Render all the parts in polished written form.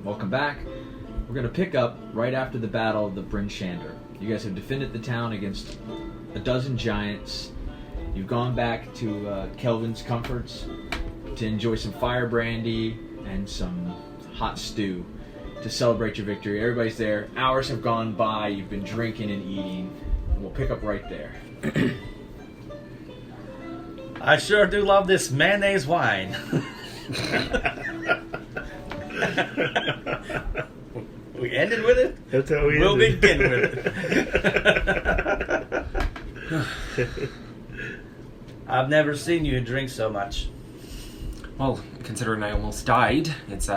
Welcome back. We're going to pick up right after the battle of the Bryn Shander. You guys have defended the town against a dozen giants. You've gone back to Kelvin's Comforts to enjoy some fire brandy and some hot stew to celebrate your victory. Everybody's there. Hours have gone by. You've been drinking and eating. And we'll pick up right there. I sure do love this mayonnaise wine. We ended with it? That's how we'll begin with it. I've never seen you drink so much. Well, considering I almost died, it's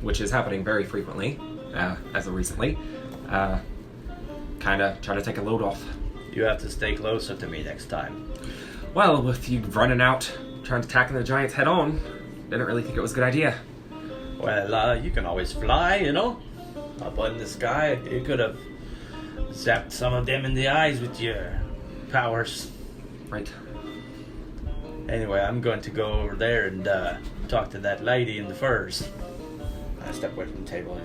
which is happening very frequently, as of recently. Kinda try to take a load off. You have to stay closer to me next time. Well, with you running out, trying to tackle the giants head on, didn't really think it was a good idea. Well, you can always fly, you know? Up in the sky, you could have zapped some of them in the eyes with your powers. Right. Anyway, I'm going to go over there and talk to that lady in the furs. I step away from the table.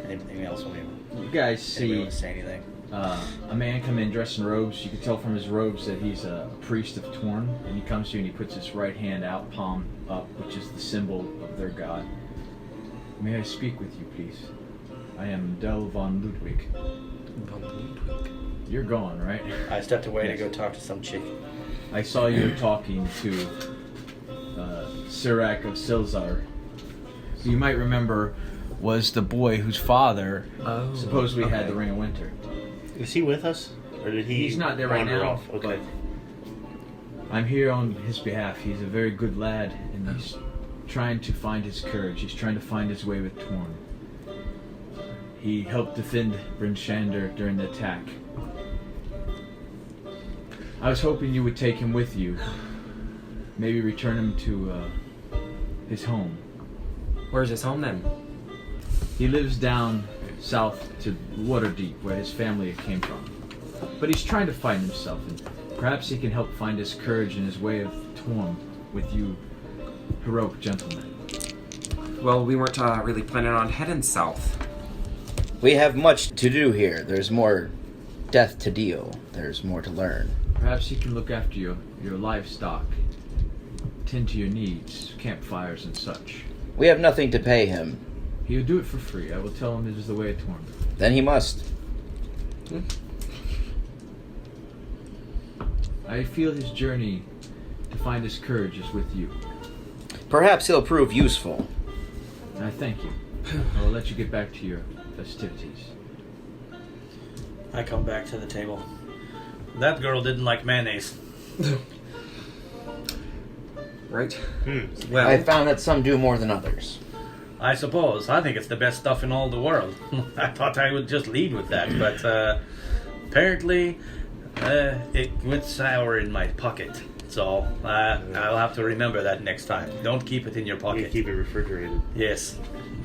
Anything else when you guys see say anything? A man come in dressed in robes. You can tell from his robes that he's a priest of Torn. And he comes to you and he puts his right hand out, palm up, which is the symbol of their god. May I speak with you, please? I am Del von Ludwig. You're gone, right? I stepped away to go talk to some chick. I saw you talking to Sirac of Silzar, who you might remember was the boy whose father supposedly had the Ring of Winter. Is he with us? Or did he? He's not there right wander now. Off? Okay. I'm here on his behalf. He's a very good lad, and he's trying to find his courage. He's trying to find his way with Torn. He helped defend Bryn Shander during the attack. I was hoping you would take him with you. Maybe return him to his home. Where's his home then? He lives down south to Waterdeep, where his family came from. But he's trying to find himself, and perhaps he can help find his courage and his way of Torm with you heroic gentlemen. Well, we weren't really planning on heading south. We have much to do here. There's more death to deal. There's more to learn. Perhaps he can look after your livestock, tend to your needs, campfires and such. We have nothing to pay him. He'll do it for free. I will tell him it is the way of Torm. Then he must. I feel his journey to find his courage is with you. Perhaps he'll prove useful. I thank you. I will let you get back to your festivities. I come back to the table. That girl didn't like mayonnaise. Right. Well, I found that some do more than others. I suppose. I think it's the best stuff in all the world. I thought I would just lead with that, but apparently it went sour in my pocket. So I'll have to remember that next time. Don't keep it in your pocket. You keep it refrigerated. Yes.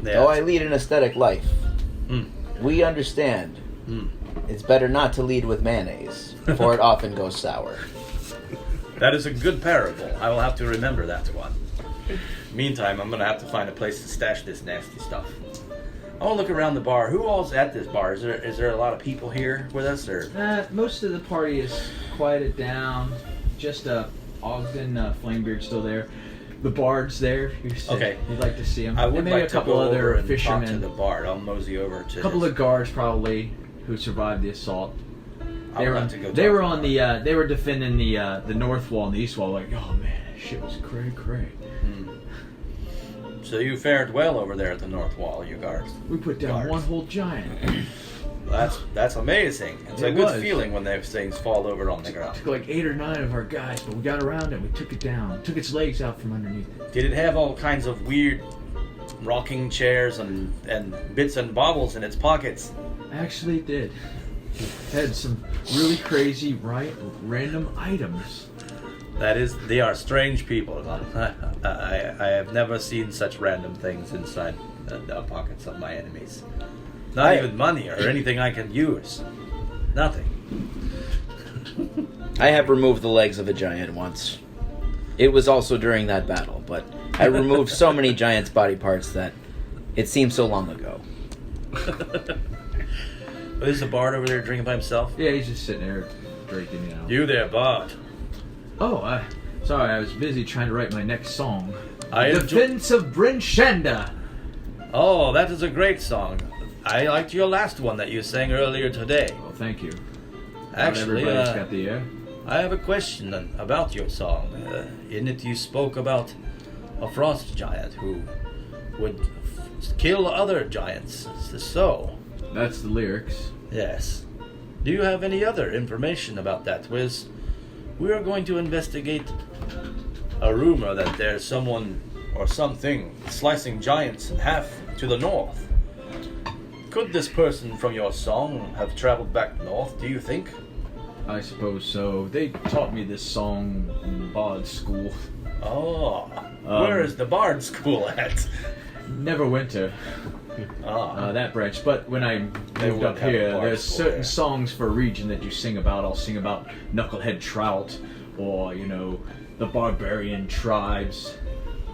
Though I lead an aesthetic life, we understand it's better not to lead with mayonnaise, for it often goes sour. That is a good parable. I will have to remember that one. Meantime, I'm going to have to find a place to stash this nasty stuff. I want to look around the bar. Who all's at this bar? Is there a lot of people here with us? Or most of the party is quieted down. Just Ogden, Flamebeard's still there. The bard's there. Okay. You'd like to see him. I would maybe like a couple to go other over and fishermen. talk to the bard. I'll mosey over to a couple of guards probably who survived the assault. They were defending the north wall and the east wall. Like, oh man, that shit was cray. So you fared well over there at the north wall, you guards. We put down one whole giant. That's amazing. It's a good feeling when those things fall over on the ground. Took like 8 or 9 of our guys, but we got around it. We took it down. Took its legs out from underneath it. Did it have all kinds of weird rocking chairs and bits and baubles in its pockets? Actually, it did. It had some really crazy, random items. They are strange people. I have never seen such random things inside the pockets of my enemies. Not even money or anything I can use. Nothing. I have removed the legs of a giant once. It was also during that battle, but I removed so many giants' body parts that It seems so long ago. Is the bard over there drinking by himself? Yeah, he's just sitting there drinking, you know. You there, bard. Oh, sorry, I was busy trying to write my next song. I Defense of Bryn Shander. Oh, that is a great song. I liked your last one that you sang earlier today. Well, thank you. Actually, Not everybody's got the air. I have a question about your song. In it, you spoke about a frost giant who would kill other giants. Is this so? That's the lyrics. Yes. Do you have any other information about that, Wiz? We are going to investigate a rumor that there's someone or something slicing giants in half to the north. Could this person from your song have traveled back north, do you think? I suppose so. They taught me this song in Bard School. Oh, where is the bard school at? Never went to that branch, but when I moved would up have a here, bard there's school certain there. songs for a region that you sing about. I'll sing about Knucklehead Trout, or, you know, the barbarian tribes.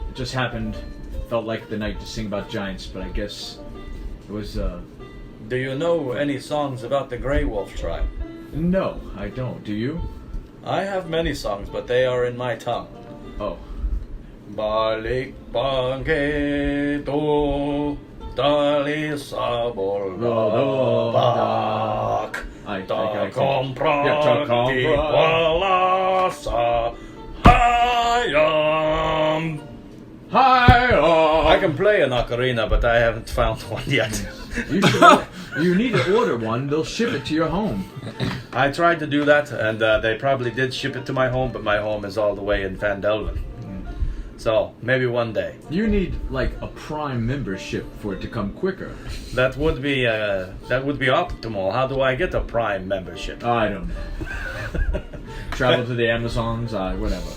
It just felt like the night to sing about giants, but I guess it was, Do you know any songs about the Grey Wolf tribe? no, I don't. Do you? I have many songs, but they are in my tongue. Oh. Balik bangketo dali sabolabak I ta think. comprati walasa hayam. Hi! I can play an ocarina, but I haven't found one yet. You need to order one. They'll ship it to your home. I tried to do that, and they probably did ship it to my home, but my home is all the way in Van Delven. So, maybe one day. You need, like, a Prime membership for it to come quicker. That would be optimal. How do I get a Prime membership? I don't know. Travel to the Amazons, whatever.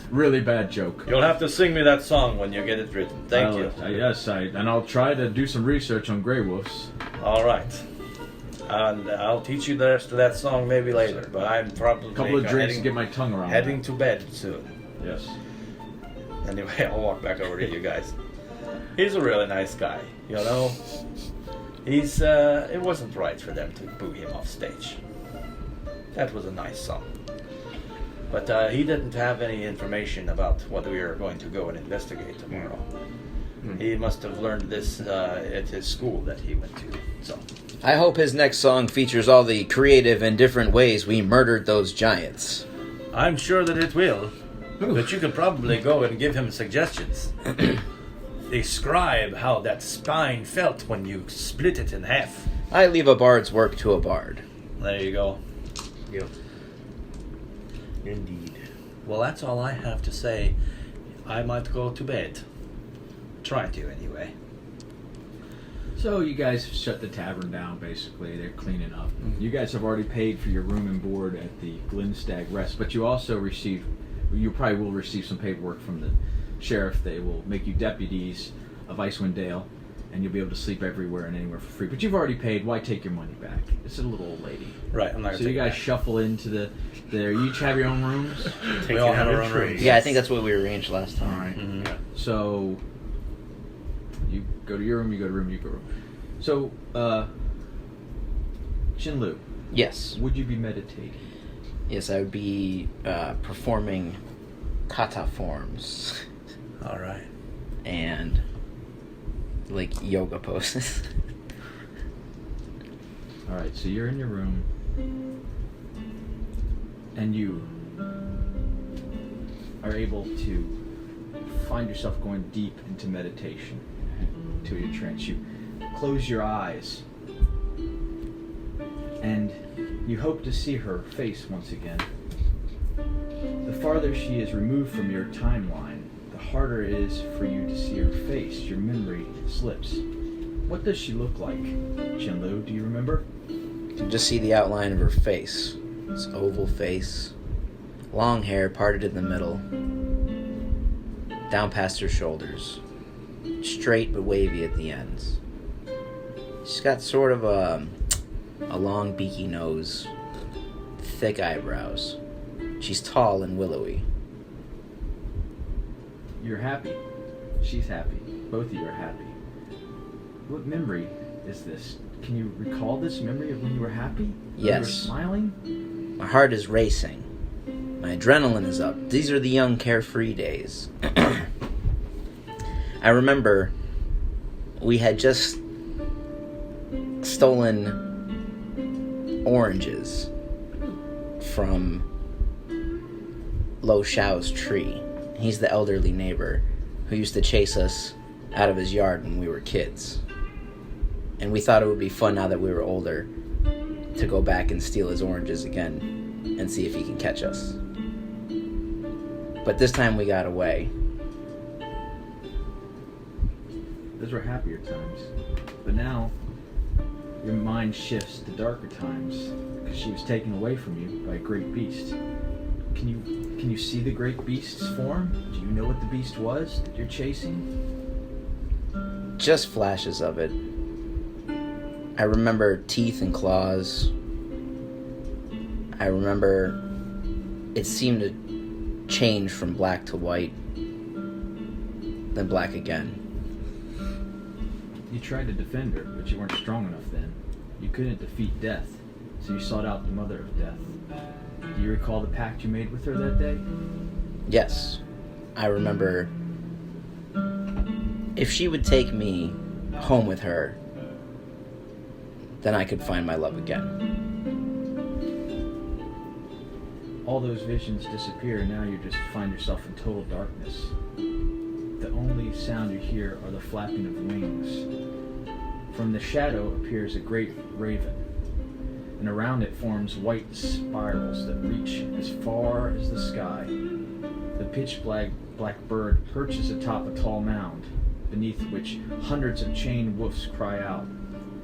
Really bad joke. You'll have to sing me that song when you get it written. Thank you. And I'll try to do some research on Grey Wolves. All right. And I'll teach you the rest of that song maybe later, but I'm probably A couple of drinks to get my tongue around heading to bed soon. Yes. Anyway, I'll walk back over to you guys. He's a really nice guy, you know. He's it wasn't right for them to boo him off stage. That was a nice song. But he didn't have any information about what we are going to go and investigate tomorrow. He must have learned this at his school that he went to. So I hope his next song features all the creative and different ways we murdered those giants. I'm sure that it will. But you could probably go and give him suggestions. Describe how that spine felt when you split it in half. I leave a bard's work to a bard. There you go. Yep. Indeed. Well, that's all I have to say. I might go to bed. Try to, anyway. So you guys have shut the tavern down, basically. They're cleaning up. You guys have already paid for your room and board at the Glenstag Rest, but you also you probably will receive some paperwork from the sheriff. They will make you deputies of Icewind Dale, and you'll be able to sleep everywhere and anywhere for free. But you've already paid. Why take your money back? It's a little old lady. Right, I'm not So you guys shuffle into there. You each have your own rooms. We all have our own rooms. Yeah, I think that's what we arranged last time. All right. Mhm. So you go to your room, you go to room, you go to room. So, Shinlu, Yes. would you be meditating? Yes, I would be performing kata forms All right. and like yoga poses. All right. So you're in your room, and you are able to find yourself going deep into meditation, into your trance. You close your eyes, and you hope to see her face once again. The farther she is removed from your timeline, the harder it is for you to see her face. Your memory slips. What does she look like? Jinlu, do you remember? You can just see the outline of her face. It's oval face, long hair parted in the middle, down past her shoulders, straight but wavy at the ends. She's got sort of a long beaky nose, thick eyebrows. She's tall and willowy. You're happy. She's happy. Both of you are happy. What memory is this? Can you recall this memory of when you were happy? When you were Yes. smiling? My heart is racing. My adrenaline is up. These are the young, carefree days. I remember we had just stolen oranges from Lo Shao's tree. He's the elderly neighbor who used to chase us out of his yard when we were kids. And we thought it would be fun now that we were older to go back and steal his oranges again and see if he can catch us. But this time we got away. Those were happier times. But now, your mind shifts to darker times because she was taken away from you by a great beast. Can you see the great beast's form? Do you know what the beast was that you're chasing? Just flashes of it. I remember teeth and claws. I remember it seemed to change from black to white, then black again. You tried to defend her, but you weren't strong enough then. You couldn't defeat death, so you sought out the mother of death. Do you recall the pact you made with her that day? Yes, I remember if she would take me home with her, then I could find my love again. All those visions disappear, and now you just find yourself in total darkness. The only sound you hear are the flapping of wings. From the shadow appears a great raven, and around it forms white spirals that reach as far as the sky. The pitch black bird perches atop a tall mound, beneath which hundreds of chained wolves cry out.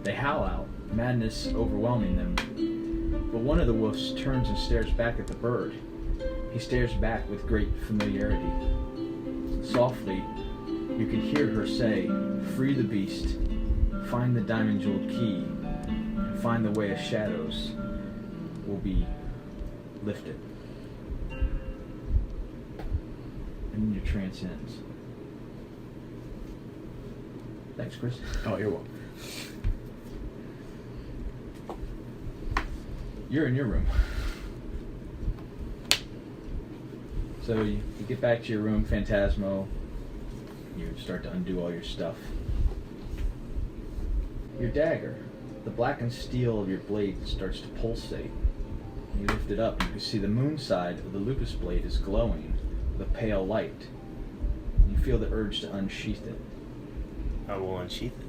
They howl out, madness overwhelming them. But one of the wolves turns and stares back at the bird. He stares back with great familiarity. Softly, you can hear her say, "Free the beast, find the diamond-jeweled key, and find the way of shadows will be lifted." And then your trance ends. Thanks, Chris. Oh, you're welcome. You're in your room. So you get back to your room, Phantasmo. You start to undo all your stuff. Your dagger, the blackened steel of your blade starts to pulsate. You lift it up, and you can see the moon side of the lupus blade is glowing with a pale light. You feel the urge to unsheath it. I will unsheath it.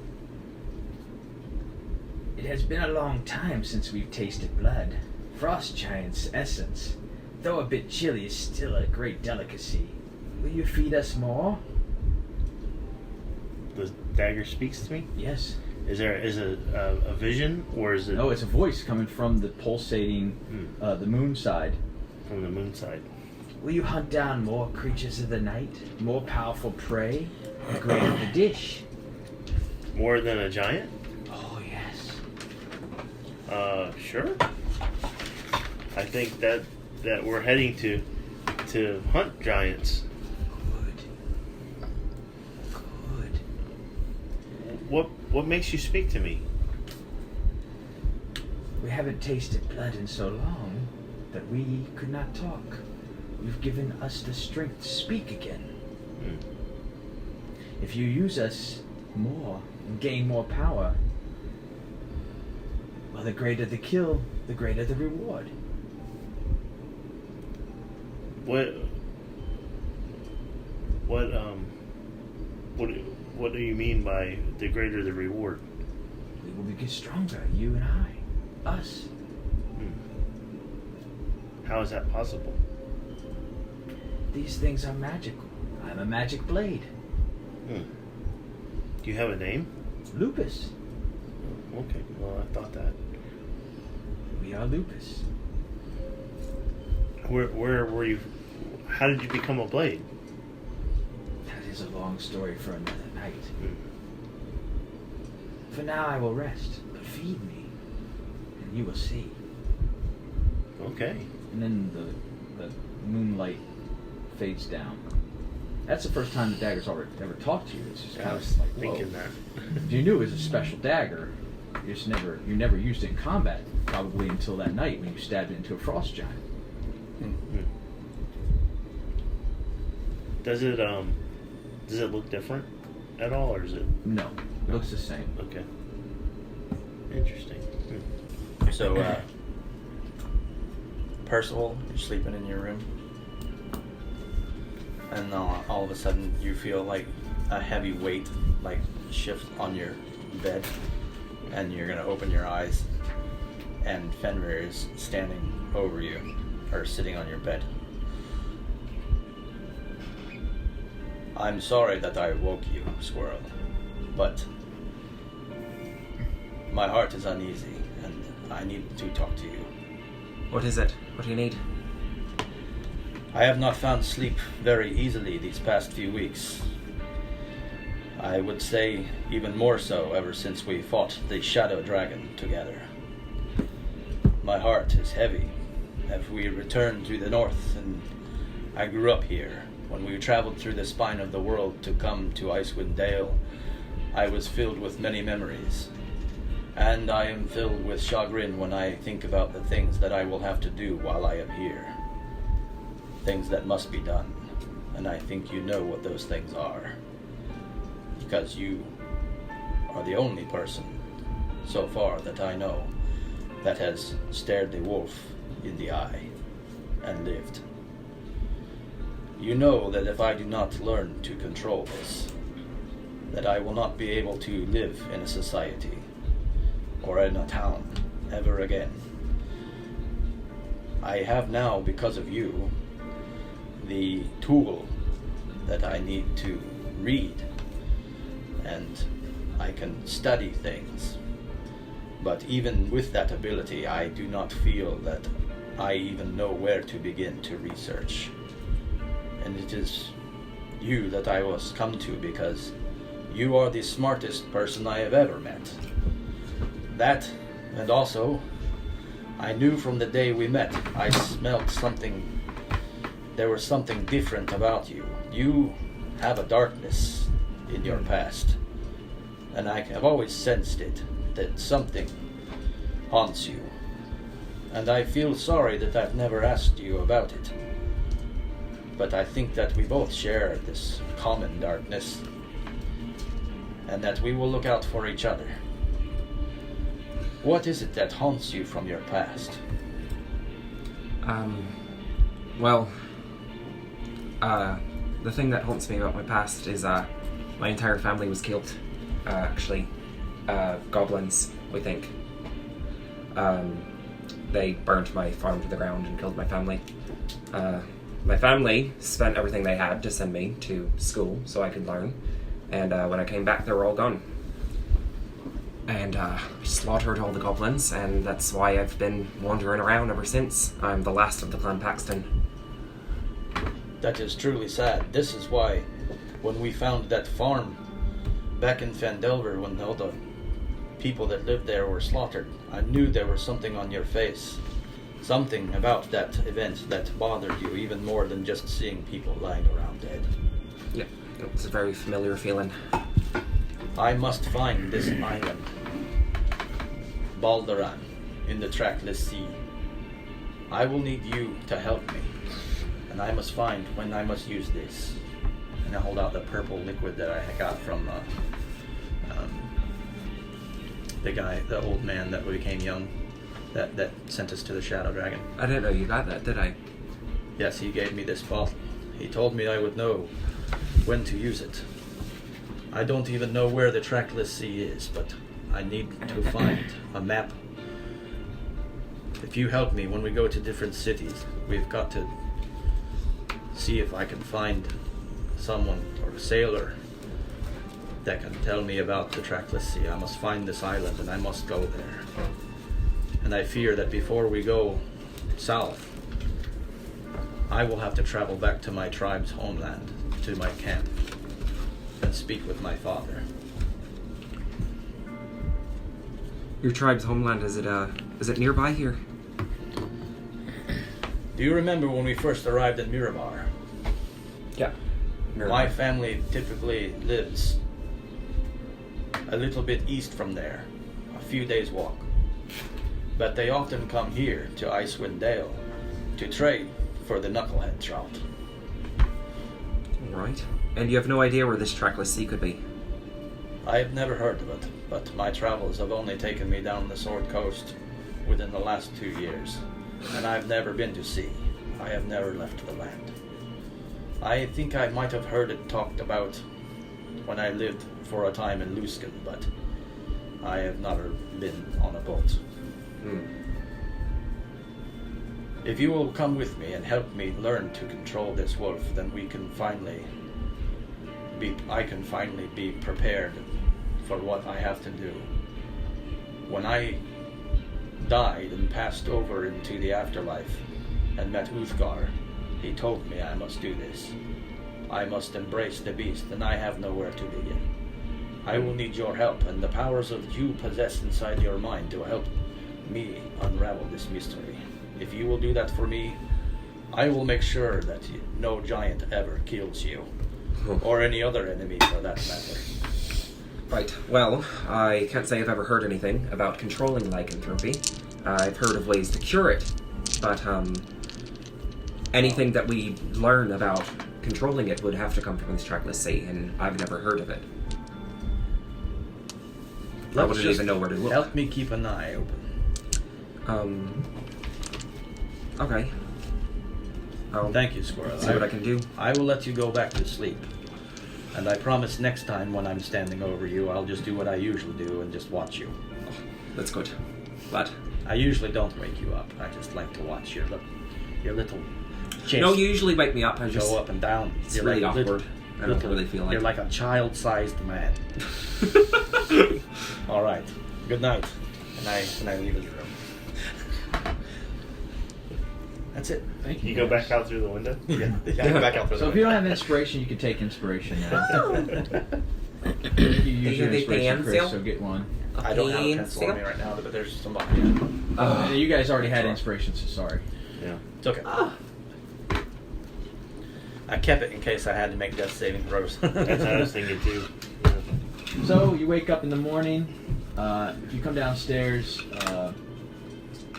It has been a long time since we've tasted blood. Frost Giant's essence, though a bit chilly, is still a great delicacy. Will you feed us more? The dagger speaks to me? Yes. Is it a vision, or is it No, it's a voice coming from the pulsating, the moon side. from the moon side? Will you hunt down more creatures of the night? More powerful prey? The greater the dish? More than a giant? Oh, yes. Sure. I think that we're heading to hunt giants. Good. What makes you speak to me? We haven't tasted blood in so long that we could not talk. You've given us the strength to speak again. If you use us more and gain more power, well, the greater the kill, the greater the reward. What do you mean by the greater the reward? We will get stronger, you and I. Us. How is that possible? These things are magical. I'm a magic blade. Do you have a name? Lupus. Okay, well, I thought that. We are Lupus. Where were you? How did you become a blade? That is a long story for another night. For now I will rest, but feed me, and you will see. Okay. And then the moonlight fades down. That's the first time the dagger's ever talked to you. It's just I kind was of like, thinking whoa. that. You knew it was a special dagger. You never used it in combat, probably until that night when you stabbed it into a frost giant. Does it look different at all, or is it No, it looks the same. okay? Interesting. So, Percival, you're sleeping in your room, and all of a sudden you feel like a heavy weight like shift on your bed, and you're gonna open your eyes, and Fenrir is standing over you, or sitting on your bed. I'm sorry that I woke you, Squirrel, but my heart is uneasy, and I need to talk to you. What is it? What do you need? I have not found sleep very easily these past few weeks. I would say even more so ever since we fought the Shadow Dragon together. My heart is heavy as we return to the north, and I grew up here. When we traveled through the spine of the world to come to Icewind Dale, I was filled with many memories. And I am filled with chagrin when I think about the things that I will have to do while I am here. Things that must be done. And I think you know what those things are. Because you are the only person, so far that I know, that has stared the wolf in the eye and lived. You know that if I do not learn to control this, that I will not be able to live in a society or in a town ever again. I have now, because of you, the tool that I need to read, and I can study things. But even with that ability, I do not feel that I even know where to begin to research. And it is you that I was come to because you are the smartest person I have ever met. That, and also, I knew from the day we met, I smelt something, there was something different about you. You have a darkness in your past, and I have always sensed it, that something haunts you. And I feel sorry that I've never asked you about it. But I think that we both share this common darkness, and that we will look out for each other. What is it that haunts you from your past? The thing that haunts me about my past is, my entire family was killed. Goblins, we think. They burned my farm to the ground and killed my family. My family spent everything they had to send me to school so I could learn, and when I came back they were all gone. And slaughtered all the goblins, and that's why I've been wandering around ever since. I'm the last of the clan Paxton. That is truly sad. This is why, when we found that farm back in Fandelver, when all the people that lived there were slaughtered, I knew there was something on your face. Something about that event that bothered you even more than just seeing people lying around dead. Yeah, it's a very familiar feeling. I must find this island, Balderan, in the trackless sea. I will need you to help me, and I must find when I must use this. And I hold out the purple liquid that I got from the guy, the old man that became young, that sent us to the Shadow Dragon. I didn't know you got that, did I? Yes, he gave me this bottle. He told me I would know when to use it. I don't even know where the trackless sea is, but I need to find a map. If you help me when we go to different cities, we've got to see if I can find someone or a sailor that can tell me about the trackless sea. I must find this island and I must go there. And I fear that before we go south, I will have to travel back to my tribe's homeland, to my camp, and speak with my father. Your tribe's homeland, is it nearby here? Do you remember when we first arrived in Mirabar? Yeah. My family typically lives a little bit east from there, a few days' walk. But they often come here to Icewind Dale to trade for the knucklehead trout. Right. And you have no idea where this trackless sea could be? I have never heard of it, but my travels have only taken me down the Sword Coast within the last 2 years, and I've never been to sea. I have never left the land. I think I might have heard it talked about when I lived for a time in Luskan, but I have never been on a boat. If you will come with me and help me learn to control this wolf, then I can finally be prepared for what I have to do. When I died and passed over into the afterlife and met Uthgar, he told me I must do this. I must embrace the beast, and I have nowhere to begin. I will need your help and the powers that you possess inside your mind to help me unravel this mystery. If you will do that for me, I will make sure that no giant ever kills you, or any other enemy for that matter. Right. Well, I can't say I've ever heard anything about controlling lycanthropy. I've heard of ways to cure it, but anything that we learn about controlling it would have to come from this trackless sea, and I've never heard of it. I wouldn't even know where to look. Help me keep an eye open. Okay. I'll Thank you, Squirrel. see what I can do. I will let you go back to sleep. And I promise next time when I'm standing over you, I'll just do what I usually do and just watch you. That's good. But I usually don't wake you up. I just like to watch your little chest no, you usually wake me up. I just go up and down. it's You're really like a awkward. I don't really feel like You're like a child-sized man. All right. Good night. And I leave his room. That's it. Thank you. You go back out through the window? Yeah, go back out for the So if you don't have inspiration, you can take inspiration now. You use your inspiration, Chris, so get one. I don't have a pencil on me right now, but there's some behind me. You guys already had inspiration, so sorry. Yeah. It's okay. I kept it in case I had to make death saving throws. That's what I was thinking too. So you wake up in the morning. If you come downstairs,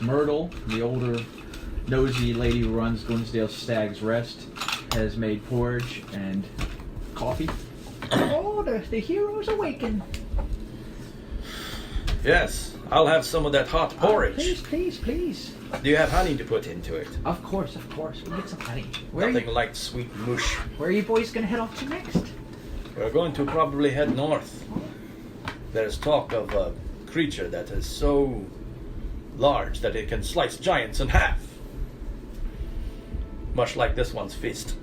Myrtle, the older, nosy lady who runs Glennsdale Stag's Rest, has made porridge and coffee. Oh, the hero's awakened. Yes, I'll have some of that hot porridge. Please. Do you have honey to put into it? Of course. We'll get some honey. Nothing like sweet mush. Where are you boys gonna head off to next? We're going to probably head north. There's talk of a creature that is so large that it can slice giants in half. Much like this one's fist.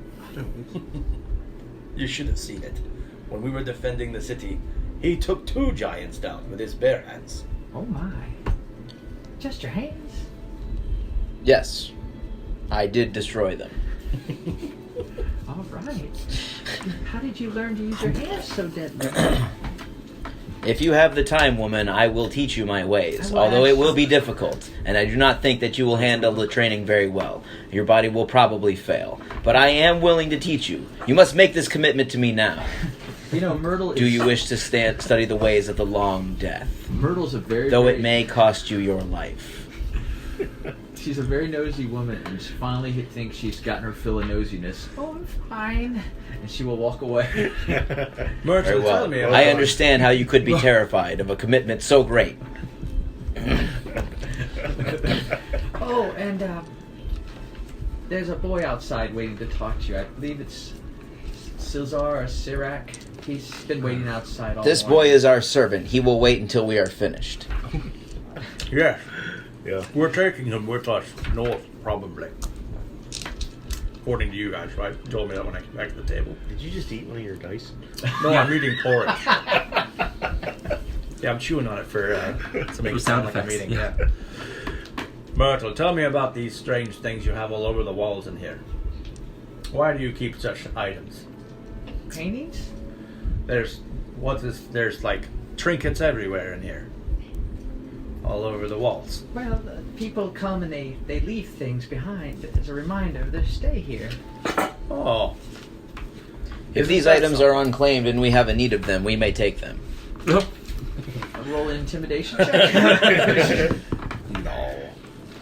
You should have seen it. When we were defending the city, he took 2 giants down with his bare hands. Oh my. Just your hands? Yes, I did destroy them. All right. How did you learn to use your hands so deadly? If you have the time, woman, I will teach you my ways, I will although it ask- will be difficult, and I do not think that you will handle the training very well. Your body will probably fail, but I am willing to teach you. You must make this commitment to me now. You know, Myrtle is... Do you wish to study the ways of the long death? Myrtle's a very... Though very, it may cost you your life. She's a very nosy woman, and she finally thinks she's gotten her fill of nosiness. Oh, I'm fine. And she will walk away. Very well. I understand how you could be terrified of a commitment so great. Oh, and there's a boy outside waiting to talk to you. I believe it's Cesar or Sirac. He's been waiting outside all This boy morning. is our servant. He will wait until we are finished. Yes. Yeah. We're taking him with us north, probably. According to you guys, right? You told me that when I came back to the table. Did you just eat one of your dice? No, I'm eating porridge. Yeah, I'm chewing on it for to make For it sound sound like I'm effects, eating. yeah. Yeah. Myrtle, tell me about these strange things you have all over the walls in here. Why do you keep such items? Paintings? There's like trinkets everywhere in here. All over the walls. Well, people come and they leave things behind as a reminder of their stay here. Oh. If these items are unclaimed and we have a need of them, we may take them. Nope. Roll an intimidation check. No.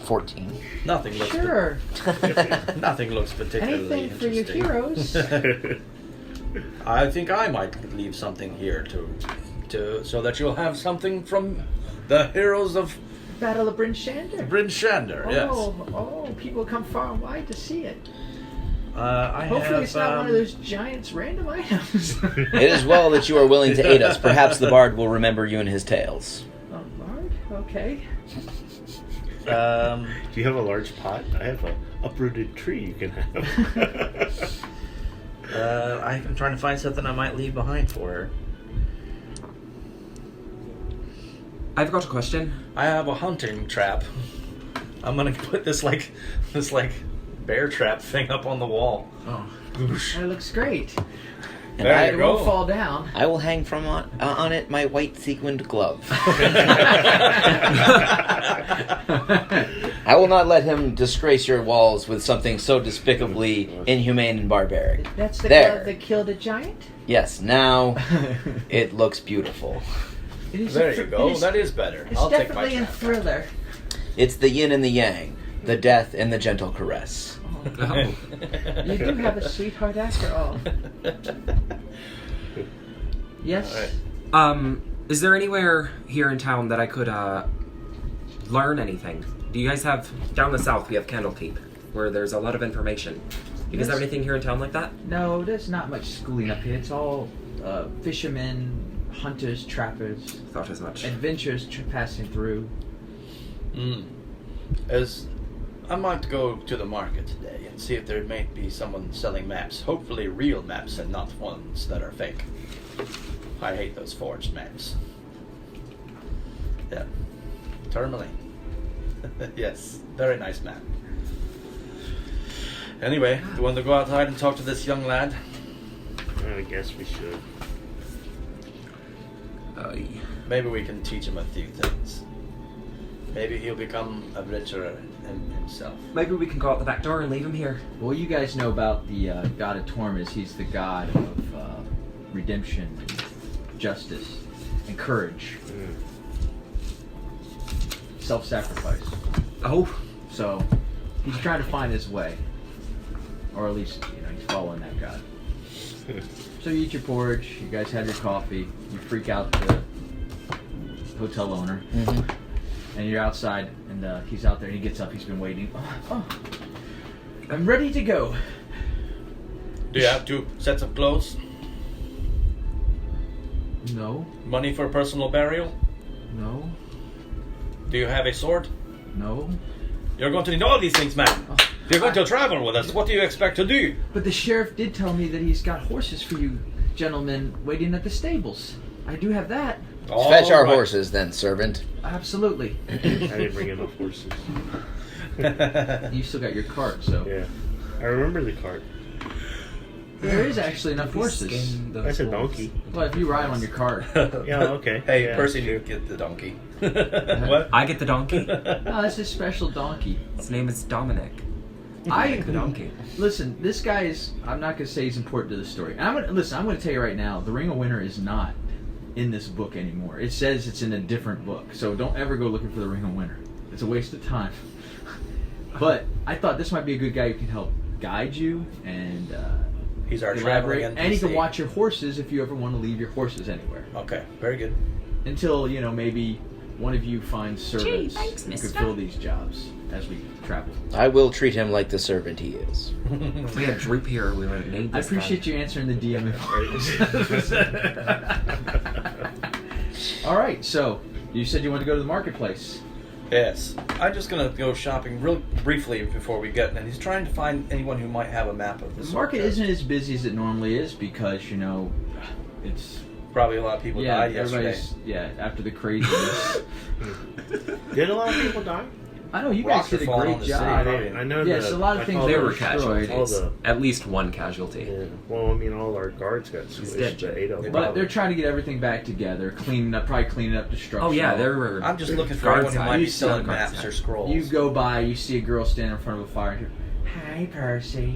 14. Nothing looks Sure. nothing looks particularly Anything for your interesting. heroes. I think I might leave something here to so that you'll have something from the heroes of Battle of Bryn Shander. Bryn Shander. Yes. Oh, people come far and wide to see it. I Hopefully have, it's not one of those giants random items. It is well that you are willing to aid us. Perhaps the bard will remember you in his tales. Oh, Lord? Okay. Do you have a large pot? I have a uprooted tree you can have. I'm trying to find something I might leave behind for her. I've got a question. I have a hunting trap. I'm gonna put this bear trap thing up on the wall. Oh, that looks great. And There I, you It go. won't fall down. I will hang from on it my white sequined glove. I will not let him disgrace your walls with something so despicably inhumane and barbaric. That's the There. glove that killed a giant? Yes, now it looks beautiful. It is There a you thr- go. it is- That is better. It's I'll take my definitely a trap. thriller. It's the yin and the yang, the death and the gentle caress. Oh. You do have a sweetheart after all. Yes? All right. Is there anywhere here in town that I could learn anything? Do you guys have down the south? We have Candlekeep, where there's a lot of information. Do you guys have anything here in town like that? No, there's not much schooling up here. It's all fishermen, hunters, trappers, Thought as much. adventurers passing through. As I might go to the market today and see if there may be someone selling maps. Hopefully real maps and not ones that are fake. I hate those forged maps. Yeah. Tourmaline. Yes, very nice map. Anyway, do you want to go outside and talk to this young lad? I guess we should. Maybe we can teach him a few things. Maybe he'll become a richer himself. Maybe we can go out the back door and leave him here. Well, you guys know about the god of Tormes. He's the god of redemption, and justice, and courage. Self-sacrifice. Oh, So, he's trying to find his way. Or at least, he's following that god. So you eat your porridge, you guys have your coffee, you freak out the hotel owner, and you're outside, and he's out there, and he gets up, he's been waiting. Oh, I'm ready to go. Do you have 2 sets of clothes? No, Money for personal burial? no, Do you have a sword? no. You're going to need all these things, man. If you're going to travel with us, what do you expect to do? But the sheriff did tell me that he's got horses for you gentlemen waiting at the stables. I do have that. Fetch our All right. horses then, servant. Absolutely. I didn't bring enough horses. You still got your cart, so. Yeah. I remember the cart. There is actually enough horses. That's a donkey. Well, if you ride on your cart. Yeah, okay. Hey, yeah, Percy, sure. you get the donkey. What? I get the donkey. No, that's a special donkey. His name is Dominic. I get the donkey. Listen, this guy is. I'm not gonna say he's important to the story. I'm gonna tell you right now. The Ring of Winter is not in this book anymore. It says it's in a different book. So don't ever go looking for the Ring of Winter. It's a waste of time. But I thought this might be a good guy who can help guide you and He's our elaborate, traveling NPC. and he can watch your horses if you ever want to leave your horses anywhere. Okay, very good. Until maybe one of you finds servants thanks, who could mister. fill these jobs as we travel. I will treat him like the servant he is. If we had Droop here, we would have named I this appreciate guy. you answering the DM. All right, so you said you want to go to the marketplace. Yes. I'm just going to go shopping real briefly before we get, and he's trying to find anyone who might have a map of this. The market isn't as busy as it normally is because it's Probably a lot of people died yesterday. everybody's after the craziness. Did a lot of people die? I know you Rocks guys did are a falling great on the job. city. I know. Yes, a lot of things They were were destroyed. casualties. All At least one casualty. Yeah. Well, I mean, all our guards got He's switched dead, to 8 of them. But they're trying to get everything back together, probably cleaning up destruction. Oh yeah, there were. I'm just looking for guards anyone who side. might be You selling guards maps side. or scrolls. You go by, you see a girl standing in front of a fire. Hi, Percy.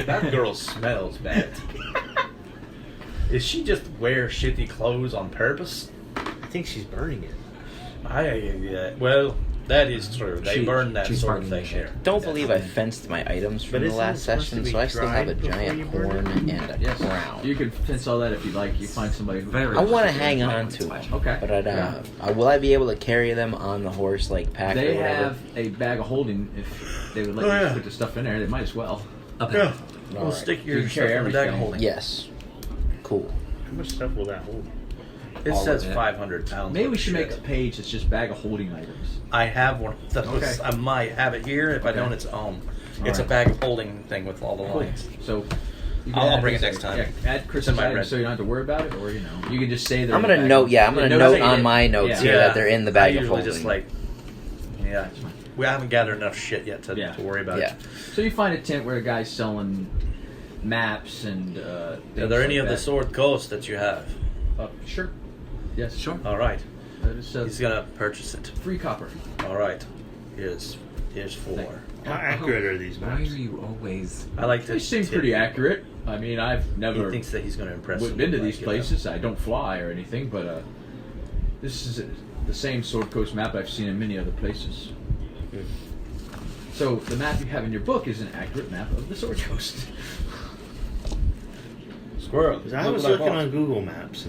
That girl smells bad. Is she just wear shitty clothes on purpose? I think she's burning it. Well, that is true. They She- burn that she's sort of burning thing shit. here. Don't believe I fenced my items But from the isn't last it supposed to session, be so I still have a dried before giant you burn horn it? and a Yes. crown. You can fence all that if you like. You find somebody who. Very I want to good. hang Very on good to sweat. them. Okay. But will I be able to carry them on the horse like pack They or whatever? have a bag of holding. If they would let Oh, you yeah. put the stuff in there, they might as well. Yeah. We'll Alright. stick You your can stuff carry in the bag of everything. holding. Yes. Cool. How much stuff will that hold? It All says of it. 500 pounds. Maybe we of should make shit. a page that's just bag of holding items. I have one of those. Okay. I might have it here. If I Okay. don't, it's at home. All It's a right. bag of holding thing with all the lines. So. you can I'll add bring it these- next time. Yeah, add Chris's in my items red. so you don't have to worry about it, or you can just say they're. I'm in the gonna bag. note. Yeah, I'm gonna Yeah, note say on it. my notes Yeah. here that they're in the bag I of usually holding. just yeah. We haven't gathered enough shit yet to worry about Yeah. it. So you find a tent where a guy's selling maps and. Are things there any like of the that. Sword Coast that you have? Sure. Yes. Sure. All right. That is He's gonna purchase it. free copper. All right. Here's 4. Thank How accurate are these Why are maps? you always? I like to. They seem tip pretty you. accurate. I mean, I've He never thinks that he's gonna impress. been someone to like these you. places. I don't fly or anything, but this is the same Sword Coast map I've seen in many other places. So the map you have in your book is an accurate map of the Sword Coast. Squirrel. 'Cause I look was what looking bought. on Google Maps.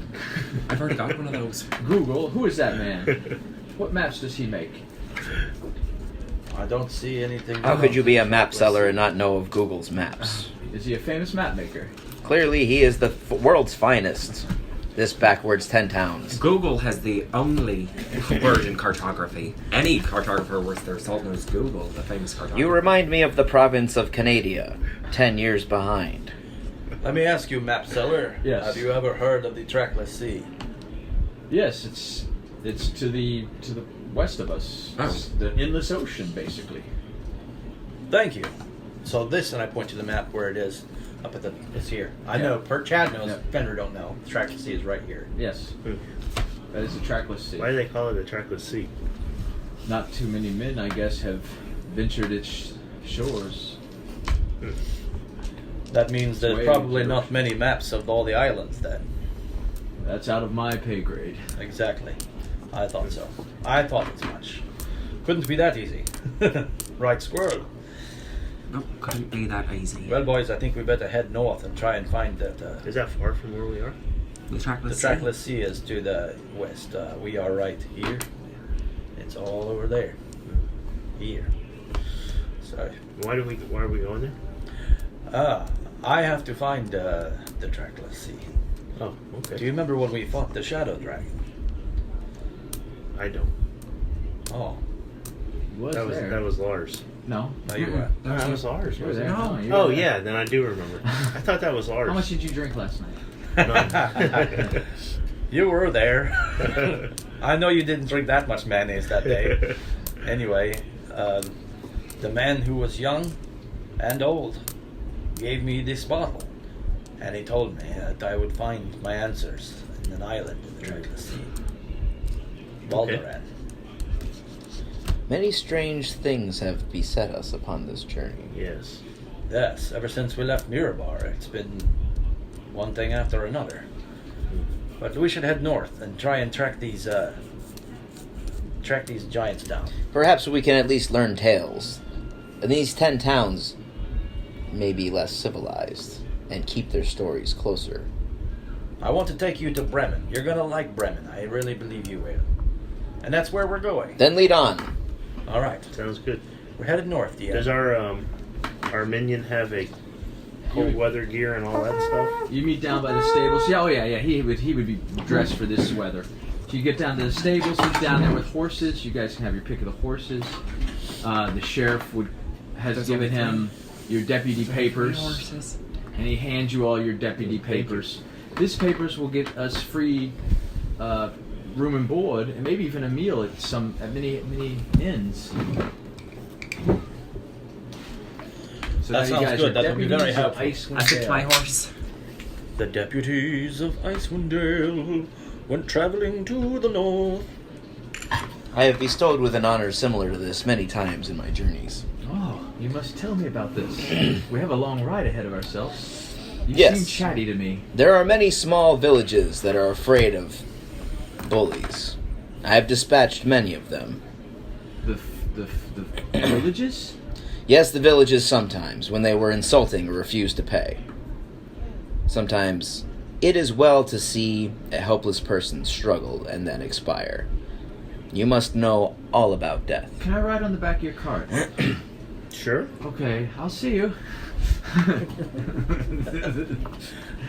I've already got one of those. Google, who is that man? What maps does he make? I don't see anything. How could you be a map seller and not know of Google's maps? Is he a famous map maker? Clearly, he is the world's finest. This backwards 10 towns. Google has the only word in cartography. Any cartographer worth their salt knows Google, the famous cartographer. You remind me of the province of Canada, 10 years behind. Let me ask you, map seller. Yes. Have you ever heard of the Trackless Sea? Yes, it's to the west of us. Oh. It's the endless ocean, basically. Thank you. So this, and I point to the map where it is. Up at it's here. I Yeah. know. Chad knows. Yeah. Fender don't know. The Trackless Sea is right here. Yes, that is the trackless sea. Why do they call it a trackless sea? Not too many men, I guess, have ventured its shores. That means there's Way probably over. not many maps of all the islands then. That's out of my pay grade. Exactly. I thought so. I thought as much. Couldn't be that easy. Right, squirrel. Nope, couldn't be that easy. Well, boys, I think we better head north and try and find that. Is that far from where we are? the trackless. The Trackless Sea is to the west. We are right here. It's all over there. Here. So, Why are we going there? I have to find the Trackless Sea. Oh, okay. Do you remember when we fought the Shadow Dragon? I don't. Oh, Was That was there? that was Lars. No. no, you were. No, that was Lars. You were wasn't there. it? No, you were Oh there. yeah, then I do remember. I thought that was Lars. How much did you drink last night? None. You were there. I know you didn't drink that much mayonnaise that day. Anyway, the man who was young and old gave me this bottle, and he told me that I would find my answers in an island in the Trackless Sea. Valderan. Many strange things have beset us upon this journey. Yes. Yes, ever since we left Mirabar, it's been one thing after another. But we should head north and try and track these giants down. Perhaps we can at least learn tales. And these 10 towns may be less civilized and keep their stories closer. I want to take you to Bremen. You're gonna like Bremen. I really believe you will. And that's where we're going. Then lead on. All right, Sounds good. we're headed north. Does our minion have a cold weather gear and all that stuff? You meet down by the stables. Yeah, oh yeah. He would be dressed for this weather. So you get down to the stables. He's down there with horses. You guys can have your pick of the horses. The sheriff has There's given only him your deputy papers, Horses. and he hands you all your deputy papers. These papers will get us free room and board, and maybe even a meal at many inns. So That now you sounds guys good. are That would be very deputies of helpful. Icewind I picked Dale. my horse. The deputies of Icewind Dale went traveling to the north. I have bestowed with an honor similar to this many times in my journeys. Oh, you must tell me about this. We have a long ride ahead of ourselves. You Yes. seem chatty to me. There are many small villages that are afraid of bullies. I have dispatched many of them. The villages? Yes, the villages sometimes, when they were insulting or refused to pay. Sometimes it is well to see a helpless person struggle and then expire. You must know all about death. Can I ride on the back of your cart? Sure. Okay, I'll see you.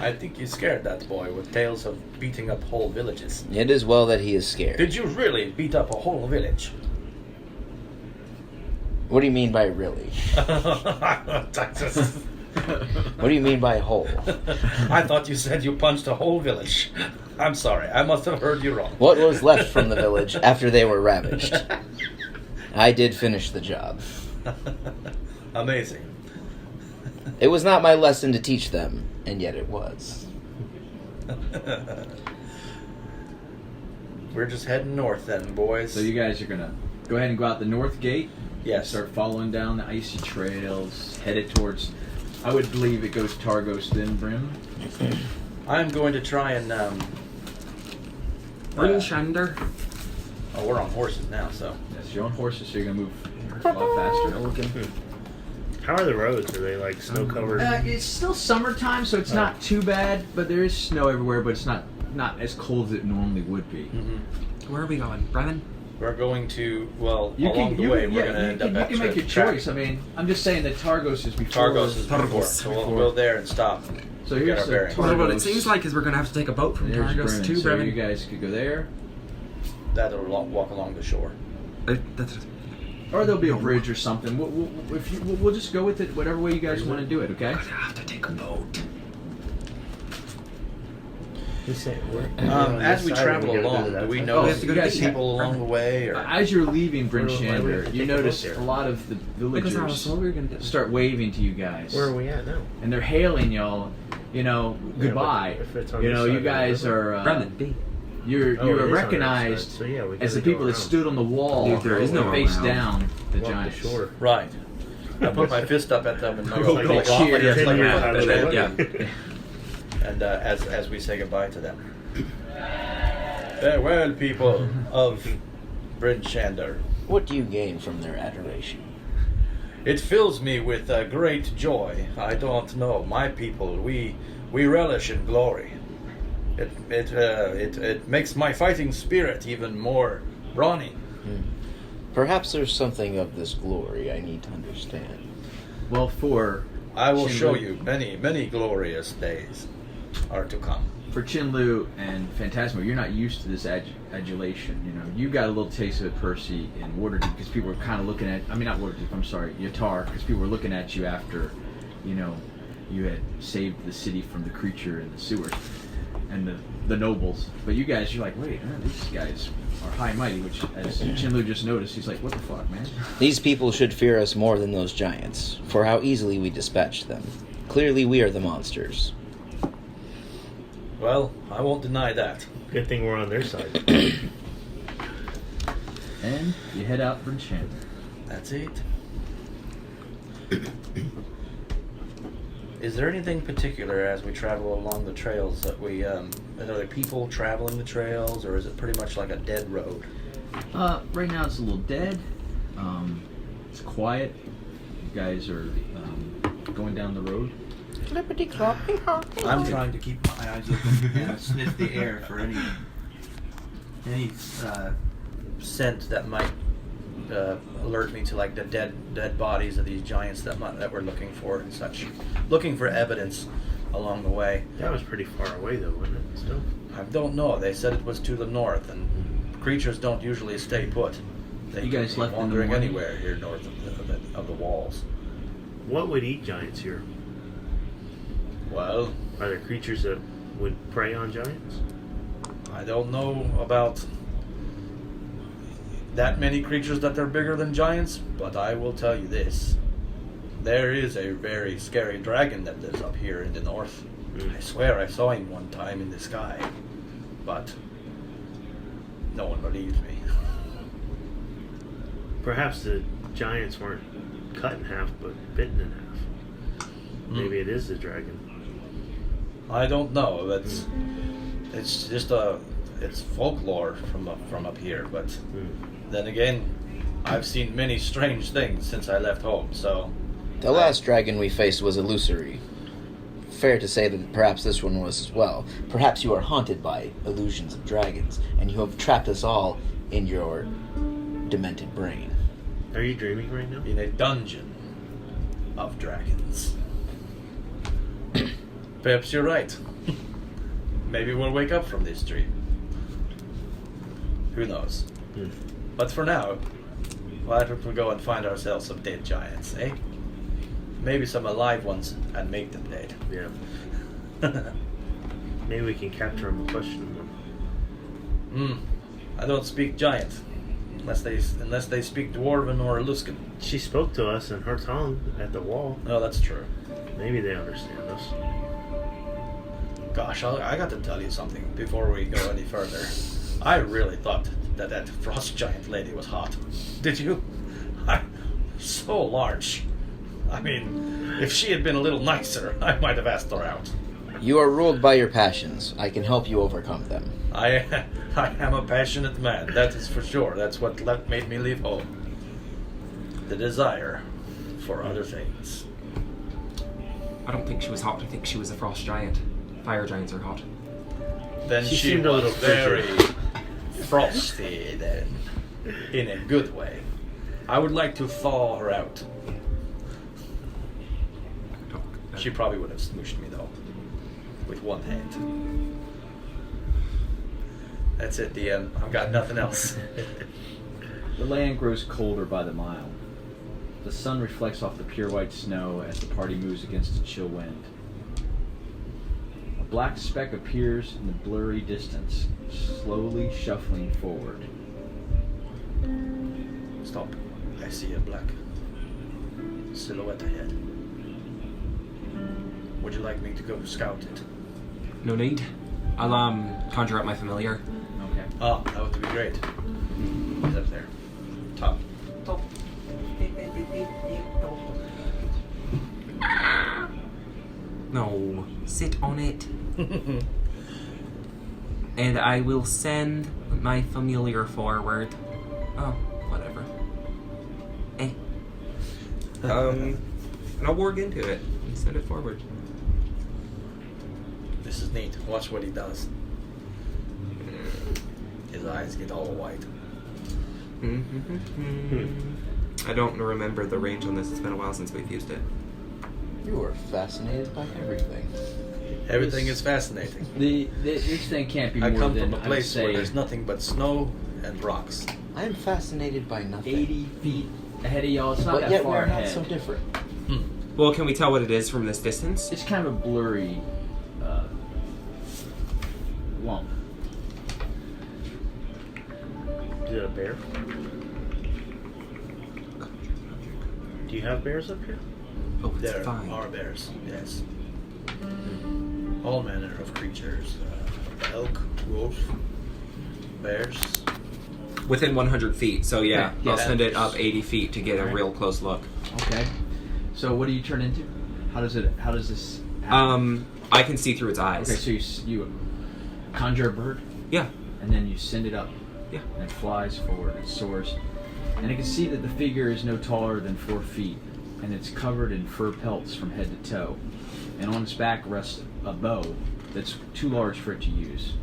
I think you scared that boy with tales of beating up whole villages. It is well that he is scared. Did you really beat up a whole village? What do you mean by really? Texas. What do you mean by whole? I thought you said you punched a whole village. I'm sorry, I must have heard you wrong. What was left from the village after they were ravaged? I did finish the job. Amazing. It was not my lesson to teach them, and yet it was. We're just heading north then, boys. So you guys are gonna go ahead and go out the north gate. Yes. Start following down the icy trails, headed towards. I would believe it goes Targos, then Bryn. I'm going to try and Bryn Shander. oh, we're on horses now, so Yes, you're on horses, so you're gonna move a lot faster. How are the roads? Are they like snow covered? It's still summertime, so it's not too bad. But there is snow everywhere, but it's not as cold as it normally would be. Where are we going? Bremen? we're going to along the you way can, we're yeah, going to you end can, up you can make your choice. I mean, I'm just saying that Targos is before. Targos is before, so we'll go there and stop. So Get here's our the bearings. Well, what it Targos. seems like is we're going to have to take a boat from There's Targos Bremen. to So Bremen. you guys could go there, That'll walk along the shore. That's or there'll be a bridge or something. We'll just go with it, whatever way you guys want to do it. Okay. We're going to have to take a boat. As we travel along, do we Oh, notice you guys people along the way? Or? As you're leaving Bryn Why do we have Shander, to you take a boat notice there? a lot of the Because I was villagers told we were going to start waving to you guys. Where are we at now? And they're hailing y'all, goodbye. but if it's on You this know, side you of the guys river. are Bremen, B. you're Oh, it is on our recognized side, so yeah, we as the gotta go people that around. stood on the wall Dude, there is no face around. down the Walk giants. the shore. Right. I put my fist up at them and Go, like, go, like, cheer. like, Yeah, like, yeah, like, and then, yeah. And as we say goodbye to them. Farewell, people of Bryn Shander. What do you gain from their adoration? It fills me with great joy. I don't know. My people, we relish in glory. It makes my fighting spirit even more brawny. Perhaps there's something of this glory I need to understand. Well, for I will Shinlu- show you many glorious days are to come. For Chinlu and Phantasmo, you're not used to this adulation. You know, you got a little taste of it, Percy, in Waterdeep, because people were kind of looking at. I mean, not Waterdeep. I'm sorry, Yatar, because people were looking at you after, you had saved the city from the creature in the sewers and the nobles. But you guys, you're like, wait, these guys are high and mighty. Which, as Chinlu just noticed, he's like, what the fuck, man? These people should fear us more than those giants, for how easily we dispatched them. Clearly we are the monsters. Well, I won't deny that. Good thing we're on their side. And you head out for Shander. That's it. Is there anything particular as we travel along the trails that we, are there people traveling the trails, or is it pretty much like a dead road? Right now it's a little dead. It's quiet. You guys are going down the road. I'm trying to keep my eyes open and sniff the air for any Scent that might alert me to like the dead bodies of these giants that we're looking for and such. Looking for evidence along the way. That was pretty far away though, wasn't it? Still. I don't know. They said it was to the north, and creatures don't usually stay put. They You guys can be left in the wandering morning? anywhere here north of the walls. What would eat giants here? Well, Are there creatures that would prey on giants? I don't know about that many creatures that are bigger than giants, but I will tell you this. There is a very scary dragon that lives up here in the north. I swear I saw him one time in the sky, but no one believes me. Perhaps the giants weren't cut in half, but bitten in half. Maybe it is the dragon. I don't know. It's just it's folklore from up here. But then again, I've seen many strange things since I left home. So The last dragon we faced was illusory. Fair to say that perhaps this one was as well. Perhaps you are haunted by illusions of dragons, and you have trapped us all in your demented brain. Are you dreaming right now? in a dungeon of dragons. Perhaps you're right. Maybe we'll wake up from this dream. Who knows? But for now, why don't we go and find ourselves some dead giants, eh? Maybe some alive ones and make them dead. Yeah. Maybe we can capture them and question them. I don't speak giant. Unless they speak Dwarven or Luskan. She spoke to us in her tongue at the wall. Oh, that's true. Maybe they understand us. Gosh, I got to tell you something before we go any further. I really thought that frost giant lady was hot. Did you? So large. I mean, if she had been a little nicer, I might have asked her out. You are ruled by your passions. I can help you overcome them. I am a passionate man, that is for sure. That's what made me leave home. The desire for other things. I don't think she was hot. I think she was a frost giant. Fire giants are hot. Then She she seemed a was little very frigid. frosty then, in a good way. I would like to thaw her out. She probably would have smooshed me though, with one hand. That's it, DM. I've got nothing else. The land grows colder by the mile. The sun reflects off the pure white snow as the party moves against a chill wind. A black speck appears in the blurry distance, slowly shuffling forward. Stop. I see a black silhouette ahead. Would you like me to go scout it? No need. I'll conjure up my familiar. Okay. Oh, that would be great. He's up there. Top. No, sit on it. And I will send my familiar forward. Oh, whatever. And I'll warg into it and send it forward. This is neat. Watch what he does. His eyes get all white. I don't remember the range on this. It's been a while since we've used it. You are fascinated by everything. Everything is fascinating. This thing can't be I more come than, from a I would place where say, there's nothing but snow and rocks. I am fascinated by nothing. 80 feet ahead of y'all. It's not But that yet far we're not ahead. so different. Well, can we tell what it is from this distance? It's kind of a blurry lump. Is it a bear? Do you have bears up here? Oh, it's There fine. are bears, yes. All manner of creatures. Elk, wolf, bears. Within 100 feet, so yeah, Yeah, I'll yeah. send it up 80 feet to get a Alright. real close look. Okay. So what do you turn into? How does this happen? I can see through its eyes. Okay, so you conjure a bird, Yeah, and then you send it up. yeah. And it flies forward, it soars. And I can see that the figure is no taller than 4 feet, and it's covered in fur pelts from head to toe. And on its back rests a bow that's too large for it to use.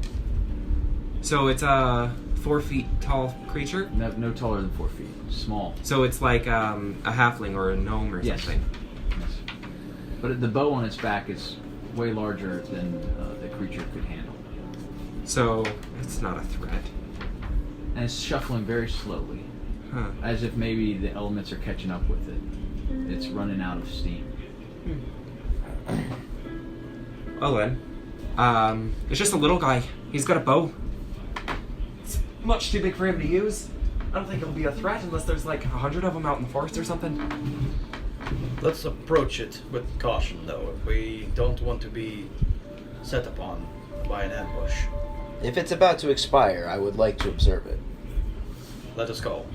So it's a 4 feet tall creature. No taller than 4 feet. Small. So it's like a halfling or a gnome or Yes. something. Yes. But the bow on its back is way larger than the creature could handle. So it's not a threat. And it's shuffling very slowly, Huh. as if maybe the elements are catching up with it. It's running out of steam. Well then, it's just a little guy. He's got a bow. It's much too big for him to use. I don't think it'll be a threat unless there's like 100 of them out in the forest or something. Let's approach it with caution, though. We don't want to be set upon by an ambush. If it's about to expire, I would like to observe it. Let us go.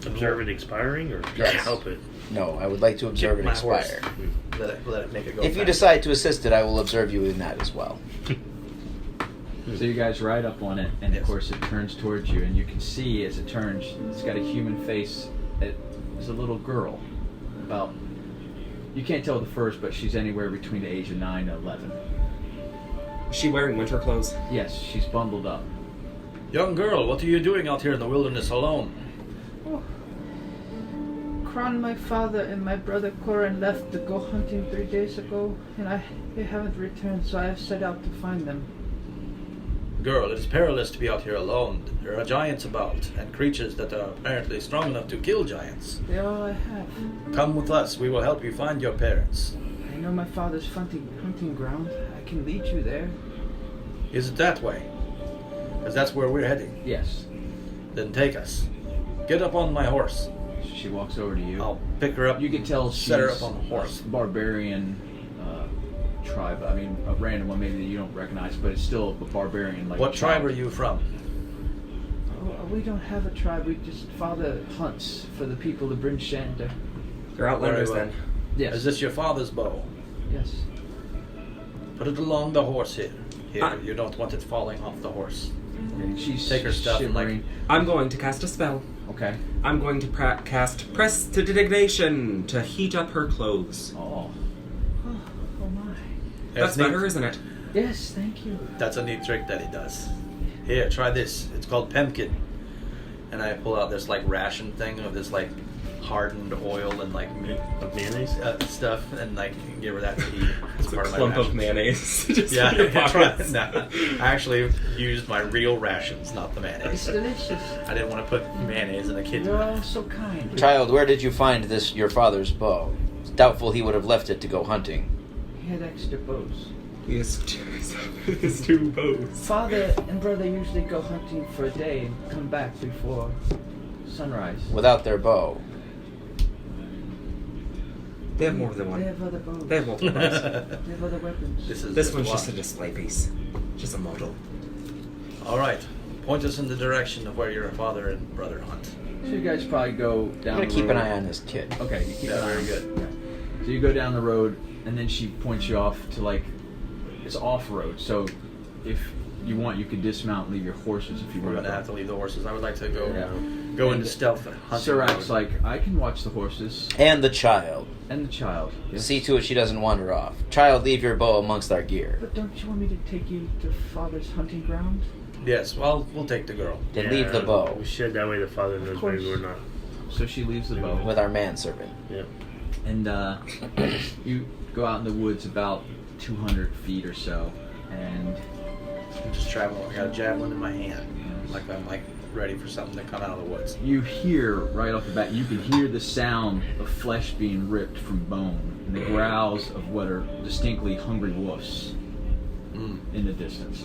Observe it expiring or try to Yes. help it? No, I would like to observe it my horse. expire. Let it make it go. If you fast. decide to assist it, I will observe you in that as well. So you guys ride up on it, and Yes. of course it turns towards you, and you can see as it turns, it's got a human face. It is a little girl, about, you can't tell the first, but she's anywhere between the age of 9 and 11. Is she wearing winter clothes? Yes, she's bundled up. Young girl, what are you doing out here in the wilderness alone? Oh. Kron, my father, and my brother Koran left to go hunting 3 days ago, and they haven't returned, so I have set out to find them. Girl, it is perilous to be out here alone. There are giants about, and creatures that are apparently strong enough to kill giants. They're all I have. Come with us, we will help you find your parents. I know my father's hunting ground. I can lead you there. Is it that way? Because that's where we're heading. Yes. Then take us. Get up on my horse. She walks over to you. I'll pick her up. You can tell she's Set her up on the horse. a barbarian tribe. I mean, a random one maybe that you don't recognize, but it's still a barbarian. Like What tribe are you from? Oh, we don't have a tribe. We just father hunts for the people of Bryn Shander. They're outlanders Very well. then. Yes. Is this your father's bow? Yes. Put it along the horse here. Here, Ah. you don't want it falling off the horse. Okay, she's Take her stuff and, like- shivering. I'm going to cast a spell. Okay. I'm going to cast Prestidigitation to heat up her clothes. Oh. Oh my. That's neat. better, isn't it? Yes, thank you. That's a neat trick that he does. Here, try this. It's called Pemkin. And I pull out this like ration thing of this like hardened oil and like meat Of mayonnaise? stuff, and like give her that to eat. It's It's a part of my clump of rations. mayonnaise. Just Yeah, in your try pockets. no, I actually used my real rations, not the It's mayonnaise. delicious. I didn't want to put mayonnaise in a kid's You're mouth. all so kind. Child, where did you find this, your father's bow? It's doubtful he would have left it to go hunting. He had extra bows. He has two bows. Father and brother usually go hunting for a day and come back before sunrise. Without their bow. They have more than They one. have other bows. They have multiple bows. They have other weapons. This one's just a display piece. Just a model. All right, point us in the direction of where your father and brother hunt. So you guys probably go down. I'm gonna the keep an road. eye on this kid. Okay, you keep Yeah, an eye very on good. Yeah. So you go down the road, and then she points you off to like it's off road. So if you want, you could dismount and leave your horses if you We're want. gonna have to leave the horses. I would like to go Yeah. into stealth and hunt. Sirak's like, I can watch the horses And the child. and the child. Yes. See to it she doesn't wander off. Child, leave your bow amongst our gear. But don't you want me to take you to father's hunting ground? Yes, well, we'll take the girl. Then leave the bow We should, that way the father knows course. maybe we're not. So she leaves the bow, with our manservant. Yeah. and you go out in the woods about 200 feet or so, and I'm just traveling. I got a javelin in my hand, like I'm like ready for something to come out of the woods. you hear right off the bat, you can hear the sound of flesh being ripped from bone and the growls of what are distinctly hungry wolves in the distance.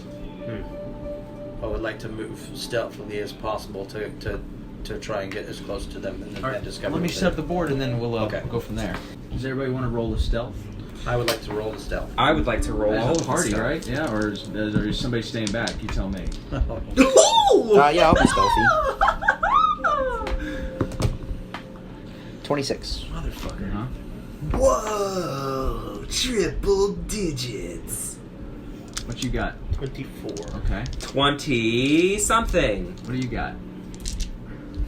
I would like to move stealthily as possible to try and get as close to them and then All right, discover. let me what set up they- the board and then we'll Okay. go from there. Does everybody want to roll a stealth? I would like to roll the stealth. I would like to roll all As of a party, the stuff. right? Yeah, or is somebody staying back? You tell me. Yeah, I'll be stealthy. 26. Motherfucker, huh? Whoa! Triple digits. What you got? 24. Okay. 20 something. What do you got?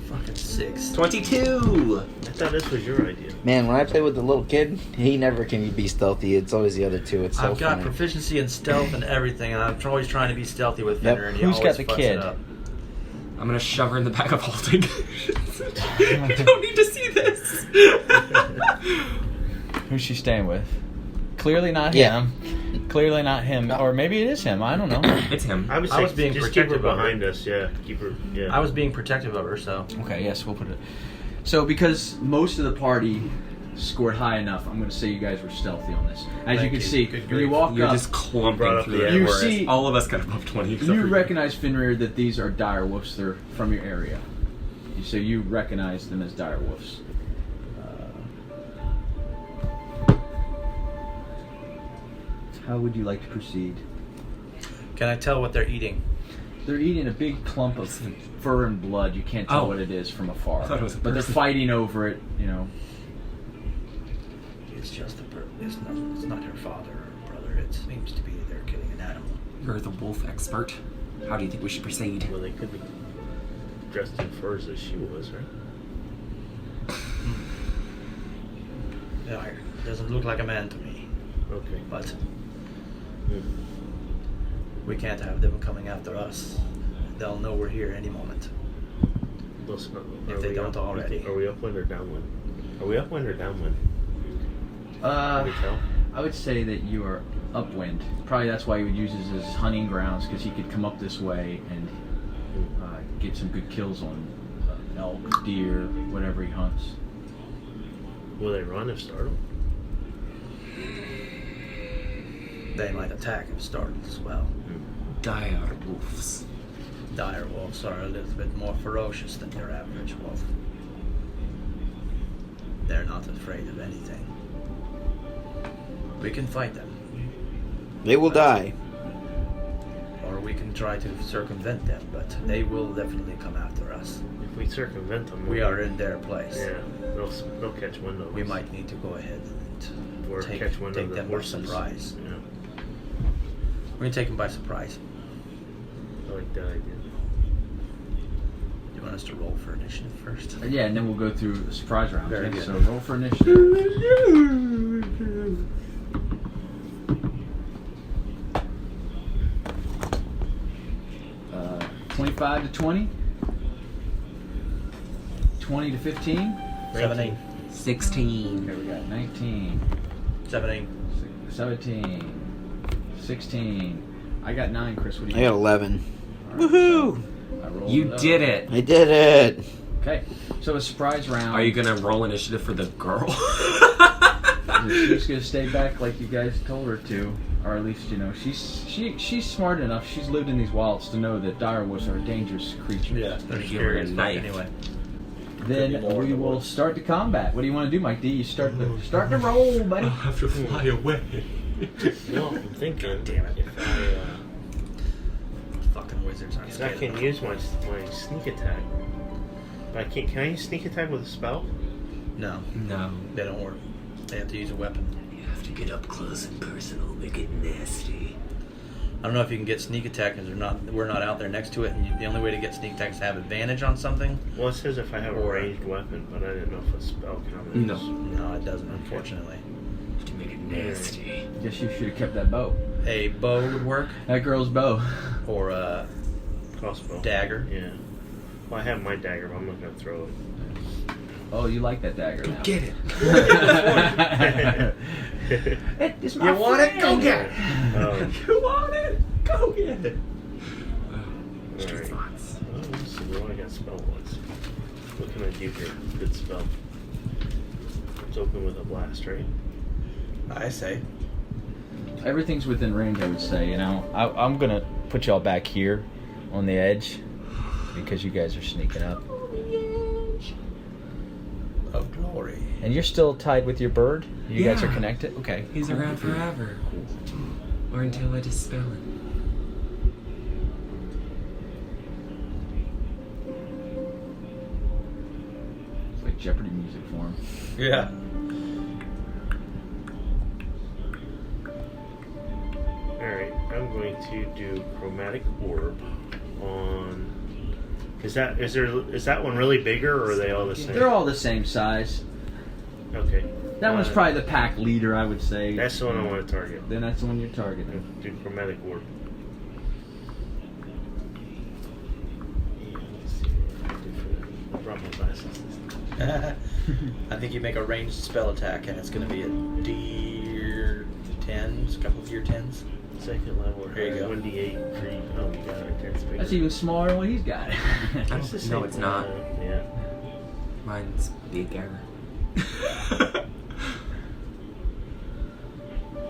Fucking 6. 22. I thought this was your idea. Man, when I play with the little kid, he never can be stealthy. It's always the other two. It's so I've got funny. proficiency in stealth and everything, and I'm always trying to be stealthy with Yep. Fenrir, and he Who's always got the fucks kid? it up. I'm gonna shove her in the back of Halting. You don't need to see this. Who's she staying with? Clearly not Yeah. him. Clearly not him. Or maybe it is him. I don't know. It's him. I would I say was being just keep her protective of her. behind us. Yeah, keep her. Yeah. I was being protective of her, so Okay, yes, we'll put it. So because most of the party scored high enough, I'm going to say you guys were stealthy on this. As Thank you can you. see, Good when you grief. walk You're up, just clumping brought up through the it. end. You whereas see- all of us got above 20. except you for recognize, Fenrir, that these are dire wolves. They're from your area. So you recognize them as dire wolves. How would you like to proceed? can I tell what they're eating? They're eating a big clump of fur and blood. You can't tell Oh. what it is from afar. I thought it was a but they're person. fighting over it, you know. It's just it's not her father or brother. It seems to be they're killing an animal. You're the wolf expert. How do you think we should proceed? Well, they could be dressed in furs as she was, right? Yeah, doesn't look like a man to me. Okay. But we can't have them coming after us. They'll know we're here any moment. Listen, If they don't already. Are we upwind or downwind? Are we upwind or downwind? Can we tell? I would say that you are upwind. Probably that's why he would use it as his hunting grounds, because he could come up this way and get some good kills on elk, deer, whatever he hunts. Will they run if startled? They might attack if startled as well. Dire wolves. Dire wolves are a little bit more ferocious than your average wolf. They're not afraid of anything. We can fight them, They will die. or we can try to circumvent them, but they will definitely come after us. If we circumvent them, We are in their place. Yeah, they'll catch wind of us. We might need to go ahead and Or take catch wind of the them by horses. surprise. Yeah, We're going to take them by surprise. I like that idea. You want us to roll for initiative first? Yeah, and then we'll go through the surprise round. Very Okay, good. So roll for initiative. 25 to 20. 20 to 15. 17. 16. Okay, we got 19. 17. 17. 16. I got 9, Chris. What do I you got 11. All right, Woohoo! so I rolled You did it. I did it. Okay, so a surprise round. Are you gonna roll initiative for the girl? She's gonna stay back like you guys told her to, or at least you know she's smart enough. She's lived in these wilds to know that dire wolves are dangerous creatures. Yeah, they're Give her scary a as fuck knife. anyway. Then Could be more we in the will woods. start the combat. What do you want to do, Mike D? You start the roll, buddy. have to fly away. No, I'm thinking. Damn it. If Fucking wizards aren't I scared. can use my sneak attack, but I can't. Can I use sneak attack with a spell? No, No. they don't work. They have to use a weapon. You have to get up close and personal, make it nasty. I don't know if you can get sneak attack because we're not out there next to it, and the only way to get sneak attack is to have advantage on something. Well, it says if I have a Or- ranged weapon, but I didn't know if a spell counted. No. No, it doesn't, unfortunately. You have to make it nasty. Guess you should have kept that bow. A bow would work, That girl's bow. or a Crossbow. dagger. Yeah. Well, I have my dagger, but I'm not gonna throw it. Oh, you like that dagger now? Get it. It's You want it? Go get it. You want it? Go get it. Alright. Thoughts. Oh, let's see what I got spell wise. What can I do here? Good spell. Let's open with a blast, right? I say. Everything's within range, I would say. You know, I'm gonna put y'all back here on the edge because you guys are sneaking up. Of glory. And you're still tied with your bird? You guys are Yeah. connected? Okay. He's cool. around forever. Or until I dispel it. It's like Jeopardy music for him. Yeah. Alright, I'm going to do chromatic orb on. Is that one really bigger, or are they all the same? They're all the same size. Okay. That one's probably the pack leader, I would say. That's the one I want to target. Then that's the one you're targeting. Do chromatic orb. Yeah, let's see what I can do for that. I brought my glasses this time. I think you make a ranged spell attack, and it's going to be a D10s, a couple of D10s. Second level. There you go. 1d8 free. Oh, we got it right there. It's bigger. That's even smaller than what he's got. That's the No, same it's not. Yeah. Mine's bigger.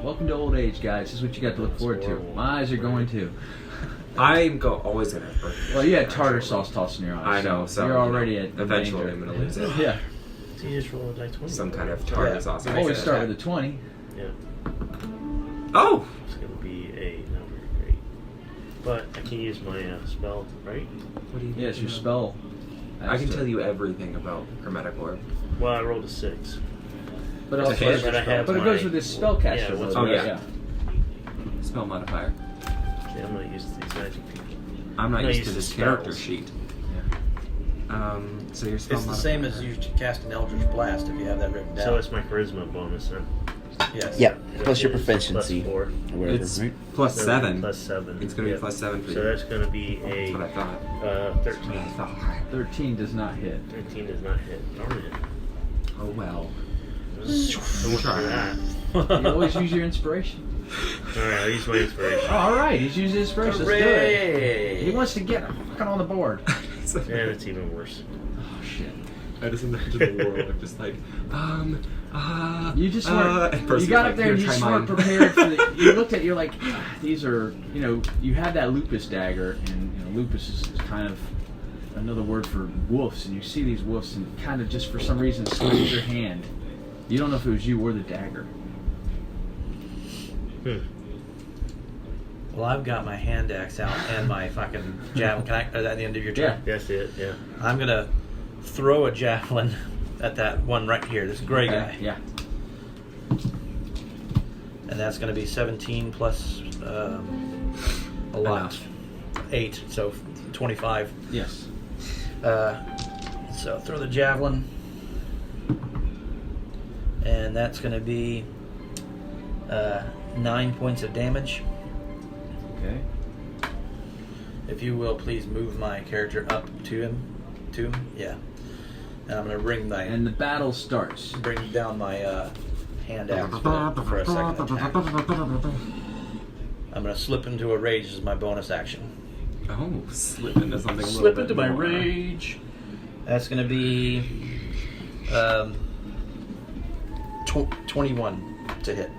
Welcome to old age, guys. This is what you got to look forward to. My eyes are going to. I'm always gonna have birthday. Well, you had tartar sauce tossed in your eyes. I know, so you're already at eventually danger. I'm gonna lose it. Yeah. So you just roll like 20. Some kind of tartar Yeah. sauce. Always start with a 20. Yeah. Oh! It's going to be a number. Great. But I can use my spell, right? What do you Yes, your know? spell. I can tell you everything about chromatic orb. Well, I rolled a 6. But It's a also, hit. But I have but it my- goes with his spellcaster. Yeah, what's though, my- right? yeah. Spell modifier. Okay, I'm gonna use these magic people. I'm not No, used use to the this character spells. sheet. So your spell It's the modifier. same as you cast an Eldritch Blast if you have that written down. So it's my charisma bonus, huh? yes. Yep. Plus Which your is proficiency. Plus 4. Or whatever, It's right? plus So 7. Plus 7. It's going to Yeah. be plus 7 for you. So that's going to be That's what I a thought. 13. That's what I thought. 13 does not hit. 13 does not hit. Darn it. Oh well. So much for that. You always use your inspiration. Alright, I'll use my inspiration. Oh, all right, he's using inspiration. Let's do it. Hooray! He wants to get fucking on the board. And it's even worse. Oh shit! I just imagine the warlock just like, You just weren't. and You Percy's got like, up there "Here, and you try just mine." weren't prepared for the. You looked at. You're like, these are. You know, you had that lupus dagger, and you know, lupus is kind of another word for wolves. And you see these wolves, and kind of just for some reason slips your hand. You don't know if it was you or the dagger. Well, I've got my hand axe out and my fucking javelin. Can I? Is that the end of your turn? That's it, yeah. I'm gonna throw a javelin at that one right here, this gray guy, Yeah. and that's gonna be 17 plus a lot, Enough. 8, so 25. Yes. So throw the javelin, and that's gonna be 9 points of damage. Okay. If you will, please move my character up to him. Yeah. And I'm gonna And the battle starts. bring down my hand axe for a second attack. I'm gonna slip into a rage as my bonus action. Oh, slip into something. a little Slip bit into my more. rage. That's gonna be 21 to hit.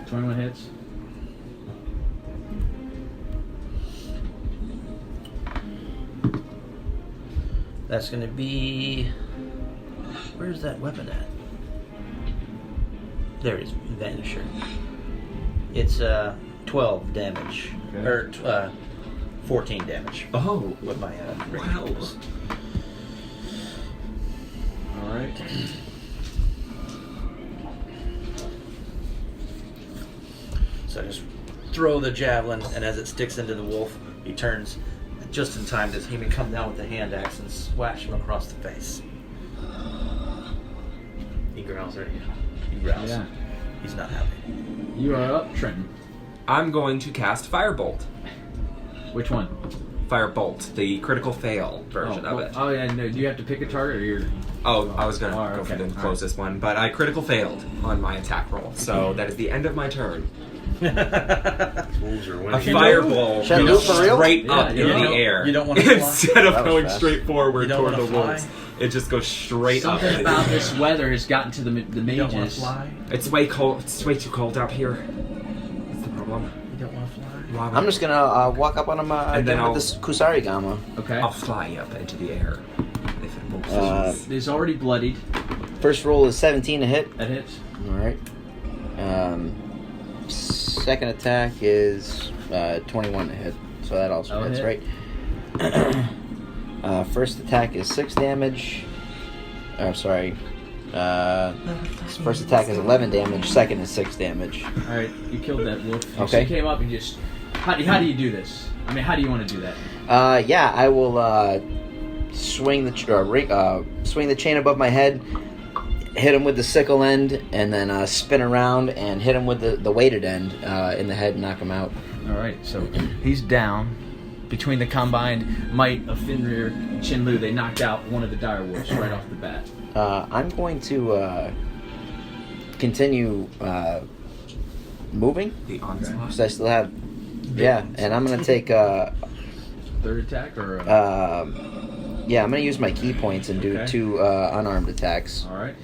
21 hits. That's gonna be. Where's that weapon at? There it is, Vanisher. It's 12 damage. Okay. Or 14 damage Oh, with my wow. range. All right. So I just throw the javelin, and as it sticks into the wolf, he turns just in time to see me come down with the hand axe and swash him across the face. He growls at you. He growls. Yeah. He's not happy. You are up, Trenton. I'm going to cast Firebolt. Which one? Firebolt, the critical fail version of it. Oh yeah, no. Do you have to pick a target, or you're? Oh, I was going to Oh, go for okay. the closest one, but I critical failed on my attack roll. So that is the end of my turn. Wolves are A winning. fireball Should I do goes it for real? straight Yeah, up you into don't- the air. you don't wanna fly? Instead of That was going fast. straight forward You don't toward the wanna fly? wolves, it just goes straight Something up. about this weather has gotten to the You don't want mages. to fly? It's way cold. It's way too cold out here. That's the problem. You don't want to fly? Why would- I'm just gonna walk up on him And then with this Kusari Gama. Okay. I'll fly up into the air. If it will please. It's already bloodied. First roll is 17 to hit. That hits. All right. Second attack is 21 to hit, so that also That'll hits, hit. right? First attack is 6 damage. Sorry. First attack is 11 damage. Second is 6 damage. All right, you killed that wolf. You Okay. just came up and just. How do you do this? I mean, how do you want to do that? Yeah, I will swing the swing the chain above my head, hit him with the sickle end, and then spin around and hit him with the weighted end in the head and knock him out. All right, so he's down. Between the combined might of Fenrir and Chinlu, they knocked out one of the dire wolves right off the bat. I'm going to continue moving The onslaught. because I still have. Yeah, and I'm going to take. Third attack or? Yeah, I'm going to use my key points and do Okay. 2 unarmed attacks. All right.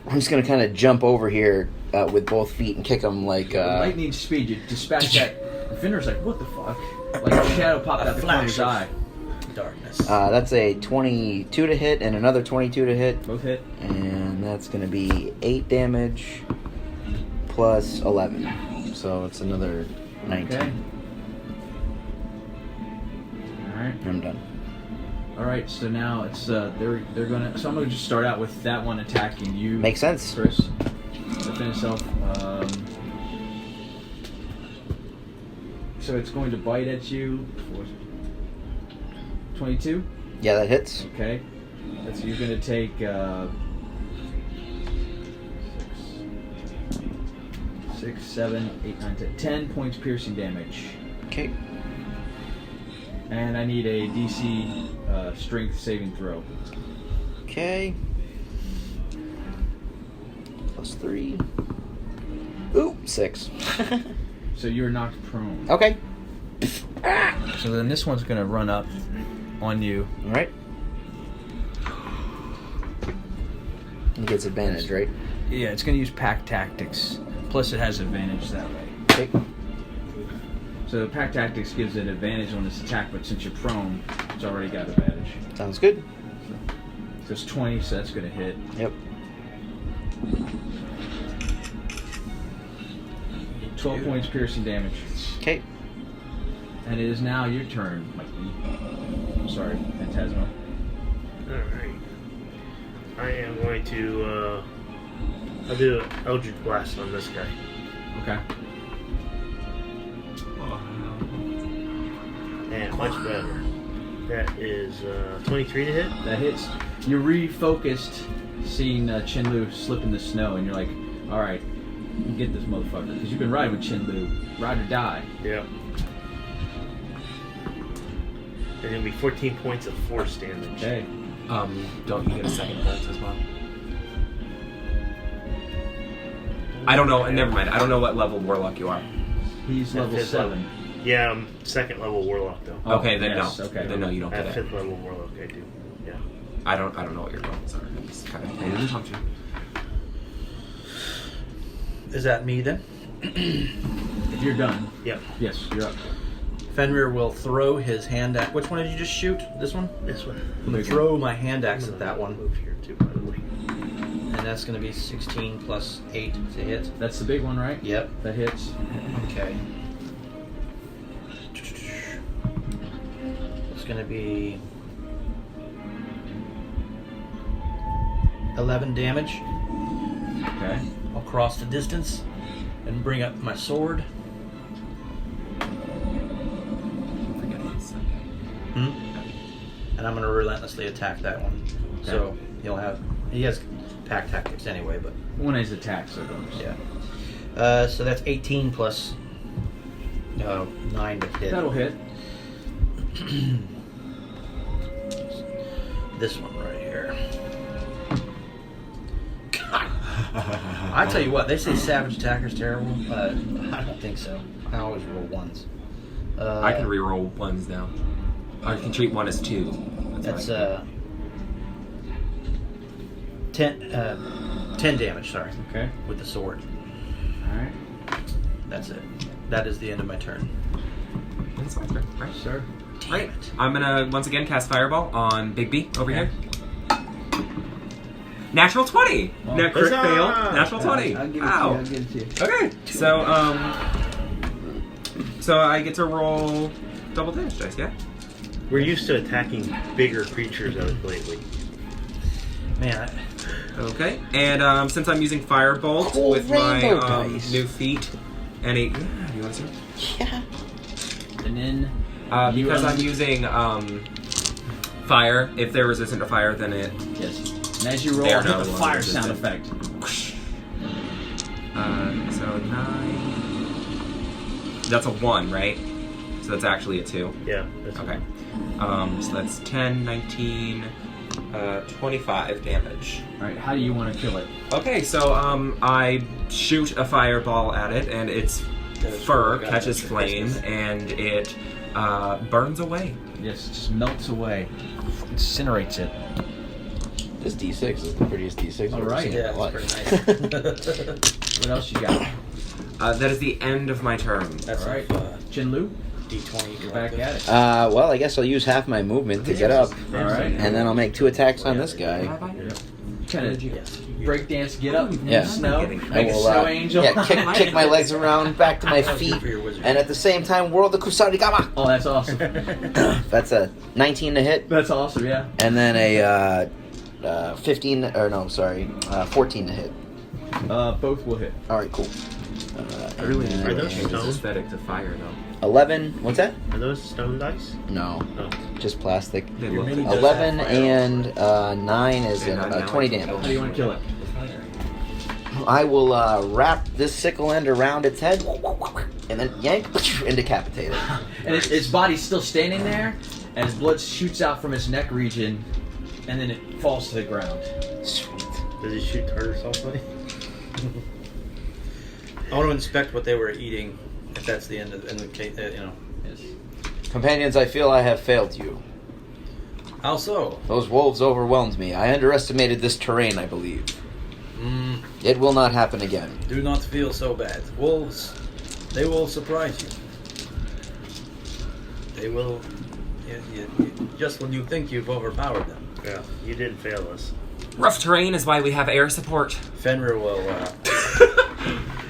I'm just going to kind of jump over here with both feet and kick him like. Lightning speed, you dispatch that. And Fenrir's like, what the fuck? Like a shadow popped out the corner of his eye. Darkness. That's a 22 to hit and another 22 to hit. Both hit. And that's going to be 8 damage plus 11. So it's another 19. Okay. I'm done. All right, so now it's they're gonna. So I'm gonna just start out with that one attacking you. Makes sense. Chris. Defend itself. So it's going to bite at you. 22. Yeah, that hits. Okay. So you're gonna take 6, 7, 8, 9, 10 points piercing damage. Okay. And I need a DC strength saving throw. Okay. +3. Ooh, 6. So you're knocked prone. Okay. So then this one's gonna run up on you. All right. It gets advantage, right? Yeah, it's gonna use pack tactics. Plus, it has advantage that way. Okay. So pack tactics gives it advantage on this attack, but since you're prone, it's already got advantage. Sounds good. So it's 20, so that's gonna hit. Yep. 12 points piercing damage. Okay. And it is now your turn, Mikey. I'm sorry, Phantasma. Alright. I am going to, I'll do an Eldritch Blast on this guy. Okay. And much better. That is 23 to hit. That hits. You're refocused, seeing Chinlu slip in the snow, and you're like, alright, get this motherfucker. Because you've been riding with Chinlu. Ride or die. Yep. And it'll be 14 points of force damage. Okay. Don't you get a second bolt as well? I don't know. Never mind. I don't know what level warlock you are. He's level fifth 7. Yeah, I'm second level warlock though. Oh, Okay, then yes, no. okay. Then no, you don't At get it. 5th level warlock, I do. Yeah. I don't know what your levels are. I'm just kind of paying attention. Is that me then? If you're done. Yep. Yes, you're up. Fenrir will throw his hand axe. Which one did you just shoot? This one? This one. I'm going to throw my hand axe at that one. Move here too, by the way. And that's going to be 16 plus 8 to hit. That's the big one, right? Yep. That hits. Okay. It's going to be 11 damage Okay. across the distance, and bring up my sword. And I'm going to relentlessly attack that one. Okay. So he has pack tactics anyway, but One is attack, so don't. yeah. So that's 18 plus 9 to hit. That'll hit. This one right here. God. I tell you what, they say savage attacker's terrible, but I don't think so. I always roll ones. I can re-roll ones now. I can treat one as 2. That's what I 10 damage. Sorry, Okay. with the sword. Alright. That's it. That is the end of my turn. can. That's fine, right? Sir. Right. I'm gonna once again cast Fireball on Big B over here. Natural 20. Oh. Now crit Huzzah! fail. Natural 20. I'll give it Ow. to you. I'll give it to you. Okay. So I get to roll double damage dice. Yeah. We're used to attacking bigger creatures lately. Man, Okay. And since I'm using Firebolt Cool with my rainbow dice. new feat and you want to see? Yeah. And then Because I'm using fire. If they're resistant to fire, then it. yes. And as you roll, They're I'll hit no the longer fire resistant. sound effect. So 9. That's a 1, right? So that's actually a 2. Yeah. That's Okay. So that's 10, 19, 25 damage. Alright, how do you want to kill it? Okay, so I shoot a fireball at it, and its fur catches flame, and it burns away. Yes, it just melts away. Incinerates it. This D6 is the prettiest D6 I've ever Alright. seen in yeah, my it's life. pretty nice. What else you got? That is the end of my turn. That's Alright. D20. Chinlu, you're back at it. Well, I guess I'll use half my movement to get up, Alright. and then I'll make 2 attacks on this guy. Yep. kind of Yes. breakdance get up in Yeah. the snow, I make a will, snow angel. Yeah, kick my legs around back to my feet, for your wizard. and at the same time whirl the kusarigama. Oh, that's awesome. That's a 19 to hit, That's awesome. Yeah. and then a 14 to hit. Both will hit. All right, cool. Really? and Are then those It's stone? aesthetic to fire, though. 11. What's that? Are those stone dice? No, Oh. just plastic. They Your look mini does 11 have fire and 9 is Yeah, now 20 I can damage. How do you want to kill it? I will wrap this sickle end around its head, and then yank and decapitate it. And its body's still standing there, and its blood shoots out from its neck region, and then it falls to the ground. Sweet. Does he shoot tartar sulfite? I want to inspect what they were eating. If that's the end of the case, Yes. Companions, I feel I have failed you. How so? Those wolves overwhelmed me. I underestimated this terrain, I believe. It will not happen again. Do not feel so bad. Wolves, they will surprise you. They will, just when you think you've overpowered them. Yeah, you didn't fail us. Rough terrain is why we have air support. Fenrir will.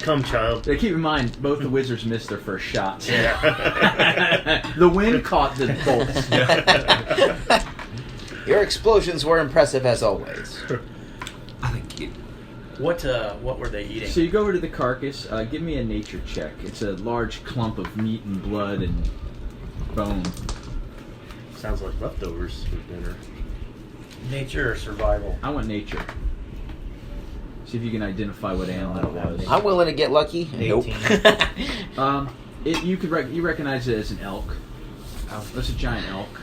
Come, child. Yeah, keep in mind, both the wizards missed their first shots. Yeah. The wind caught the bolts. Your explosions were impressive as always. Thank you. What were they eating? So you go over to the carcass. Give me a nature check. It's a large clump of meat and blood and bone. Sounds like leftovers for dinner. Nature or survival? I want nature. See if you can identify what animal it was. I'm willing to get lucky. 18. Nope. You recognize it as an elk. Oh. That's a giant elk.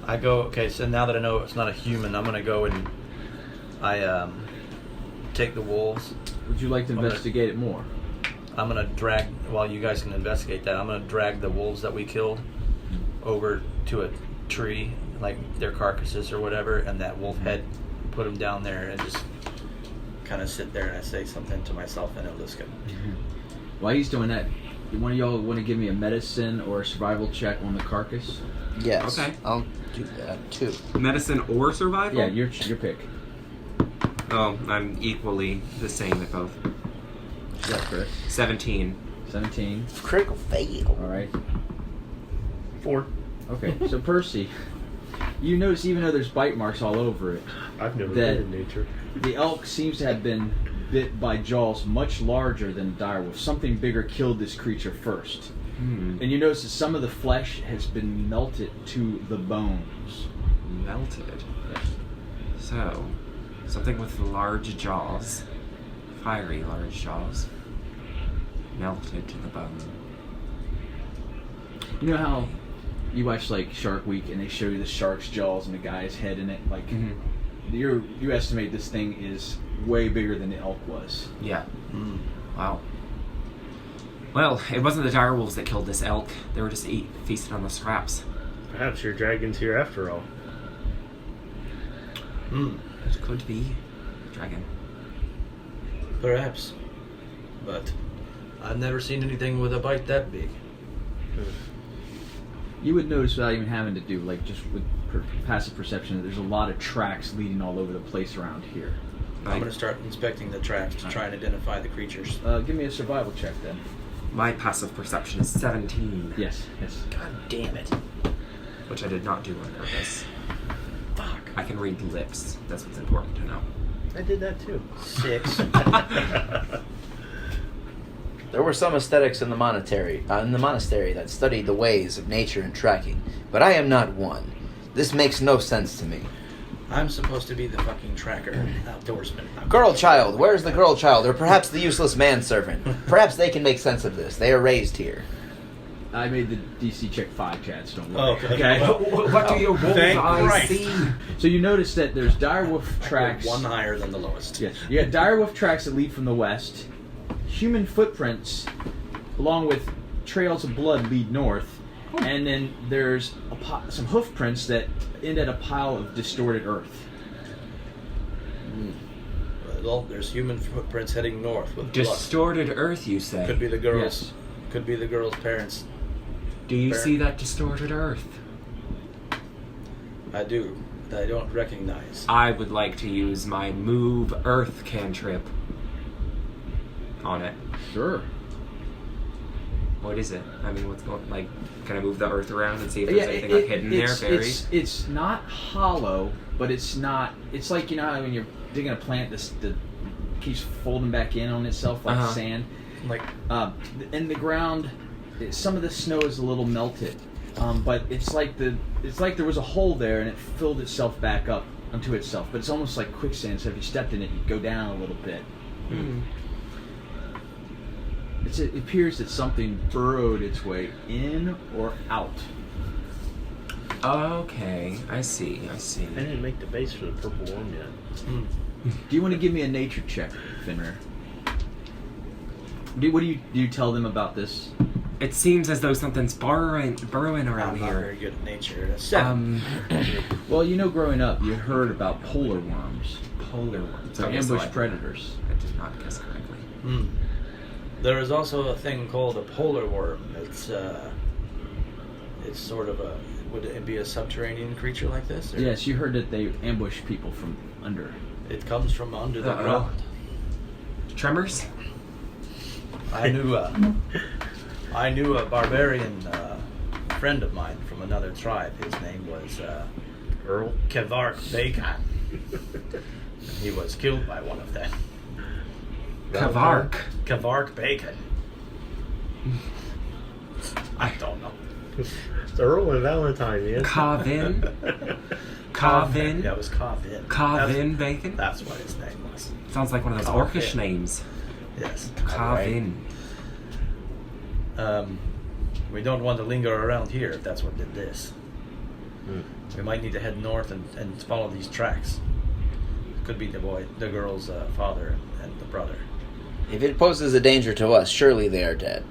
I go. Okay, so now that I know it's not a human, I'm gonna go and I take the wolves. Would you like to I'm gonna- investigate it more? I'm gonna drag. While you guys can investigate that, I'm gonna drag the wolves that we killed over to a tree, like their carcasses or whatever, and that wolf head, put them down there, and just kind of sit there, and I say something to myself and Eliska. While he's doing that, one of y'all want to give me a medicine or a survival check on the carcass? Yes. Okay. I'll do that too. Medicine or survival? Yeah, your pick. Oh, I'm equally the same at both. Yeah, Chris. 17. 17. Critical fail. All right. 4. Okay, so Percy, you notice even though there's bite marks all over it, I've never That- been in nature. the elk seems to have been bit by jaws much larger than the direwolf. Something bigger killed this creature first. And you notice that some of the flesh has been melted to the bones. Melted. So, something with large jaws, fiery large jaws, melted to the bone. You know how you watch like Shark Week and they show you the shark's jaws and the guy's head in it? Like, you estimate this thing is way bigger than the elk was. Yeah. Wow. Well, it wasn't the direwolves that killed this elk. They were just feasting on the scraps. Perhaps your dragon's here after all. It could be dragon. Perhaps, but I've never seen anything with a bite that big. You would notice without even having to do, like, just with passive perception, that there's a lot of tracks leading all over the place around here. I'm going to start inspecting the tracks to try and identify the creatures. Give me a survival check then. My passive perception is 17. Yes. God damn it. Which I did not do on purpose. Fuck. I can read lips. That's what's important to know. I did that too. 6. There were some aesthetics in the monastery that studied the ways of nature and tracking, but I am not one. This makes no sense to me. I'm supposed to be the fucking tracker, outdoorsman. Girl child, where's the girl child? Or perhaps the useless manservant? Perhaps they can make sense of this. They are raised here. I made the DC check 5, Chad, so don't worry. Oh, okay. What do your wolves Thank eyes Christ. see? So you notice that there's direwolf tracks. One higher than the lowest. Yes. You got direwolf tracks that lead from the west. Human footprints, along with trails of blood, lead north. And then there's some hoof prints that end at a pile of distorted earth. Well, there's human footprints heading north with blood. Distorted earth, you say? Could be the girls. Yes. Could be the girl's parents. Do you Fair. see that distorted earth? I do. I don't recognize. I would like to use my move earth cantrip on it. Sure. What is it? I mean, what's going? Like, can I move the earth around and see if there's anything like hidden there, buried? It's not hollow, but it's not. It's like, you know how when you're digging a plant, the keeps folding back in on itself like sand. Like, in the ground, some of the snow is a little melted, but it's like there was a hole there and it filled itself back up onto itself. But it's almost like quicksand. So if you stepped in it, you'd go down a little bit. Mm. It appears that something burrowed its way in or out. Okay, I see. I didn't make the base for the purple worm yet. Do you want to give me a nature check, Fenrir? Do you tell them about this? It seems as though something's burrowing around I'm not here. very good at nature. That's 7. Well, you know, growing up, you heard about polar worms. Polar worms. They're Okay, so ambush I- predators. I did not guess correctly. There is also a thing called a polar worm. It's sort of a. Would it be a subterranean creature like this? Or? Yes, you heard that they ambush people from under. It comes from under the Uh-oh. ground. Tremors? I knew a barbarian friend of mine from another tribe. His name was Earl? Kavark Bacon. He was killed by one of them. Kavark. Kavark Bacon. I don't know. It's Earl and Valentine, yes? Kavin? Kavin? Yeah, it was Kavin. Kavin Bacon? That's what his name was. Sounds like one of those Kavin. orcish names. Yes. Kavin. We don't want to linger around here if that's what did this. We might need to head north and follow these tracks. Could be the girl's father and the brother. If it poses a danger to us, surely they are dead.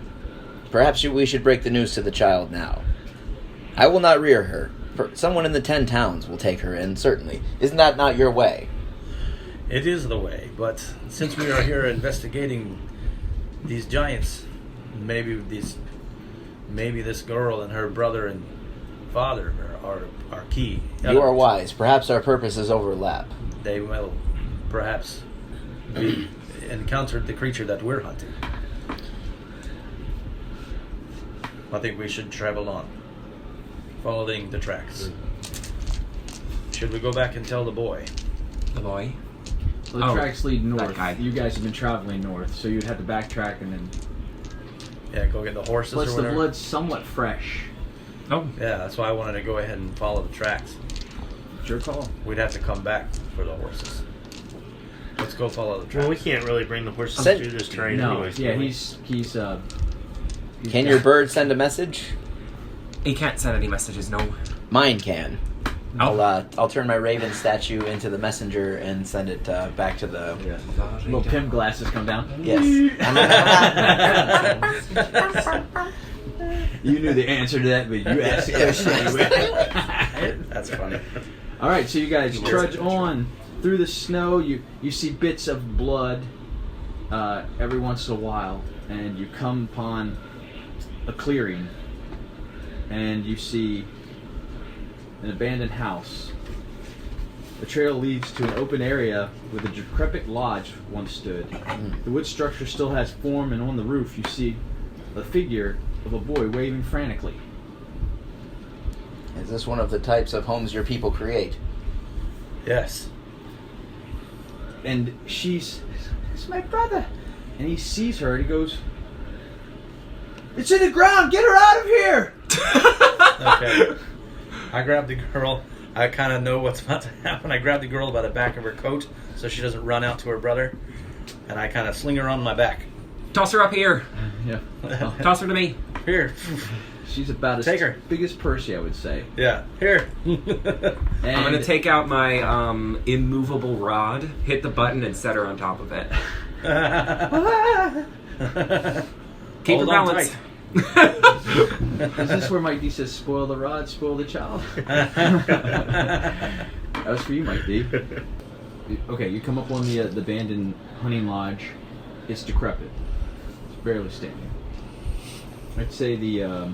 Perhaps we should break the news to the child now. I will not rear her. Someone in the 10 towns will take her in, certainly. Isn't that not your way? It is the way, but since we are here investigating these giants, maybe this girl and her brother and father are key. You are wise. Perhaps our purposes overlap. They will perhaps be encountered the creature that we're hunting. I think we should travel on, following the tracks. Should we go back and tell the boy? The boy? So the tracks lead that north. guy. You guys have been traveling north, so you'd have to backtrack and then. Yeah, go get the horses Plus, or the whatever. blood's somewhat fresh. Oh. Yeah, that's why I wanted to go ahead and follow the tracks. It's your call. We'd have to come back for the horses. Let's go follow the tracks. Well, we can't really bring the horses Send- through this terrain No, anyways. yeah, can we? he's Can your bird send a message? He can't send any messages, no. Mine can. Oh. I'll turn my raven statue into the messenger and send it back to the. little pimp glasses come down. Yes. You knew the answer to that, but you asked the question anyway. That's funny. All right, so you guys trudge on through the snow. You see bits of blood every once in a while, and you come upon a clearing, and you see an abandoned house. The trail leads to an open area where the decrepit lodge once stood. The wood structure still has form, and on the roof you see the figure of a boy waving frantically. Is this one of the types of homes your people create? Yes. And it's my brother. And he sees her and he goes, "It's in the ground, get her out of here!" Okay. I grab the girl. I kind of know what's about to happen. I grab the girl by the back of her coat so she doesn't run out to her brother. And I kind of sling her on my back. Toss her up here. Yeah. Toss her to me. Here. She's about as Take her. big as Percy, I would say. Yeah. Here. And I'm going to take out my immovable rod, hit the button, and set her on top of it. Keep her Hold on balanced. tight. Is this where Mike D says, "Spoil the rod, spoil the child"? That was for you, Mike D. Okay, you come up on the abandoned hunting lodge. It's decrepit. It's barely standing. I'd say the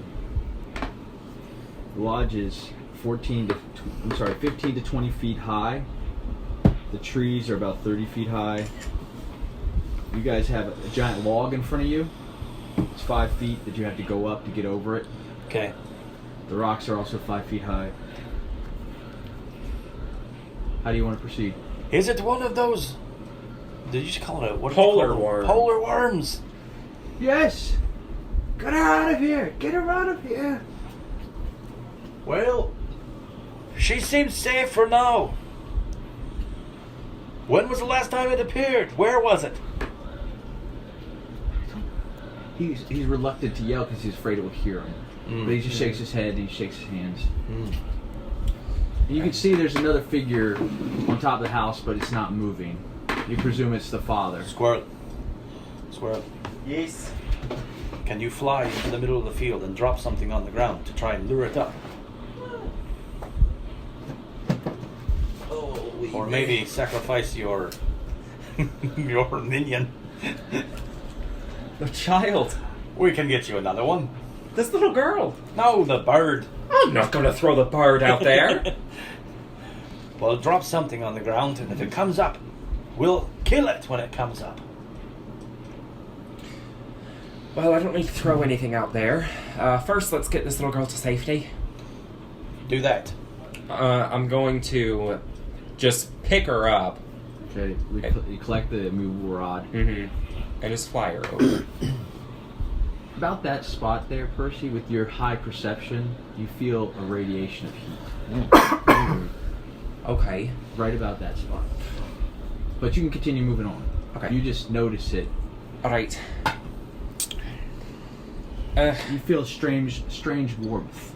lodge is 15 to 20 feet high. The trees are about 30 feet high. You guys have a giant log in front of you. It's 5 feet that you have to go up to get over it. Okay. The rocks are also 5 feet high. How do you want to proceed? Is it one of those? Did you just call it a what? Polar worm. Polar worms. Yes! Get her out of here! Get her out of here! Well, she seems safe for now. When was the last time it appeared? Where was it? He's reluctant to yell because he's afraid it will hear him. But he just shakes his head and he shakes his hands. And you can see there's another figure on top of the house, but it's not moving. You presume it's the father. Squirrel. Squirrel. Yes. Can you fly into the middle of the field and drop something on the ground to try and lure it up? Or maybe sacrifice your your minion. The child. We can get you another one. This little girl. No, the bird. I'm not going to throw the bird out there. Well, drop something on the ground, and if it comes up, we'll kill it when it comes up. Well, I don't need to throw anything out there. First, let's get this little girl to safety. Do that. I'm going to just pick her up. Okay, you collect the movable rod. And just fly her over. About that spot there, Percy, with your high perception, you feel a radiation of heat. Okay. Right about that spot. But you can continue moving on. Okay. You just notice it. Alright. You feel strange warmth.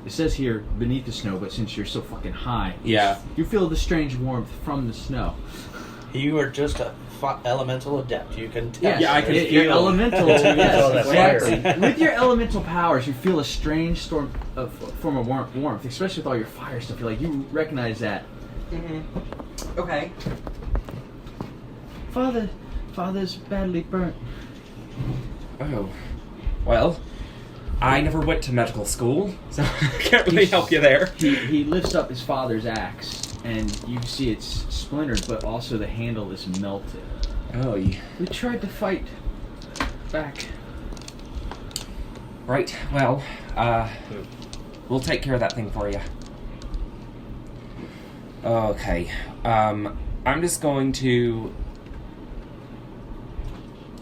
It says here beneath the snow, but since you're so fucking high, Yeah. you feel the strange warmth from the snow. You are just a elemental adept. You can tell. Yeah, I can Your feel- elemental. Feel that Exactly. With your elemental powers, you feel a strange form of warmth, especially with all your fire stuff. You're like, you recognize that. Okay. Father's badly burnt. Oh. Well, I never went to medical school, so I can't really help you there. He lifts up his father's axe, and you see it's splintered, but also the handle is melted. Oh, yeah. We tried to fight back. Right, well, we'll take care of that thing for you. Okay, I'm just going to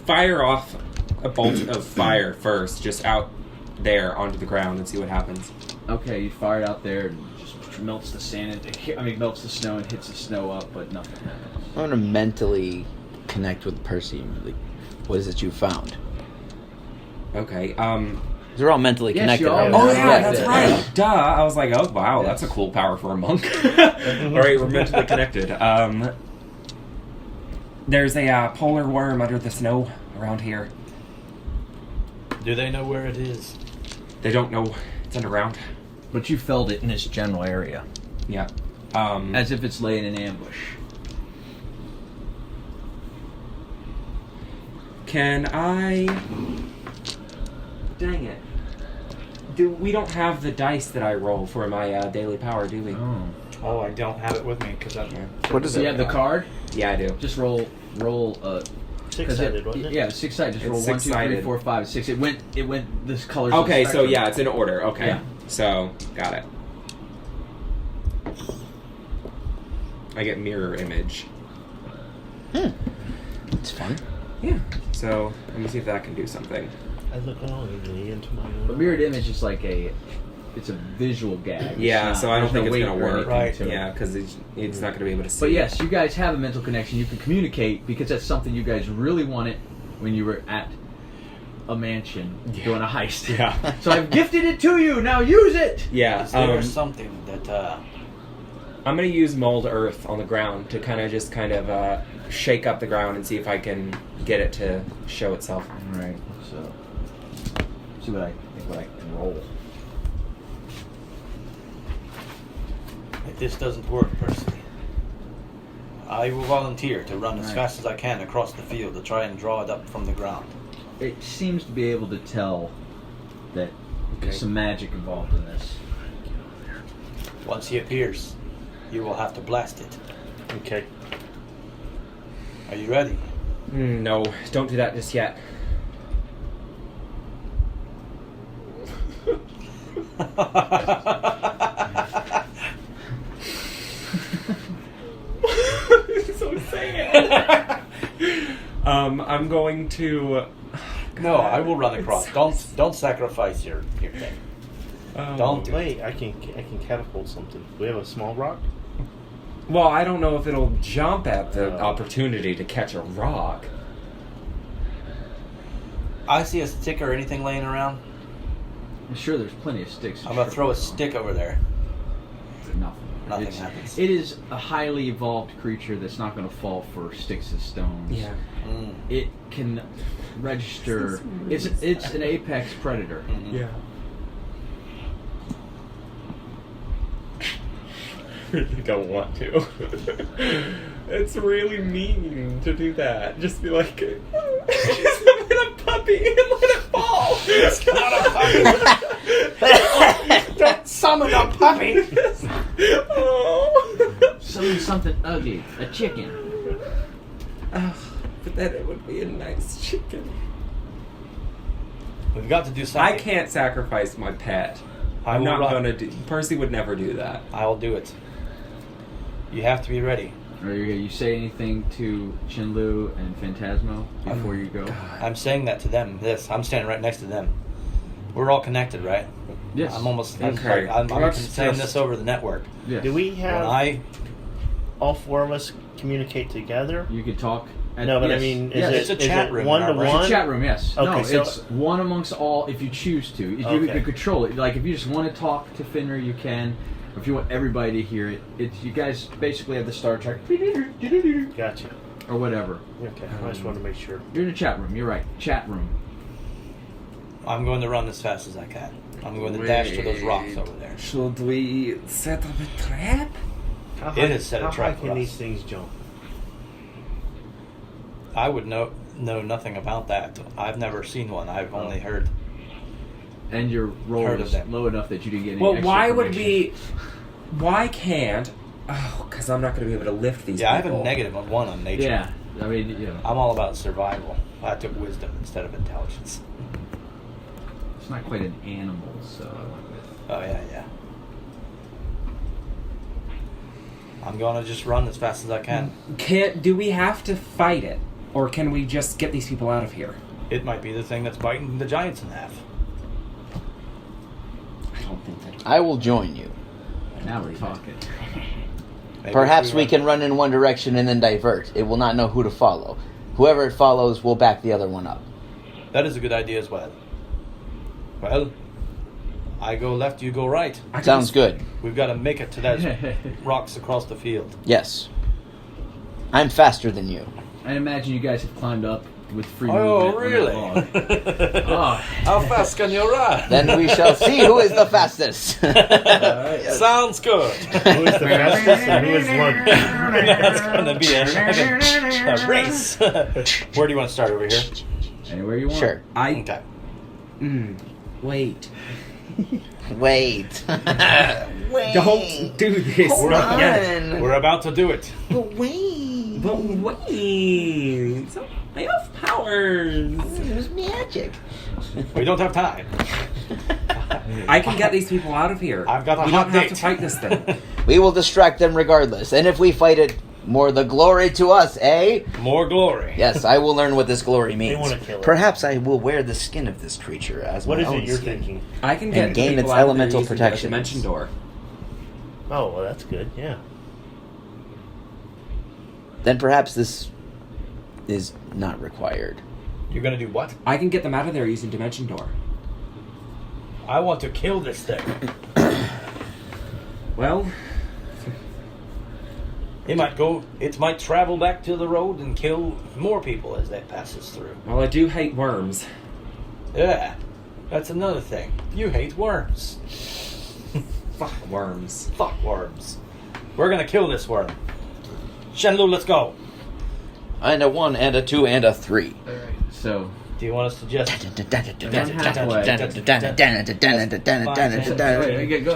fire off a bolt of fire first, just out there onto the ground and see what happens. Okay, you fire it out there and just melts the sand. Melts the snow and hits the snow up, but nothing happens. I want to mentally connect with Percy. Like, what is it you found? Okay, They're all mentally Yes, connected. you are. right? Oh yeah, that's Yeah. right. Duh. I was like, oh wow, that's a cool power for a monk. All right, we're mentally connected. There's a polar worm under the snow around here. Do they know where it is? They don't know it's underground. But you felt it in this general area, Yeah. as if it's laying in ambush. Can I? Dang it. We don't have the dice that I roll for my daily power, do we? Oh, I don't have it with me because I'm. What is So you it? have the card. Yeah, I do. Just roll. 6-sided, wasn't it? Yeah, 6-sided. Just It's roll 1, 2, 3, six-sided. 4, 5, 6. It went this colors. of the Okay, so spectrum. yeah, it's in order. Okay. Yeah. So, got it. I get mirror image. It's fun. Yeah. So, let me see if that can do something. I look longingly into my But own. mirrored image is like it's a visual gag. Yeah, It's so not- I don't there's think no it's weight going to or work. anything to it. Yeah, because it's not going to be able to see. But yes, you guys have a mental connection. You can communicate because that's something you guys really wanted when you were at a mansion doing a heist. Yeah. So I've gifted it to you. Now use it. Yeah. Is there something that I'm going to use mold earth on the ground to kind of shake up the ground and see if I can get it to show itself. All right. So see what I can roll. if this doesn't work, Percy, I will volunteer to run as Right. fast as I can across the field to try and draw it up from the ground. It seems to be able to tell that there's some magic involved in this. Once he appears, you will have to blast it. Okay. Are you ready? No, don't do that just yet. So sad. I'm going to. No, I will run across. Don't sacrifice your thing. Don't do it. Wait, I can catapult something. Do we have a small rock? Well, I don't know if it'll jump at the opportunity to catch a rock. I see a stick or anything laying around. I'm sure there's plenty of sticks. I'm gonna throw a stick over there. Nothing. Nothing happens. It is a highly evolved creature that's not going to fall for sticks and stones. Yeah. It can register. It's an apex predator. Mm-hmm. Yeah. I really don't want to. It's really mean to do that. Just be like, just summon a puppy and let it fall. It's not a puppy. Don't summon a puppy. Oh. Summon something ugly. A chicken. But then it would be a nice chicken. We've got to do something. I can't sacrifice my pet. I I'm will not run. gonna do. Percy would never do that. I will do it. You have to be ready. Are you say anything to Chinlu and Phantasmo before you go? I'm saying that to them. I'm standing right next to them. We're all connected, right? Yes. I'm almost. Okay. I'm Let's saying just- this over the network. Yes. Do we have When all four of us communicate together? You could talk. No, but yes. I mean, Yes. is It's it a chat room, one to right? It's one? a chat room, yes. Okay, no, so- it's one amongst all if you choose to. If you Okay. can control it. Like if you just want to talk to Finner, you can. If you want everybody to hear it, it's you guys basically have the Star Trek Gotcha. or whatever. Okay, I just want to make sure. You're in a chat room. You're right. Chat room. I'm going to run as fast as I can. I'm going to dash to those rocks over there. Should we set up a trap? How It is set a how trap high for can us. these things jump? I would know nothing about that. I've never seen one. I've only heard. And your roll Heard of is them. low enough that you didn't get any Well, extra why would information. we? Why can't? Oh, because I'm not going to be able to lift these. Yeah, I have people. a negative of 1 on nature. Yeah, I mean, you know, I'm all about survival. I took wisdom instead of intelligence. it's not quite an animal, so I went with. Oh yeah. I'm going to just run as fast as I can. Do we have to fight it, or can we just get these people out of here? It might be the thing that's biting the giants in half. I don't think that. I will join you. Now we're talking. Maybe Perhaps if we run- can run in one direction and then divert. It will not know who to follow. Whoever it follows will back the other one up. That is a good idea as well. Well, I go left, you go right. I can Sounds just- good. We've got to make it to those rocks across the field. Yes. I'm faster than you. I imagine you guys have climbed up with free Oh, movement. really? on that log. Oh. How fast can you run? Then we shall see who is the fastest. Sounds good. Who is the fastest and who is one? That's going to be a race. Where do you want to start? Over here? Anywhere you want. Sure. Okay. Wait. Wait. Wait. Don't do this. Hold on. We're about to do it. But wait. But wait. I have powers. Use magic. We don't have time. I can get these people out of here. I've got a we hot don't have date. to fight this thing. We will distract them regardless. And if we fight it, more the glory to us, eh? More glory. Yes, I will learn what this glory means. wanna kill it. Perhaps I will wear the skin of this creature as What my is own it you're skin. thinking? I can get And gain people its out of there elemental using the protections. dimension door. Oh, well, that's good. Yeah. Then perhaps this is not required. You're going to do what? I can get them out of there using dimension door. I want to kill this thing. Well, It might travel back to the road and kill more people as that passes through. I do hate worms. Yeah, that's another thing. You hate worms. Fuck worms. Fuck worms. We're gonna kill this worm. Shenlu, let's go. And a 1, and a 2, and a 3. Alright, so Do you want us to just... Go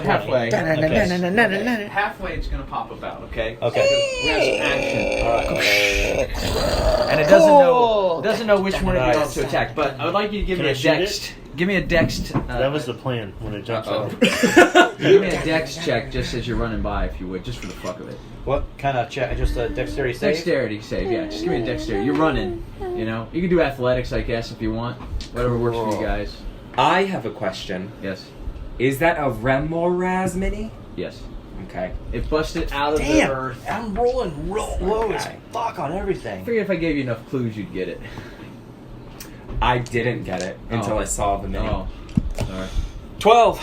halfway. Okay. Halfway, it's gonna pop about. Okay. Okay. We have some action. All right. And it doesn't know which one of you wants to attack. But I would like you to give Can me I a shoot dex. Give me a dex. That was the plan when it jumps Uh-oh. over. Give me a dex check just as you're running by, if you would, just for the fuck of it. What kind of check? Just a dexterity save? Dexterity save, yeah. Just give me a dexterity. You're running, you know. You can do athletics, I guess, if you want. Whatever works for you guys. I have a question. Yes. Is that a Remoraz mini? Yes. Okay. It busted out of the Damn! earth. I'm rolling low as Okay. fuck on I everything. figured if I gave you enough clues, you'd get it. I didn't get it until I saw the mini. Oh. Sorry. 12.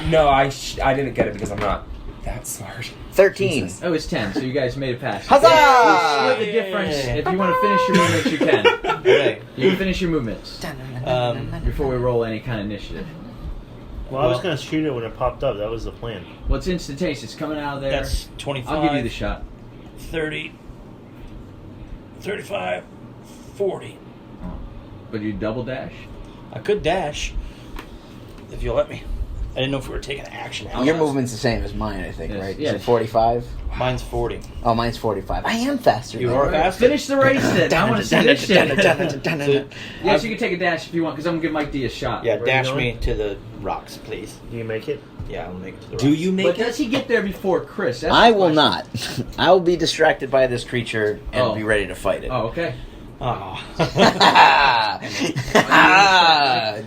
No, I didn't get it because I'm not that smart. 13. Jesus. Oh, it's 10, so you guys made it past. Huzzah! Split the difference. If you want to finish your movements, you can. Okay. You can finish your movements before we roll any kind of initiative. Well, I was going to shoot it when it popped up. That was the plan. Well, it's instantaneous. It's coming out of there. That's 25. I'll give you the shot. 30. 35. 40. But you double dash? I could dash. If you'll let me. I didn't know if we were taking action. Your movement's the same as mine, I think, Yes, right? yes. Is it 45? Mine's 40. Oh, mine's 45. I am faster. You than are you. faster. Finish the race then. I want to see this shit. So, Yes, you can take a dash if you want, because I'm going to give Mike D a shot. yeah, Where dash you me to the rocks, please. Do you make it? Yeah, I'll make it to the rocks. Do you But make it? does he get there before Chris? That's I the will question. not. I will be distracted by this creature and Oh. be ready to fight it. Oh, okay. Oh.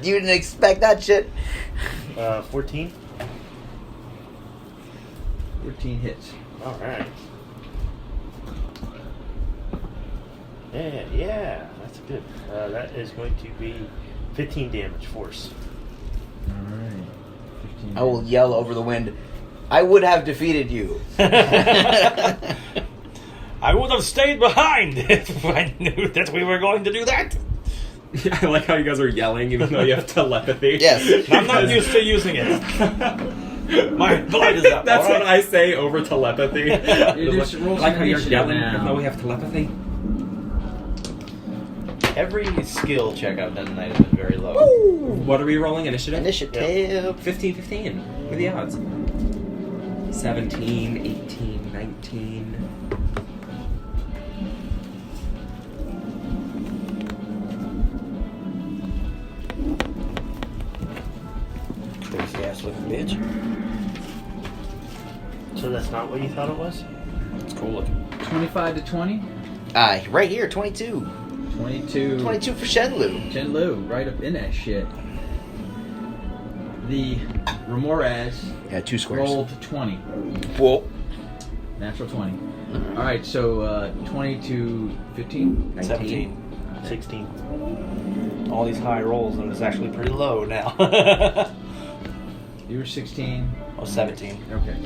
You didn't expect that shit. 14. 14 hits. All right. Yeah, that's good. That is going to be 15 damage force. Alright. 15 I will yell over the wind, I would have defeated you. I would have stayed behind if I knew that we were going to do that. I like how you guys are yelling even though you have telepathy. Yes. I'm not used to using it. My blood is up. That's all right? what I say over telepathy. You do some rolls like of how you're initiative yelling now. even though we have telepathy. Every skill check I've done tonight has been very low. What are we rolling? Initiative? Initiative. 15. What are the odds? 17, 18, 19. Crazy ass looking bitch. So that's not what you thought it was? It's cool looking. 25 to 20? Right here, 22. 22. 22 for Shenlu. Shenlu, right up in that shit. The Remoraz Yeah, 2 squares. rolled 20. Whoa. Natural 20. Alright, so 20 to 15? 17. 16. All these high rolls, and it's actually pretty low now. You were 16. Oh, 17. Okay.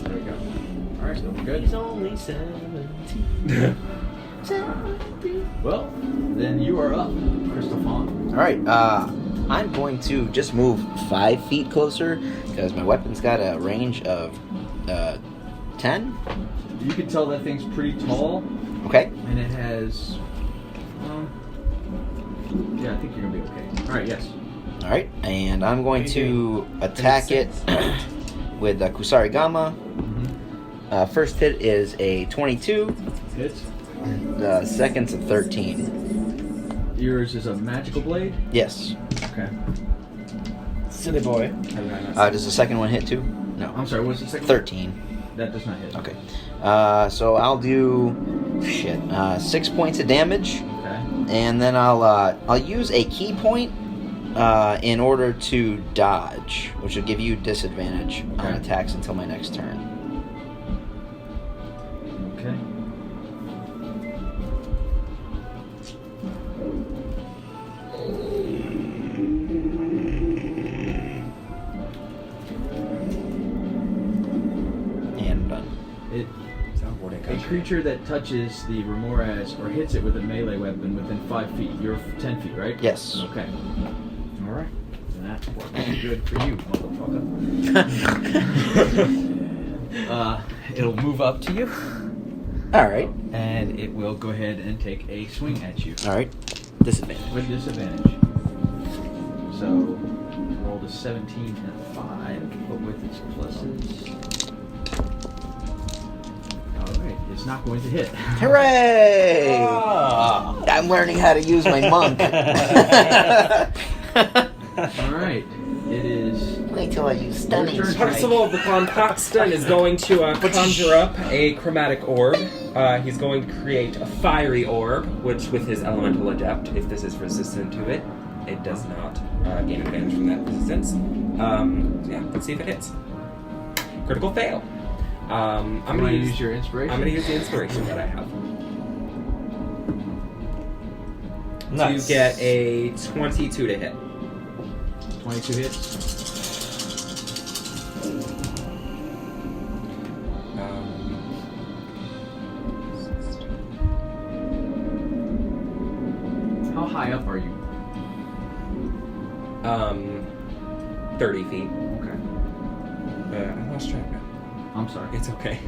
There we go. Alright, so we're good. He's only 17. Well, then you are up, Crystal Fawn. Alright, I'm going to just move 5 feet closer because my weapon's got a range of 10. You can tell that thing's pretty tall, Okay. and it has. Yeah, I think you're gonna be okay. Alright, yes. Alright, and I'm going to attack it with Kusarigama. First hit is a 22. Hits. The second's a 13. Yours is a magical blade? Yes. Okay. Silly boy. Does the second one hit too? No. I'm sorry, what's the second 13. one? That does not hit. Okay. So I'll do 6 points of damage, Okay. and then I'll use a key point in order to dodge, which will give you disadvantage on Okay. attacks until my next turn. Okay. And done. A creature that touches the Remoraz or hits it with a melee weapon within 5 feet. You're 10 feet, right? Yes. Okay. Alright. Then that works good for you, motherfucker. It'll move up to you, All right. and it will go ahead and take a swing at you. All right. Disadvantage. With disadvantage. So rolled a 17 and a 5, but with its pluses. Alright, it's not going to hit. Hooray! I'm learning how to use my monk. Alright, it is. Wait till I use stunning Your turn, strike. Percival of the Clan Paxton is going to conjure up a chromatic orb. He's going to create a fiery orb, which with his elemental adept, if this is resistant to it, it does not gain advantage from that resistance. Yeah, let's see if it hits. Critical fail. I'm I'm going to use your inspiration. I'm going to use the inspiration that I have. Nice. To get a 22 to hit. 22 hits. How high up are you? 30 feet. Okay. I lost track. I'm sorry. It's okay.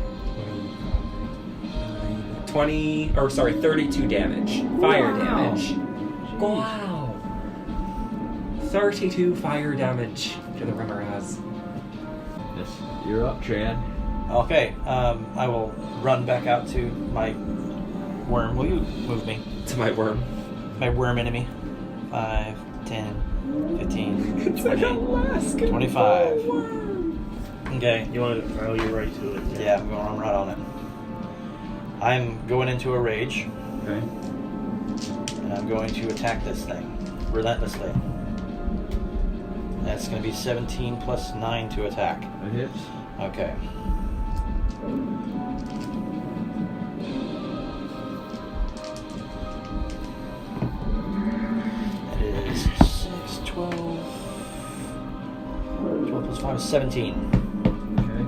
32 damage. Fire damage. Wow. 32 fire damage to the Rimmeraz. Yes. You're up, Chad. Okay, I will run back out to my worm. Will you move me? To my worm. My worm enemy. 5, 10, 15, It's 20, like Alaska 25. worm. Okay. You want to? Oh, you're right to it. Yeah, I'm going right on it. I'm going into a rage, Okay. and I'm going to attack this thing relentlessly. That's going to be 17 plus 9 to attack. That hits. Okay. That is 6, 12. 12 plus 5 is 17. Okay.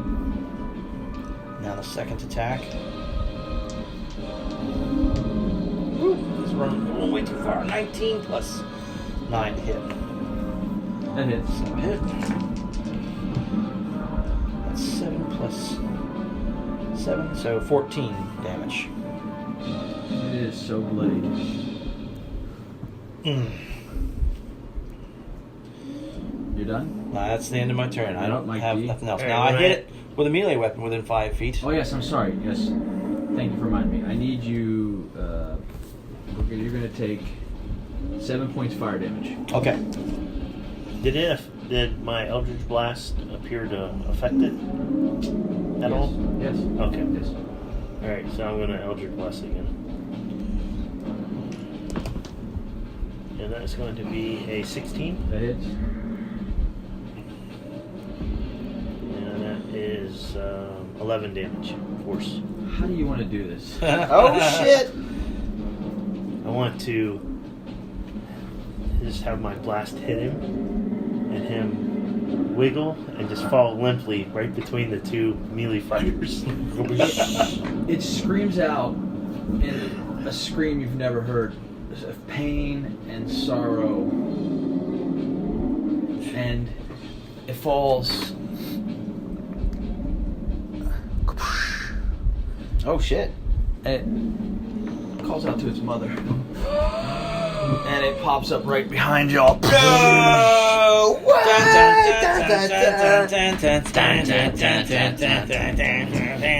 Now the second attack. Ooh, this is running way too far. 19 plus 9 to hit. That hits. So hit. That's 7 plus 7, so 14 damage. It is so bloody. You're done? Nah, that's the end of my turn. I don't Mike have D. nothing else. All Now right, I hit it with a melee weapon within 5 feet. Oh yes, I'm sorry. Yes. Thank you for reminding me. I need you. You're going to take 7 points fire damage. Okay. Did my Eldritch Blast appear to affect it at all? Yes. Okay. Yes. All right, so I'm gonna Eldritch Blast again, and that's going to be a 16, That hits. and that is 11 damage force. How do you want to do this? Oh shit! I want to just have my blast hit him, and him wiggle and just fall limply right between the two melee fighters. It screams out in a scream you've never heard of pain and sorrow, and it falls. Oh shit! And it calls out to its mother, and it pops up right behind y'all. No! What?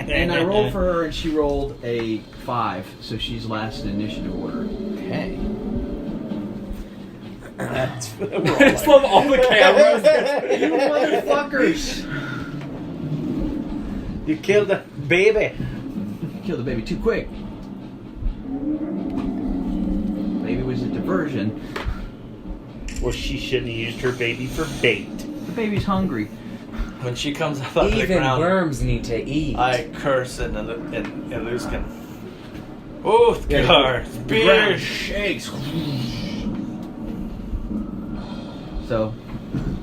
And I rolled for her, and she rolled a 5, so she's last in initiative order. Okay. It's from all the cameras. You motherfuckers! You killed the baby. Killed the baby too quick. Baby was a diversion. Well, she shouldn't have used her baby for bait. The baby's hungry. When she comes up out of the Even ground, worms need to eat. I curse and Eluskin. Oh, Yeah, God. the ground shakes. So,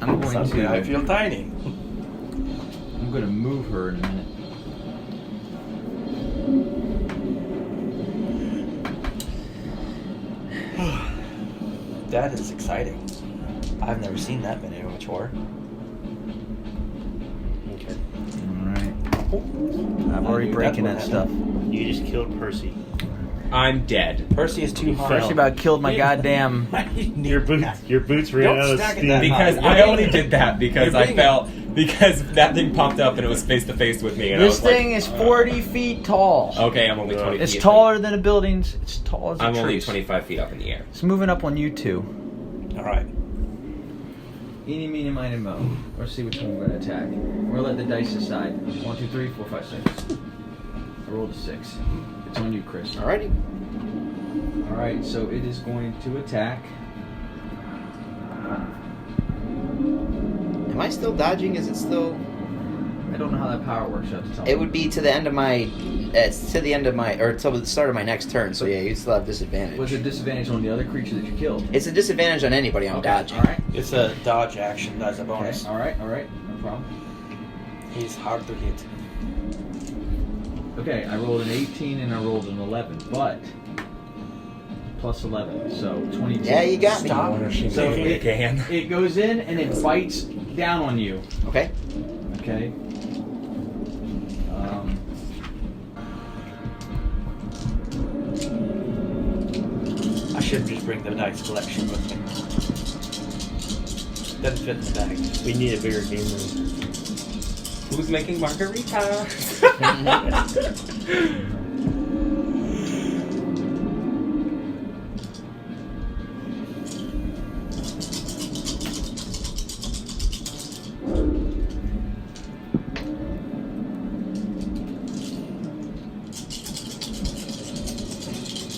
I'm going Suddenly I to. feel tiny. I'm going to move her in a minute. That is exciting. I've never seen that many before. Okay. All right. I'm already breaking that stuff. You just killed Percy. I'm dead. Percy is too hard. Percy about killed my goddamn. Your boots ran Don't out of stack it steam. that Because high. I only did that because You're I being- felt because that thing popped up and it was face to face with me and I This was like, thing is 40 feet tall. okay, I'm only 20 It's feet. taller than a building. It's tall as a I'm tree. only 25 feet up in the air. It's moving up on you two. All right. Eeny, meeny, miny, mo. Let's see which one we're going to attack. We're going to let the dice decide. 1, 2, 3, 4, 5, 6. I rolled a 6. It's on you, Chris. Alrighty. Alright, so it is going to attack. Am I still dodging? Is it still? I don't know how that power works. You have to tell me. It would be to the end of my. It's to the end of my, or till the start of my next turn. So yeah, you still have disadvantage. Was it disadvantage on the other creature that you killed? It's a disadvantage on anybody I'm dodging. Alright. It's a dodge action. That's a bonus. Alright. No problem. He's hard to hit. Okay, I rolled an 18 and I rolled an 11, but plus 11, so 22. Yeah, you got me. So it goes in and it bites down on you. Okay. Okay. I should just bring the dice collection with me. Doesn't fit in the bag. We need a bigger game room. Who's making margaritas?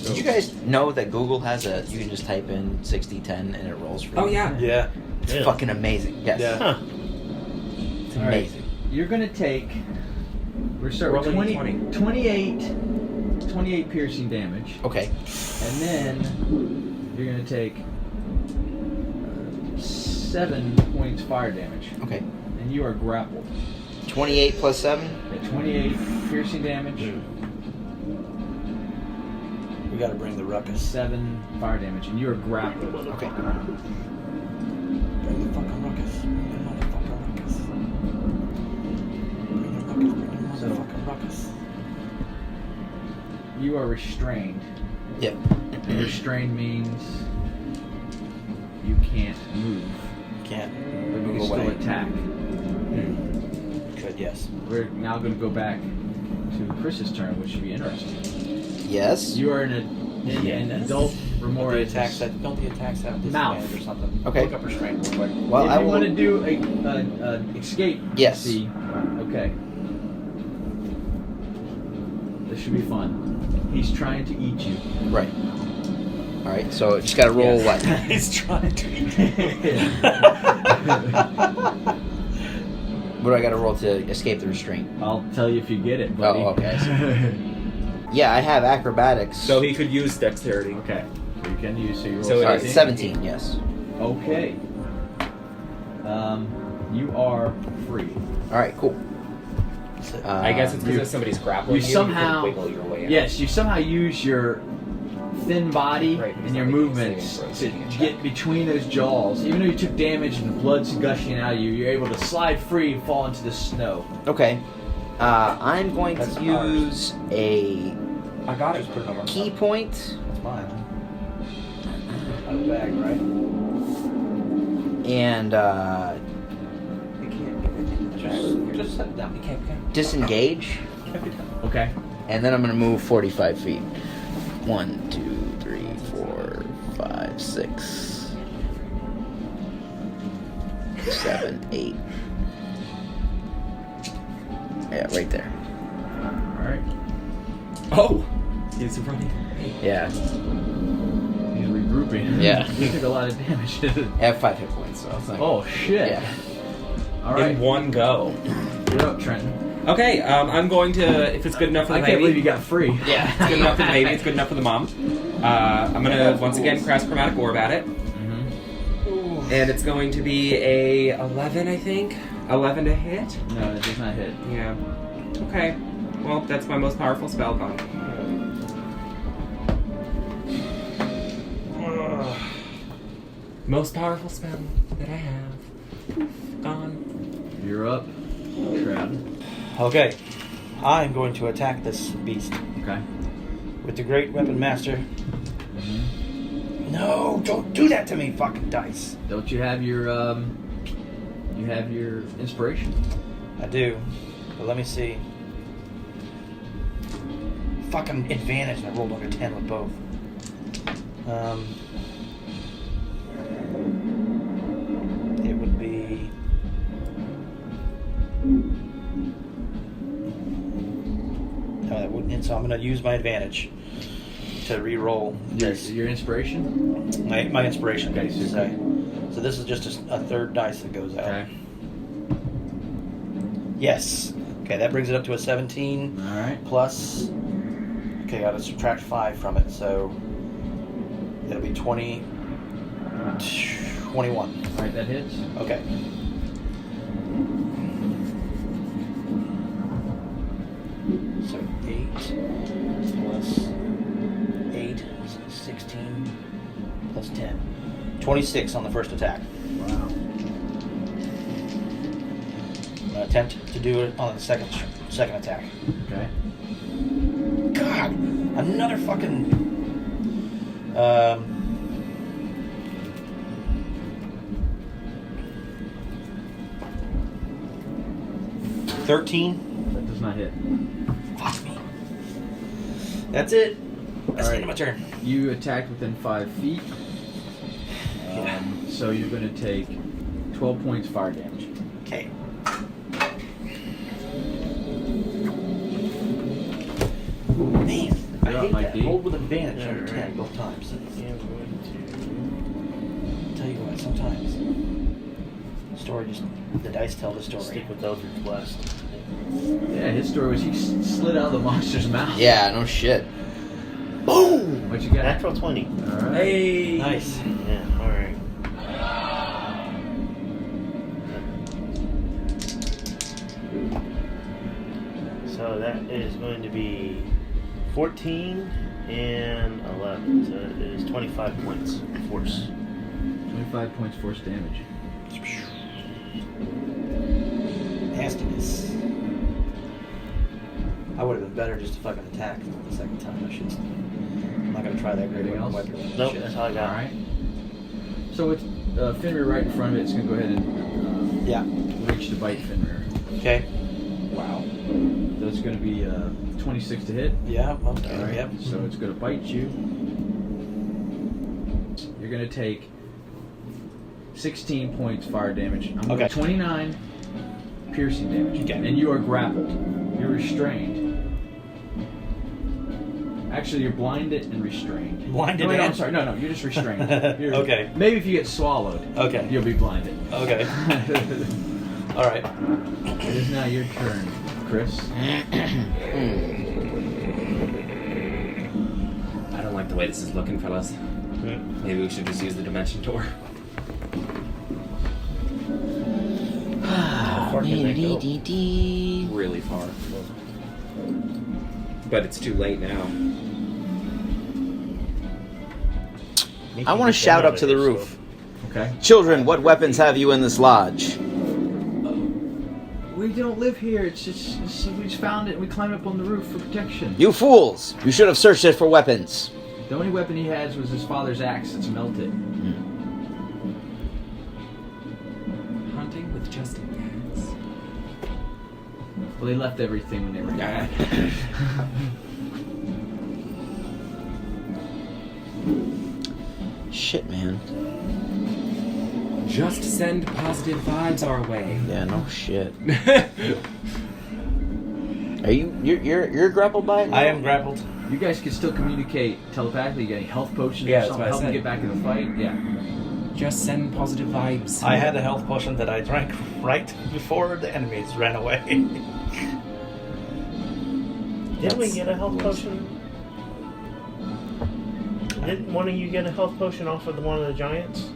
Did you guys know that Google has a? You can just type in 6010 and it rolls for you. Oh yeah. Yeah. It's Yeah. fucking amazing. Yes. Yeah. Huh. It's All right. amazing. You're going to take. We're starting with Rolling 28 piercing damage. Okay. And then you're going to take 7 points fire damage. Okay. And you are grappled. 28 plus 7. At 28 piercing damage, We gotta bring the ruckus. 7 fire damage, and you are grappled. Okay. Bring the fucking ruckus. Bring the motherfucking ruckus. Bring the ruckus. Bring the motherfucking ruckus. You are restrained. Yep. Restrained means you can't move, Can't but you can move still away. attack. Good, yes. We're now going to go back to Chris's turn, which should be interesting. Yes. You are in an adult Don't the remorse. attacks have disadvantage Mouth. or something. Okay. Look up restraint real quick. Well, if I you will. want to do a escape, Yes. see, okay. This should be fun. He's trying to eat you. Right. All right. So just got to roll what? He's trying to eat. What do I got to roll to escape the restraint? I'll tell you if you get it, buddy. Oh, okay. Yeah, I have acrobatics. So he could use dexterity. Okay. So you can use, so you roll So it All right, 17. 17. Yes. Okay. You are free. All right. Cool. I guess it's because somebody's grappling you you. somehow- You can wiggle your way out. Yes, you somehow use your thin body Right, and your movements to get between those jaws. Even though you took damage and the blood's gushing out of you, you're able to slide free and fall into the snow. Okay. I'm going That's to use a I got it. key point. That's mine. Out of the bag, right? And Just set it down. You can't. disengage. Okay. And then I'm going to move 45 feet. 1, 2, 3, 4, 5, 6, 7, 8. Yeah, right there. Alright. Oh, he's running. Yeah. He's regrouping. Yeah. You took a lot of damage. I have 5 hit points, so it's like. Oh, shit. Yeah. Alright. In one go. You're up, Trenton. Okay, I'm going to, if it's good enough for the I can't baby. believe you got free. Yeah. It's good enough for the baby, it's good enough for the mom. I'm going to, once again, cast Chromatic Orb at it. Mm-hmm. And it's going to be a 11, I think. 11 to hit? No, it does not hit. Yeah. Okay. Well, that's my most powerful spell gone. Most powerful spell that I have. Gone. You're up, Shroud. Okay. I'm going to attack this beast. Okay. with the great weapon master. No, don't do that to me, fucking dice. Don't you have your inspiration? I do, but let me see. Fucking advantage, and I rolled under 10 with both. It would be... No, that wouldn't, so I'm going to use my advantage to re-roll this. Your inspiration? My inspiration. Okay, So this is just a third dice that goes out. Okay. Yes. Okay, that brings it up to a 17. All right. Plus... Okay, I got to subtract 5 from it, so... It'll be 20... 21. All right, that hits. Okay. So 8 plus 8 is 16 plus 10. 26 on the first attack. Wow. I'm going to attempt to do it on the second attack. Okay. God! Another fucking... 13. That does not hit. Fuck me. That's it. That's the All end of my turn. You attacked within 5 feet. So you're going to take 12 points fire damage. Okay. Man, I You're up, hate Mike that. D. Rolled with advantage under 10 Alright. both times. I'm going Tell you what, sometimes the story just... The dice tell the to story. stick with Eldritch Blast. Yeah, his story was he slid out of the monster's mouth. Yeah, no shit. Boom! What you got? Natural 20. All right. Hey! Nice. Yeah, alright. So that is going to be 14 and 11. So it is 25 points of force. 25 points force damage. Nastiness. I would have been better just to fucking attack the second time. I should. I'm not gonna try that great Anything else? weapon. Nope, Shit. that's all I got. All right. So with Fenrir right in front of it, it's going to go ahead and Yeah. reach to bite Fenrir. Okay. Wow. So it's going to be 26 to hit. Yeah. Okay. All right. Yep. So it's going to bite you. You're going to take 16 points fire damage. I'm Okay. 29 piercing damage. Okay. And you are grappled. You're restrained. Actually, you're blinded and restrained. Blinded No, wait, no, I'm and- sorry. No, you're just restrained. You're- Okay. Maybe if you get swallowed, Okay. you'll be blinded. Okay. All right. It is now your turn, Chris. I don't like the way this is looking, fellas. Maybe we should just use the dimension door. far can they go? Really far. But it's too late now. I want to shout up to the roof. Okay. Children, what weapons have you in this lodge? We don't live here. It's just we just found it and we climbed up on the roof for protection. You fools! You should have searched it for weapons. The only weapon he has was his father's axe that's melted. Hunting with just an axe. Well, they left everything when they were gone. Shit, man. Just send positive vibes our way. Yeah, no shit. Are you're grappled by it? I am grappled. You guys can still communicate telepathically. You got any health potions Yeah, or that's something? what I Help them said. get back in the fight? Yeah. Just send positive vibes. I had a health potion that I drank right before the enemies ran away. Didn't we get a health potion? Didn't one of you get a health potion off of one of the giants?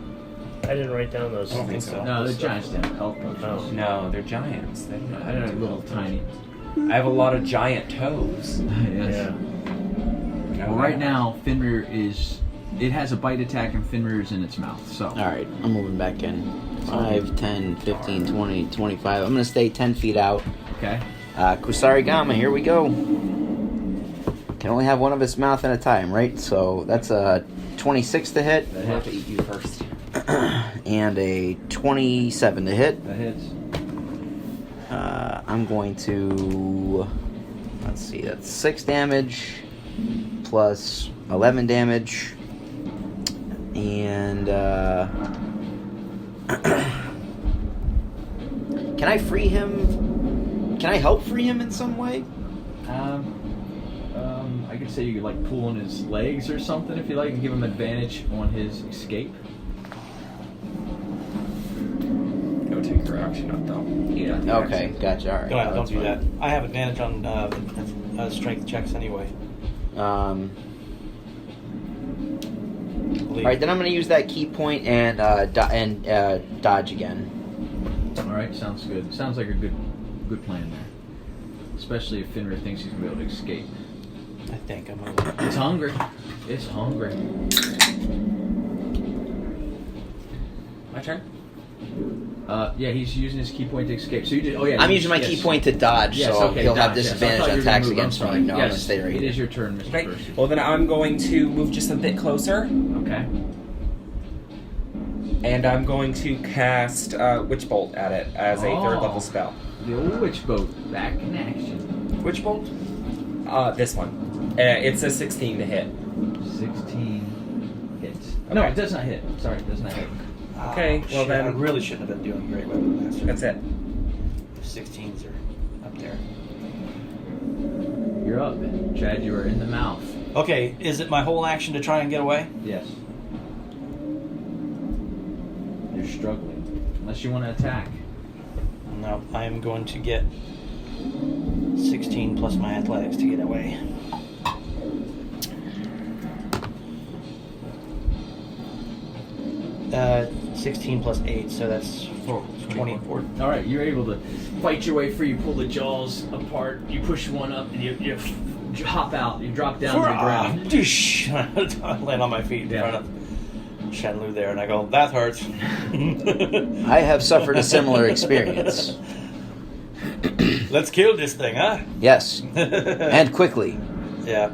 I didn't write down those. I don't think so. No, the giants didn't have health potions. Oh. No, they're giants. They don't I don't know, little tiny. I have a lot of giant toes. Yes. Yeah. No, Well, right now, Fenrir is... It has a bite attack and Fenrir is in its mouth, so... Alright, I'm moving back in. 5, 10, 15, 20, 25. I'm gonna stay 10 feet out. Okay. Kusarigama, here we go. can only have one of its mouth at a time, right? So that's a 26 to hit. I'll have to eat you first. And a 27 to hit. That hits. I'm going to, let's see, that's 6 damage plus 11 damage. And can I free him? Can I help free him in some way? I could say you could like pull on his legs or something if you like, and give him advantage on his escape. Go take your action up though. Yeah. Okay, gotcha. All right. No, don't that's do fine. that. I have advantage on strength checks anyway. All right, then I'm going to use that key point and dodge again. All right, sounds good. Sounds like a good plan there. Especially if Finra thinks he's gonna be able to escape. I think I'm gonna. It's hungry. It's hungry. My turn? Yeah, he's using his key point to escape. So you did. Oh yeah. I'm using my yes. key point to dodge, Yes, so okay, he'll have dodge, yes. I disadvantage thought on you were gonna attacks move. against I'm me. sorry. No, I'm Yes, going to stay right it here. is your turn, Mr. Okay. Percy. Well, then I'm going to move just a bit closer, Okay. and I'm going to cast Witch Bolt at it as a third level spell. The old witch boat back in action. Which bolt? This one. It's a 16 to hit. 16 hits. No, Okay. it does not hit. Sorry, it does not hit. Okay, well shit, then- I really shouldn't have been doing Great Weapon Master. That's it. 16s are up there. You're up, Chad. You are in the mouth. Okay, is it my whole action to try and get away? Yes. You're struggling. Unless you want to attack. No, I am going to get 16 plus my athletics to get away. Uh, 16 plus 8, so that's 24. All right, you're able to fight your way free. You pull the jaws apart. You push one up, and you hop out. You drop down to the ground. Doosh. I land on my feet in front of Shenlu there, and I go, that hurts. I have suffered a similar experience. Let's kill this thing, huh? Yes, and quickly. Yeah.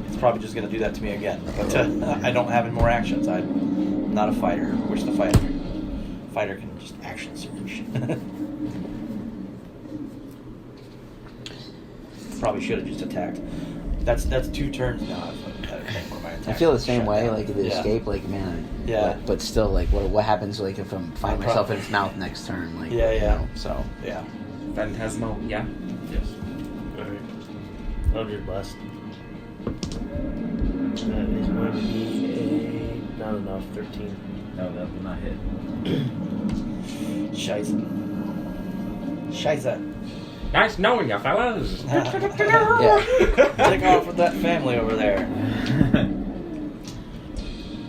It's probably just going to do that to me again. But I don't have any more actions. I'm not a fighter. I wish the fighter can just action surge. Probably should have just attacked. That's 2 turns now. I feel the same way, like the escape, like man. Yeah. But still, like, what happens, like, if I find myself in its mouth next turn, like, Yeah, you yeah. know, so. Yeah. Phantasmal, yeah. Yes. Alright. 100 less. That is going to be not enough, 13. No, that will not hit. Scheiße. Scheiße. Nice knowing you, fellas. Yeah. Take off with that family over there.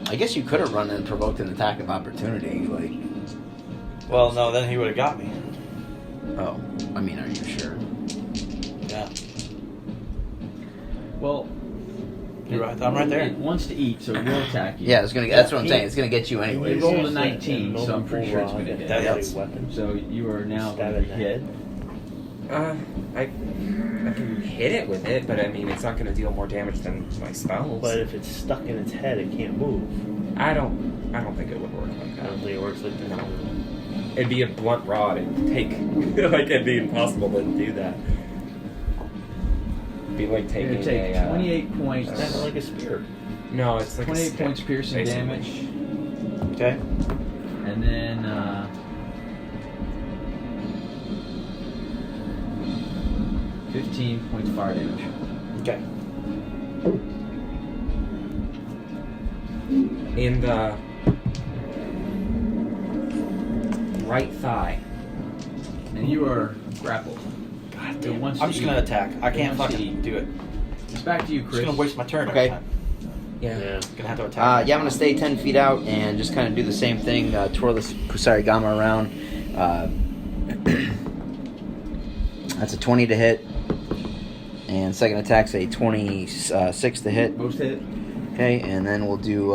I guess you could have run and provoked an attack of opportunity, like. Well, no, then he would have got me. Oh, I mean, are you sure? Yeah. Well, You're right. I'm right there. It wants to eat, so it will attack you. Yeah, it's gonna. That's what I'm saying. It's gonna get you anyway. You rolled a 19, so I'm pretty sure it's going to hit. That's- weapon. So you are now Stab going in to the hit. head. I can hit it with it, but I mean, it's not going to deal more damage than my spells. But if it's stuck in its head, it can't move. I don't think it would work like I that. don't think it works like that. It'd be a blunt rod. It'd take like it'd be impossible to do that. It'd be like You're taking going to take a 28 points. It's kind of like a spear. no, it's like 28 a points stick, piercing basically. damage. Okay. And then 15 points fire damage. Okay. In the right thigh. And you are grappled. God It damn. wants I'm to just going to eat. attack. I It can't wants to fucking eat. do it. It's back to you, I'm Chris. just going to waste my turn Okay. every time. Yeah. Yeah. Gonna have to attack. Yeah, I'm gonna stay 10 feet out and just kind of do the same thing. Twirl this Kusarigama around. That's a 20 to hit, and second attack's a 26 to hit. Most hit. Okay, and then we'll do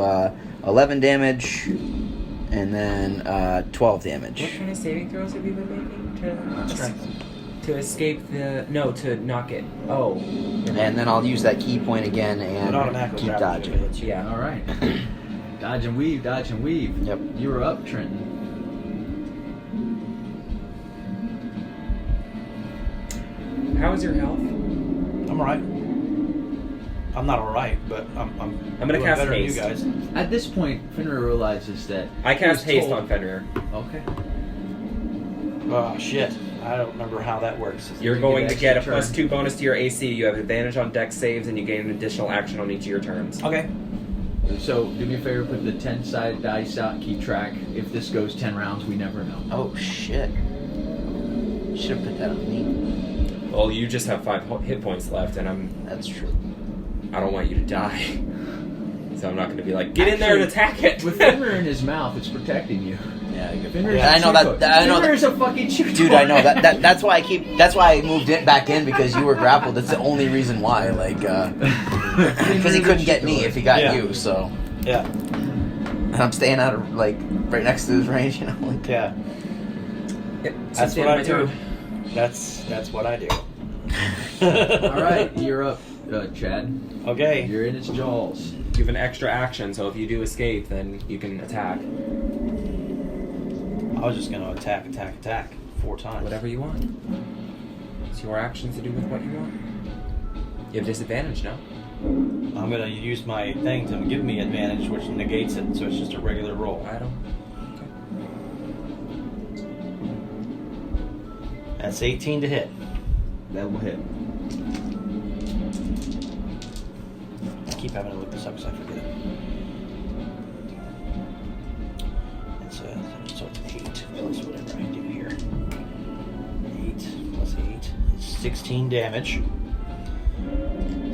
11 damage, and then 12 damage. What kind of saving throws have you been making? Strength. To escape the... No, to knock it. Oh. And then I'll use that key point again It and automatically keep grabs you if it dodging. hits you. Yeah. All right. Dodge and weave, dodge and weave. Yep. You were up, Trenton. How is your health? I'm alright. I'm not alright, but I'm gonna doing cast better haste. than you guys. At this point, Fenrir realizes that I he was cast haste told- on Fenrir. Okay. Oh shit! I don't remember how that works. You're You going get to get a extra turn. +2 bonus to your AC. You have advantage on dex saves, and you gain an additional action on each of your turns. Okay. So do me a favor, put the 10-sided dice out, keep track. If this goes 10 rounds, we never know. Oh shit. Should have put that on me. Well, you just have 5 hit points left, and That's true. I don't want you to die. So I'm not going to be like, get in there and attack it. With Fenrir in his mouth, it's protecting you. Yeah, good Fenrir's point. I know that. I know that. Fenrir's a fucking chew Dude, I know that. That's why I keep. That's why I moved it back in because you were grappled. That's the only reason why. Like, because he couldn't get me if he got Yeah. you. So, Yeah. and I'm staying out of like right next to his range. You know. Like, Yeah. Yep, That's so what I my do. turn. That's what I do. All right, you're up, Chad. Okay. You're in its jaws. You have an extra action, so if you do escape, then you can attack. I was just gonna attack 4 times. Whatever you want. It's your actions to do with what you want. You have disadvantage now. I'm gonna use my thing to give me advantage, which negates it, so it's just a regular roll. I don't. That's 18 to hit. That will hit. I keep having to look this up because I forget it. So it's 8 plus whatever I do here. 8 plus 8 is 16 damage.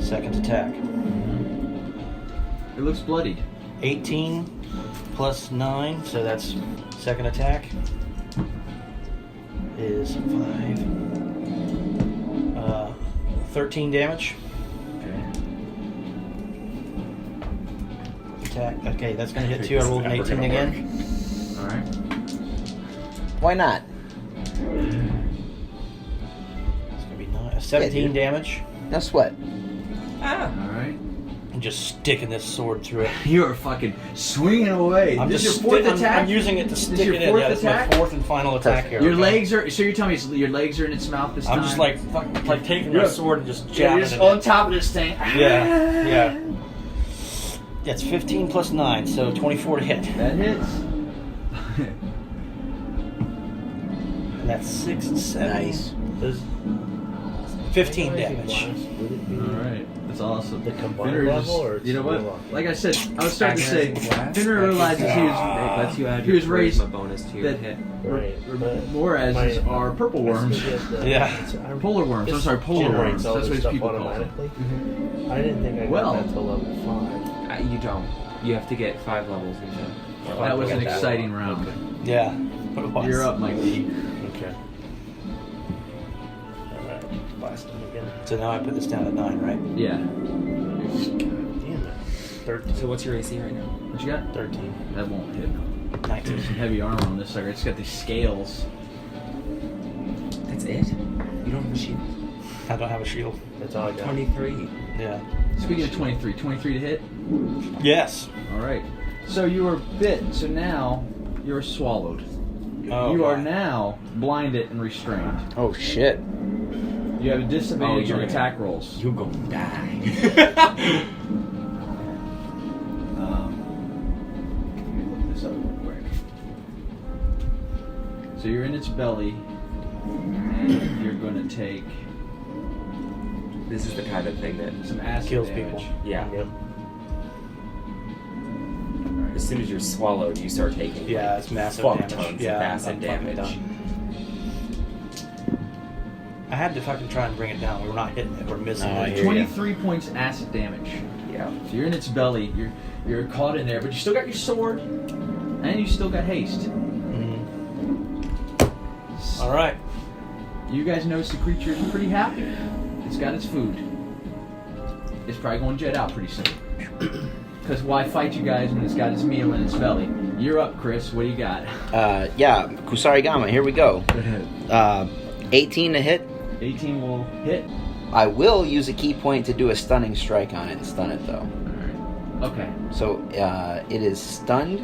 Second attack. It looks bloodied. 18 plus 9, so that's second attack. Is 5. 13 damage. Okay. Attack. Okay, that's gonna hit 2. I rolled an 18 again. All right. why not? It's gonna be 17 damage. No sweat. Ah! All right. I'm just sticking this sword through it. You are fucking swinging away. I'm this just is your fourth attack. I'm using it to stick your it in. fourth Yeah, it's attack? my 4th and final attack Perfect. here. Your okay? legs are. So you're telling me your legs are in its mouth this time? I'm just like taking Yeah. my sword and just You're jabbing just it. on top of this thing. Yeah. That's 15 plus 9, so 24 to hit. That hits. And that's 6 and 7. Nice. Does 15 would damage. it be All right. That's awesome. the combined Fenrir level just- or you know what? skill Like I said, I was starting to say, Blast. Fenrir realizes Lets you add he your was raised charisma bonus to your that- hit. Right. but Morazes my- are purple I worms. still get the- Yeah. I'm- Polar worms. I'm this sorry, polar generates worms. all That's this what stuff people call them. automatically. I didn't think I Well- got that till level 5. You don't. You have to get 5 levels into. That was an Get exciting round. Yeah. It was. You're up, Mike D. Okay. Alright, blast him again. So now I put this down at 9, right? Yeah. Damn it. 13. So what's your AC right now? What you got? 13. That won't hit. 19. There's some heavy armor on this sucker. It's got these scales. That's it? You don't have a shield? I don't have a shield. That's all I got. 23. Yeah. Speaking of 23, 23 to hit. Yes. All right. So you were bit. So now you're swallowed. Oh, you are my. now blinded and restrained. Oh shit. You have a disadvantage you're on gonna- attack rolls. You gonna die. Let me look this up real quick. So you're in its belly, and you're going to take This is the kind of thing that, some acid Kills damage. people. yeah. Yep. As soon as you're swallowed, you start taking Yeah, it's massive fuck damage. tons Yeah, of acid I'm fucking damage. done. I had to fucking try and bring it down. We were not hitting it. We're missing No, I it. hear 23 points acid damage. Yeah. So you're in its belly. You're caught in there, but you still got your sword, and you still got haste. Mhm. All right. You guys notice the creature is pretty happy. It's got its food. It's probably going to jet out pretty soon. Because why fight you guys when it's got its meal in its belly? You're up, Chris. What do you got? Yeah, Kusarigama, here we go. 18 to hit. 18 will hit. I will use a key point to do a stunning strike on it and stun it, though. Alright. Okay. So it is stunned.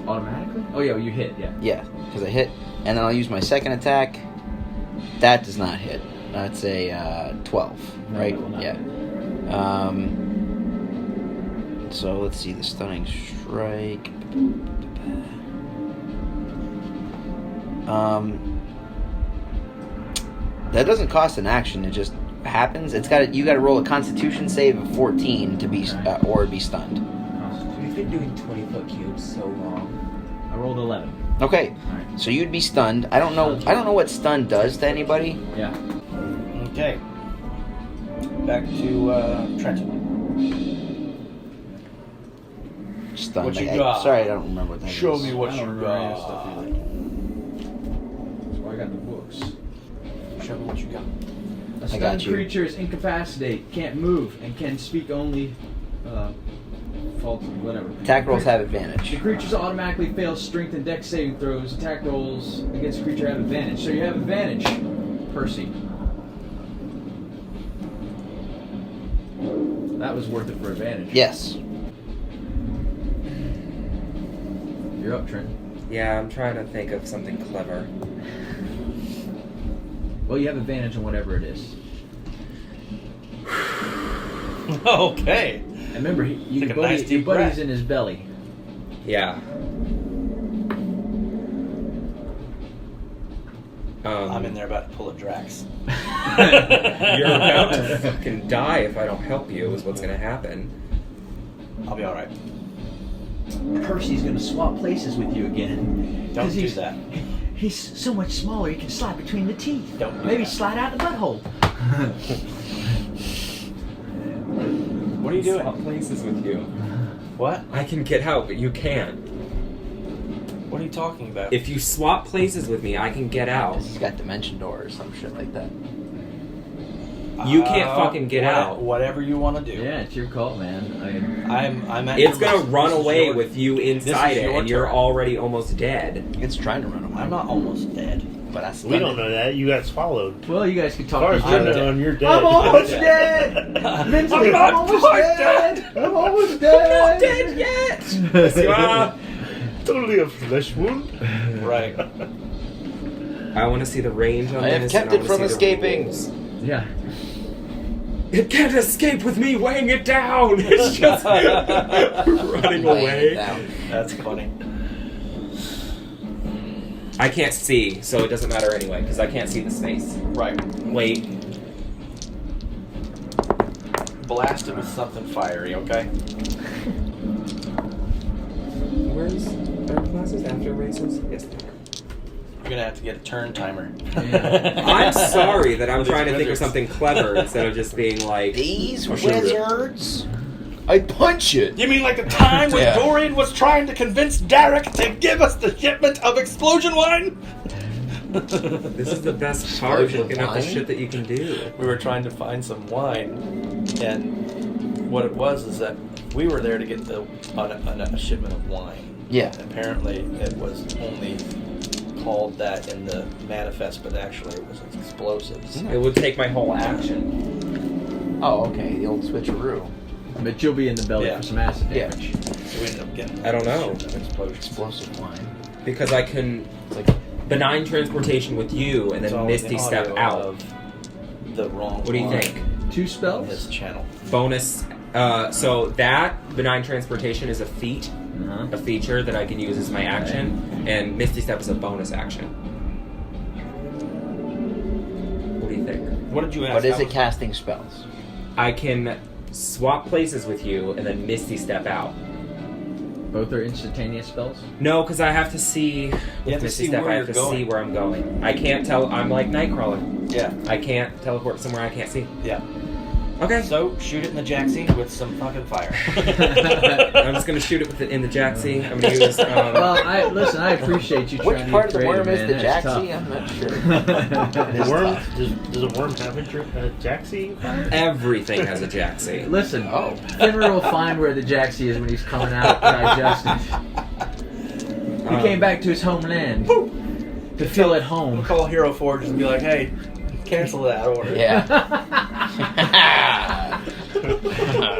Automatically? Oh, yeah, well, you hit, yeah. Yeah, because I hit. And then I'll use my second attack. That does not hit. That's a 12, No, right? that will not Yeah. So let's see the stunning strike. That doesn't cost an action. It just happens. You got to roll a Constitution save of 14 to be or be stunned. We've been doing 20-foot cubes so long. I rolled 11. Okay, Alright. so you'd be stunned. I don't know what stun does to anybody. Yeah. Okay. Back to Trenton. Stunned. What you got? Sorry, I don't remember what that Show is. me what I you don't remember any of that got. stuff either. That's why I got the books. Show me what you got. A I stunned got you. creature is incapacitated, can't move, and can speak only fault, whatever. Attack rolls have The advantage. creatures automatically fail strength and dex saving throws. Attack rolls against the creature have advantage. So you have advantage, Percy. That was worth it for advantage. Yes. You're up, Trent. Yeah, I'm trying to think of something clever. Well, you have advantage on whatever it is. Okay. And remember, your Take a nice deep buddy's breath. in his belly. Yeah. I'm in there about to pull a Drax. You're about to fucking die if I don't help you, is what's gonna happen. I'll be alright. Percy's gonna swap places with you again. Don't 'Cause do he's- that. He's so much smaller, he can slide between the teeth. Don't do Maybe that. slide out the butthole. What are you Swap doing? places with you. What? I can get out, but you can't. What are you talking about? If you swap places with me, I can get out. He's got dimension door or some shit like that. You can't fucking get out. Whatever you want to do. Yeah, it's your call, man. I'm at It's your gonna mercy. run This is away your- with you inside is it, your and you're turn. already almost dead. It's trying to run away. I'm not almost dead. But that's We don't know that. You got swallowed. Well, you guys can As talk far to as each I other. know, you're dead. I'm almost dead! Mentally, I'm I'm not almost quite dead! I'm almost dead! Dead yet! Ah, Totally a flesh wound. Right. I want to see the range on I have this. kept and I it wanna from see the escaping. rules. Yeah. It can't escape with me weighing it down. It's just running Laying it away. down. That's funny. I can't see, so it doesn't matter anyway, because I can't see the space. Right. Wait. Blast it with something fiery, okay? Where's our classes after races? Yes. You're gonna have to get a turn timer. I'm sorry that I'm These trying to think of wizards. something clever instead of just being like, These Oh, shit. wizards. I punch it. You mean like the time when Yeah. Dorian was trying to convince Derek to give us the shipment of explosion wine? this is the best part, Explosion looking up the wine? shit that you can do. We were trying to find some wine, and what it was is that we were there to get a shipment of wine. Yeah. Apparently, it was only called that in the manifest, but actually it was explosives. It would take my whole action. Oh, okay. The old switcheroo. But you'll be in the belly Yeah. for some acid Yeah. damage. So we ended up getting. I don't know. Explosions. Explosive wine. Because I can It's like benign transportation with you and It's then all Misty the step audio out. of the wrong. What do you line think? 2 on spells? his channel? Bonus. So that benign transportation is a feat, Uh-huh. a feature that I can use as my action, and Misty Step is a bonus action. What do you think? What did you ask? But is That it was- casting spells? I can swap places with you and then Misty Step out. Both are instantaneous spells? No, because I have to see. With have to Misty see Step, where I have you're to see going. where I'm going. I can't tell. I'm like Nightcrawler. Yeah. I can't teleport somewhere I can't see. Yeah. Okay. So shoot it in the jacksie with some fucking fire. I'm just gonna shoot it with in the Jaxie. I'm gonna use. Well, I appreciate you Which trying part of to the be worm creative, is the man. That's Jaxie? tough. I'm not sure. The worm, does a worm have a Jaxie? Everything has a Jaxie. Listen, Oh. Finra will find where the Jaxie is when he's coming out digested. He came back to his homeland. to feel at We'll home. call Hero Forge and be like, hey, cancel that order. Yeah.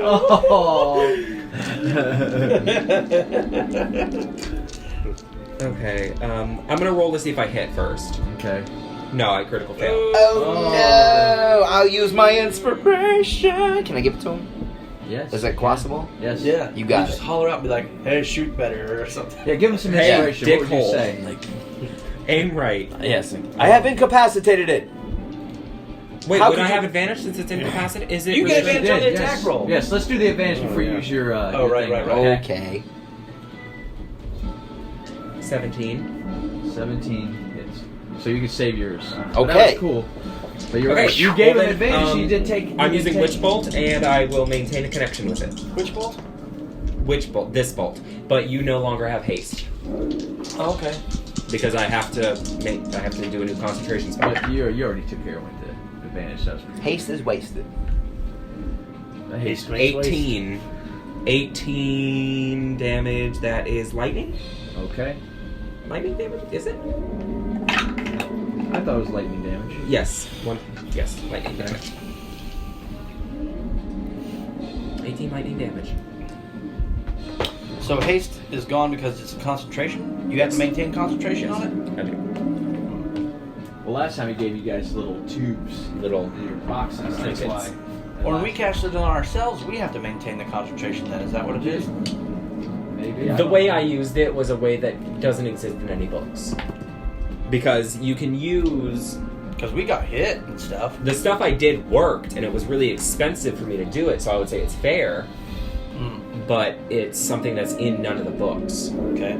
Oh. Okay, I'm gonna roll to see if I hit first. Okay. No, I critical fail. Oh no! I'll use my inspiration. Can I give it to him? Yes. Is that possible? Yes. Yeah. You got just it. holler out and be like, hey, shoot better or something. Yeah, give him some Hey, inspiration. What would you dickhole. say? Like, Aim right. Yes. I have incapacitated it. Wait, How would could I you- have advantage since it's incapacitated? Is it? You get restricted? advantage on the yes. attack roll. Yes, let's do the advantage before you use your. Oh, your right, thing, right, right. Okay. 17. 17 hits. So you can save yours. So that Okay. was cool. But you're Okay, right. You gave well him then, advantage. You did take. I'm you using did Witch take- Bolt, and I will maintain a connection with it. Which bolt? Witch Bolt, this bolt, but you no longer have haste Oh, okay. because I have to do a new concentration spell. But you already took care of with the advantage. That was pretty Haste is wasted. good. Haste. 18. 18 damage. That is lightning. Okay. Lightning damage, is it? I thought it was lightning damage. Yes. Yes, lightning damage. 18 lightning damage. So haste is gone because it's a concentration? You have to maintain concentration on it? I do. Well, last time he gave you guys little tubes, Little your boxes. That's trinkets. why. Or when we cast it on ourselves, we have to maintain the concentration then. Is that what it is? Maybe. The way I used it was a way that doesn't exist in any books. Because you can use... Because we got hit and stuff. The stuff I did worked, and it was really expensive for me to do it, so I would say it's fair, but it's something that's in none of the books. Okay.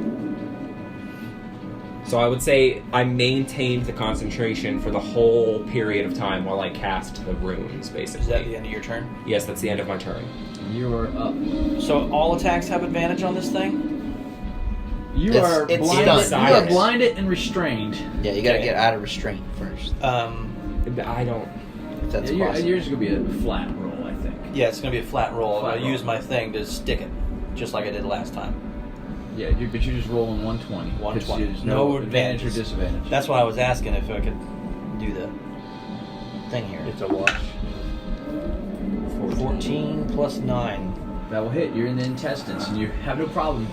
So I would say I maintained the concentration for the whole period of time while I cast the runes, basically. Is that the end of your turn? Yes, that's the end of my turn. You're up. So all attacks have advantage on this thing? You It's- are it's blinded. stunned. You are blinded and restrained. Yeah, you gotta Okay. get out of restraint first. I don't... If that's Yeah, possible. yours is gonna be a flat roll, I think. Yeah, it's going to be a flat roll. Flat I'm going roll. to use my thing to stick it, just like I did last time. Yeah, but you're just rolling 120. 120. There's no No advantage or advantages. disadvantage. That's why I was asking if I could do the thing here. It's a wash. 14 plus 9. That will hit. You're in the intestines, and you have no problem.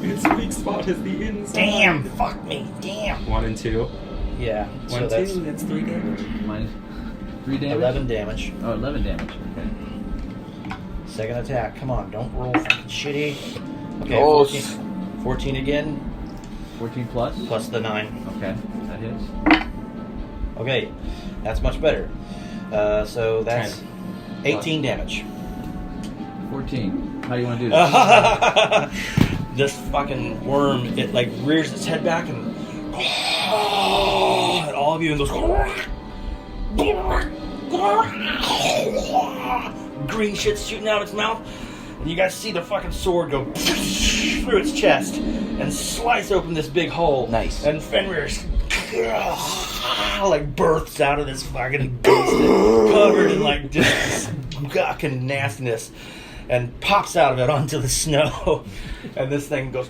Its weak spot is the inside. Damn! Fuck me! Damn! 1 and 2. Yeah, 1, so 2, that's that's 3 damage. Minus 3 damage. 11 damage. Oh, 11 damage. Okay. Second attack. Come on, don't roll fucking shitty. Okay, Oh, 14 again, 14 plus. plus the 9. Okay, that hits. Okay, that's much better. So that's 10. 18 damage. 14. How do you want to do this? This fucking worm, it like rears its head back and at all of you and goes green shit's shooting out of its mouth, and you guys see the fucking sword go through its chest and slice open this big hole. Nice. And Fenrir's like births out of this fucking beast covered in like just fucking nastiness and pops out of it onto the snow, and this thing goes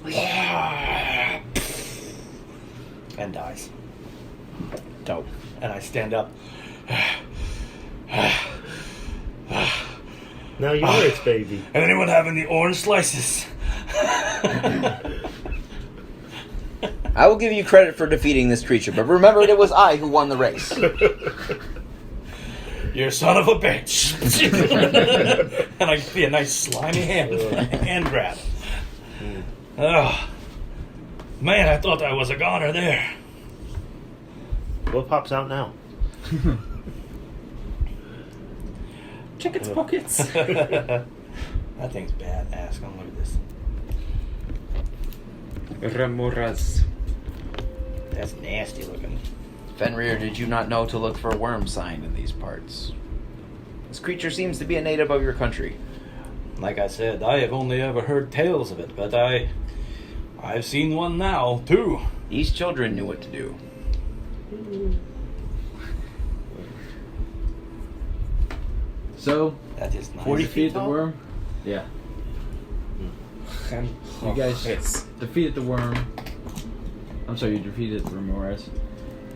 and dies. Dope. And I stand up. Now you're its baby. And anyone having the orange slices? I will give you credit for defeating this creature, but remember it was I who won the race. You son of a bitch. And I give you a nice slimy hand grab. Oh, man, I thought I was a goner there. What pops out now? Check its pockets. That thing's badass. Come look at this. Remoras. That's nasty looking. Fenrir, did you not know to look for a worm sign in these parts? This creature seems to be a native of your country. Like I said, I have only ever heard tales of it, but I've seen one now, too. These children knew what to do. So, That is nice. 40 feet the worm. Yeah. You guys defeated the worm. I'm sorry, you defeated the Remores,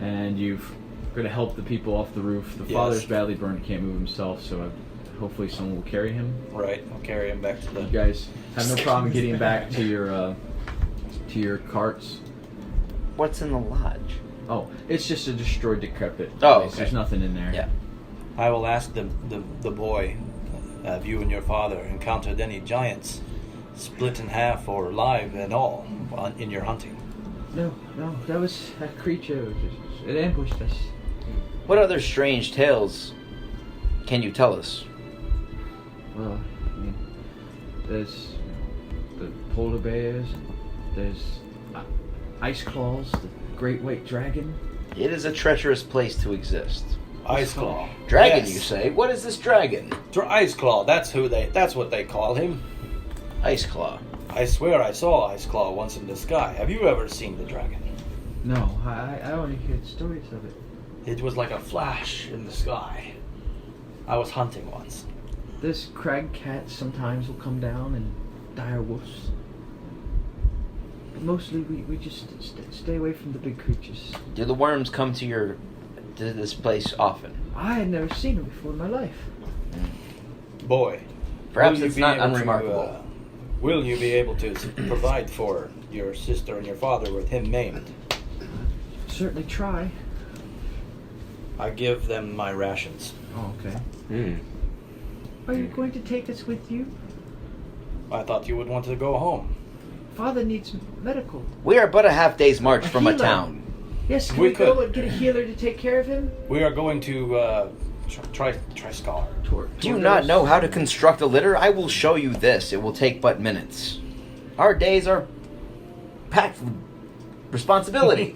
and you've got to help the people off the roof. The Yes. father's badly burned, can't move himself, so hopefully someone will carry him. Right, I'll carry him back to You the. guys have no problem getting back to your carts. What's in the lodge? Oh, it's just a destroyed, decrepit Oh, place. okay. There's nothing in there. Yeah. I will ask the boy, have you and your father encountered any giants, split in half or alive at all in your hunting? No, that was a creature. It ambushed us. What other strange tales can you tell us? Well, I mean, there's the polar bears, there's ice claws, the great white dragon. It is a treacherous place to exist. Ice Claw. Dragon, Yes. you say? What is this dragon? Ice Claw. That's what they call him. Ice Claw. I swear I saw Ice Claw once in the sky. Have you ever seen the dragon? No, I only heard stories of it. It was like a flash in the sky. I was hunting once. There's crag cats sometimes will come down and dire wolves. But mostly we just stay away from the big creatures. Do the worms come to this place often? I had never seen them before in my life. Boy. Perhaps will you it's be not able to, unremarkable. will you be able to provide for your sister and your father with him maimed? Certainly try. I give them my rations. Oh, okay. Hmm. Are you going to take us with you? I thought you would want to go home. Father needs medical. We are but a half day's march A from a healer. town. Yes, can We we go could. and get a healer to take care of him? We are going to try Scar. Do you not know how to construct a litter? I will show you this. It will take but minutes. Our days are packed with responsibility.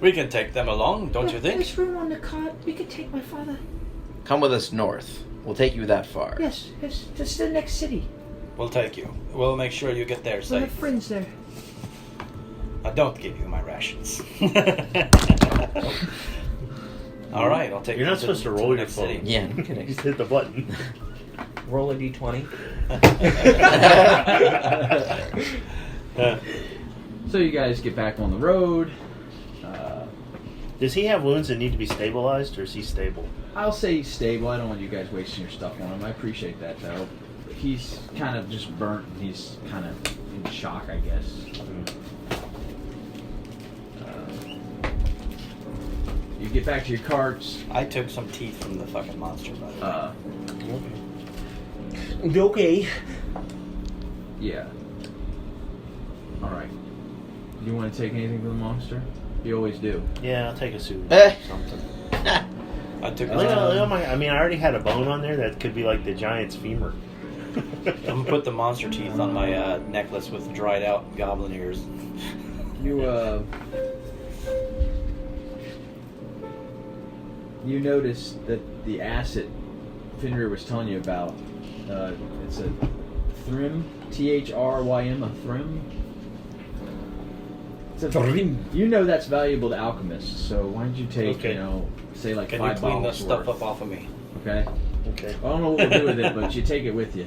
We can take them along, don't you think? There's room on the cart. We could take my father. Come with us north. We'll take you that far. Yes, it's the next city. We'll take you. We'll make sure you get there We have safe. friends there. I don't give you my rations. All right, I'll take You're you not supposed to roll the your next phone. city. Yeah, no kidding. Just hit the button. Roll a d20. So you guys get back on the road. Does he have wounds that need to be stabilized, or is he stable? I'll say he's stable. I don't want you guys wasting your stuff on him. I appreciate that, though. He's kind of just burnt. And he's kind of in shock, I guess. You get back to your carts. I took some teeth from the fucking monster, by the way. Okay. Yeah. All right. You want to take anything from the monster? You always do. Yeah, I'll take a suit. Eh. Something. I took. Look at my, I mean, I already had a bone on there that could be like the giant's femur. I'm gonna put the monster teeth on my necklace with dried out goblin ears. You notice that the acid Fenrir was telling you about, it's a thrym, Thrym, a thrym. It's a Thrym. You know that's valuable to alchemists, so why don't you take, Okay. say like Can you 5 clean the bottles stuff worth, up off of me? okay? Okay. I don't know what we'll do with it, but you take it with you.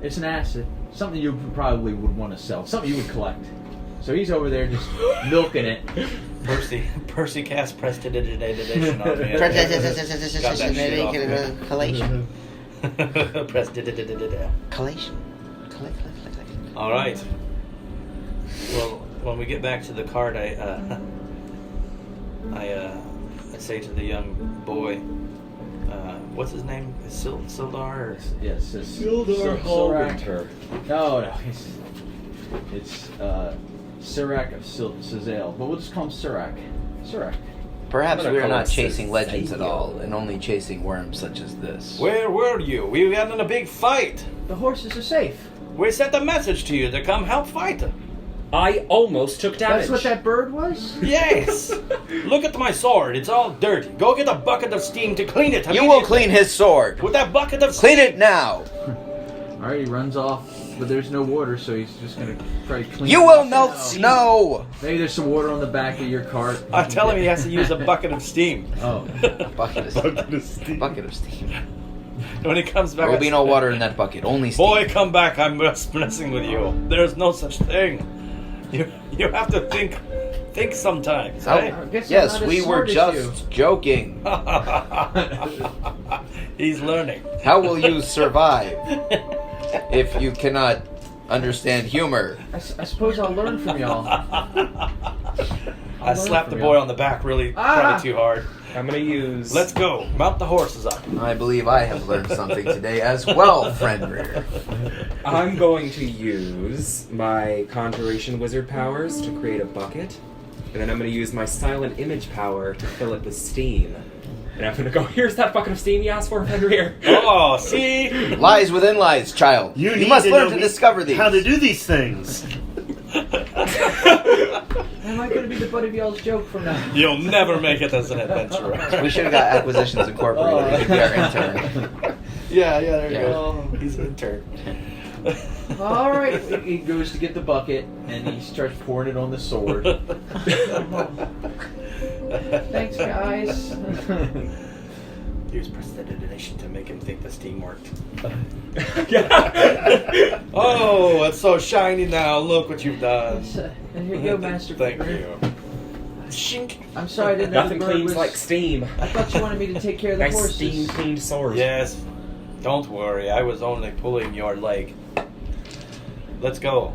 It's an acid, something you probably would want to sell, something you would collect. So he's over there just milking it. Percy cast prestidigitation on me. Got that shit off me. Collation. Prestidigitation. Collation. All right. Well, when we get back to the cart, I say to the young boy, what's his name? Sildar? Or? Yes, it's Sildar Hallwinter. No, it's Sirac of Sizale, but we'll just call him Sirac. Sirac. Perhaps I'm gonna we are call not it chasing legends at Sizale. all, and only chasing worms such as this. Where were you? We got in a big fight. The horses are safe. We sent a message to you to come help fight. I almost took damage. That's what that bird was? Yes. Look at my sword. It's all dirty. Go get a bucket of steam to clean it. You will immediately. clean his sword. With that bucket of Clean steam. it now. Alright, he runs off, but there's no water, so he's just gonna try to clean You it will up. melt snow. Maybe there's some water on the back of your cart. I tell him he has to use a bucket of steam. Oh. Bucket of Bucket of steam. Bucket of steam. When he comes back, There will be no water in that bucket. Only steam. Boy, come back! I'm just messing with you. There's no such thing. You have to think sometimes. Oh, Right? I guess I'm yes, not as we were smart as just joking. He's learning. How will you survive if you cannot understand humor? I suppose I'll learn from y'all. I slapped the boy on the back probably too hard. I'm gonna use. Let's go. Mount the horses up. I believe I have learned something today as well, friend Rear. I'm going to use my Conjuration Wizard powers to create a bucket, and then I'm going to use my Silent Image power to fill it with steam. And I'm going to go, here's that bucket of steam you asked for, Fenrir. Oh, see? Lies within lies, child. You need must to learn know to discover these. How to do these things. Am I going to be the butt of y'all's joke from now? You'll never make it as an adventurer. We should have got Acquisitions Incorporated. He could be our intern. Yeah, there you Yeah. go. He's an intern. All right. He goes to get the bucket and he starts pouring it on the sword. Thanks, guys. Here's press the detonation to make him think the steam worked. Yeah. Oh, it's so shiny now. Look what you've done. And here you go, Master. Thank Finger. you. Shink. I'm sorry I didn't know Nothing the bird cleans was... like steam. I thought you wanted me to take care of the Nice horses. steam cleaned sword. Yes. Don't worry. I was only pulling your leg. Let's go.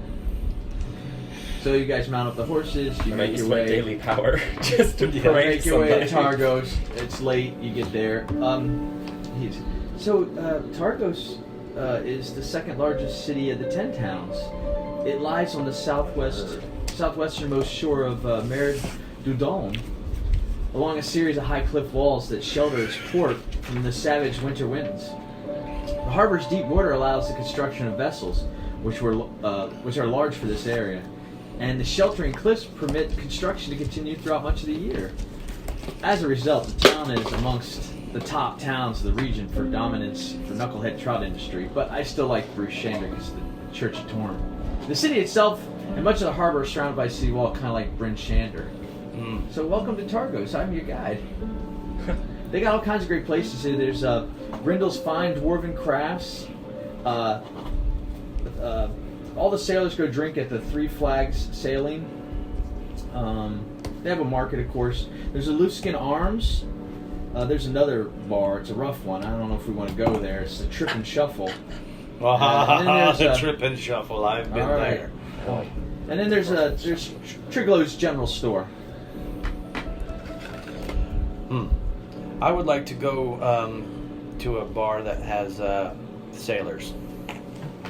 So you guys mount up the horses. You And I make use your my way. daily power just to You pray make your way to somebody. Targos. It's late. You get there. Targos is the second largest city of the 10 towns. It lies on the southwesternmost shore of Mer Dudon, along a series of high cliff walls that shelter its port from the savage winter winds. The harbor's deep water allows the construction of vessels, which are large for this area, and the sheltering cliffs permit construction to continue throughout much of the year. As a result, the town is amongst the top towns of the region for dominance for knucklehead trout industry, but I still like Bryn Shander because the Church of Torm. The city itself and much of the harbor are surrounded by a city wall, kind of like Bryn Shander. So welcome to Targos. I'm your guide. They got all kinds of great places here. There's Grindel's Fine Dwarven Crafts. All the sailors go drink at the Three Flags Sailing. They have a market, of course. There's a Looseskin Arms. There's another bar. It's a rough one. I don't know if we want to go there. It's the Trip and Shuffle. The Trip and Shuffle. I've been All right. there. And then there's Triglow's General Store. I would like to go to a bar that has sailors.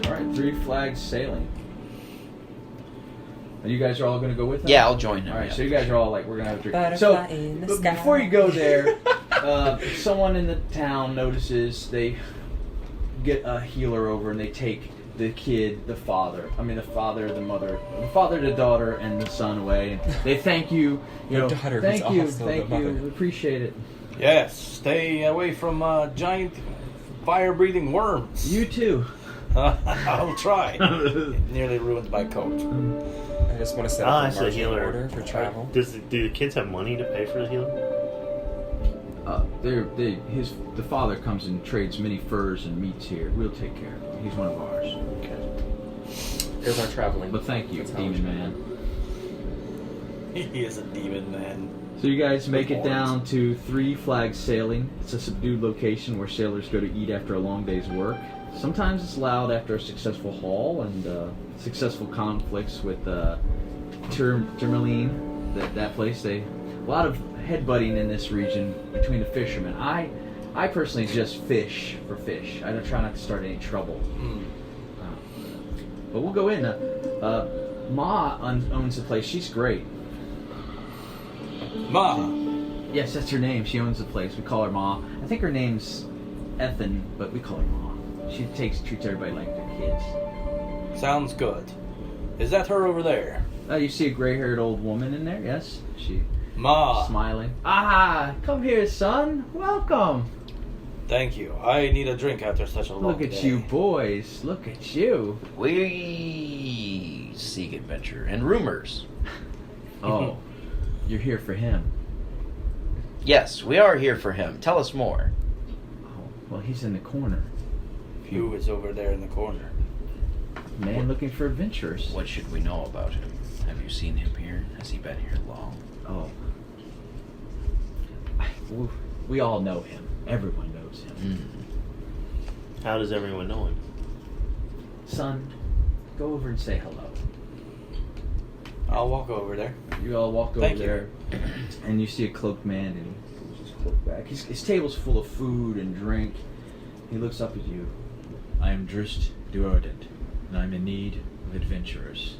All right, Three Flags Sailing. And you guys are all going to go with them? Yeah, I'll join him. All right, yeah. so you guys are all like, we're going to have a drink. Butterfly So, in the but sky. before you go there, someone in the town notices they get a healer over and they take the kid, the father, the father, the daughter, and the son away. And they thank you. You know, The daughter thank who's you, also the thank you. mother. We appreciate it. Yes, stay away from giant fire-breathing worms. You too. I'll try. It nearly ruined my coat. I just want to set up It's a a marching healer. order for travel. Do the kids have money to pay for the healing? The father comes and trades many furs and meats here. We'll take care of him. He's one of ours. Okay. Here's our traveling. But thank you, That's how Demon much- Man. He is a demon man. So you guys make it Horns. down to Three Flags Sailing. It's a subdued location where sailors go to eat after a long day's work. Sometimes it's loud after a successful haul and successful conflicts with Tourmaline. That place, a lot of headbutting in this region between the fishermen. I personally just fish for fish. I don't try not to start any trouble. But we'll go in. Ma owns the place. She's great. Ma. Yes, that's her name. She owns the place. We call her Ma. I think her name's Ethan, but we call her Ma. She treats everybody like their kids. Sounds good. Is that her over there? You see a gray-haired old woman in there? Yes, she Ma. smiling. Ah, come here, son. Welcome. Thank you. I need a drink after such a long Look at day. you, boys. Look at you. We seek adventure and rumors. Oh, you're here for him. Yes, we are here for him. Tell us more. Well, he's in the corner. Who is over there in the corner? Man looking for adventurers. What should we know about him? Have you seen him here? Has he been here long? Oh. We all know him. Everyone knows him. How does everyone know him? Son, go over and say hello. I'll walk over there. You all walk over Thank you. there, and you see a cloaked man, and he pulls his cloak back. His table's full of food and drink. He looks up at you. I am Drist Duodent, and I'm in need of adventurers.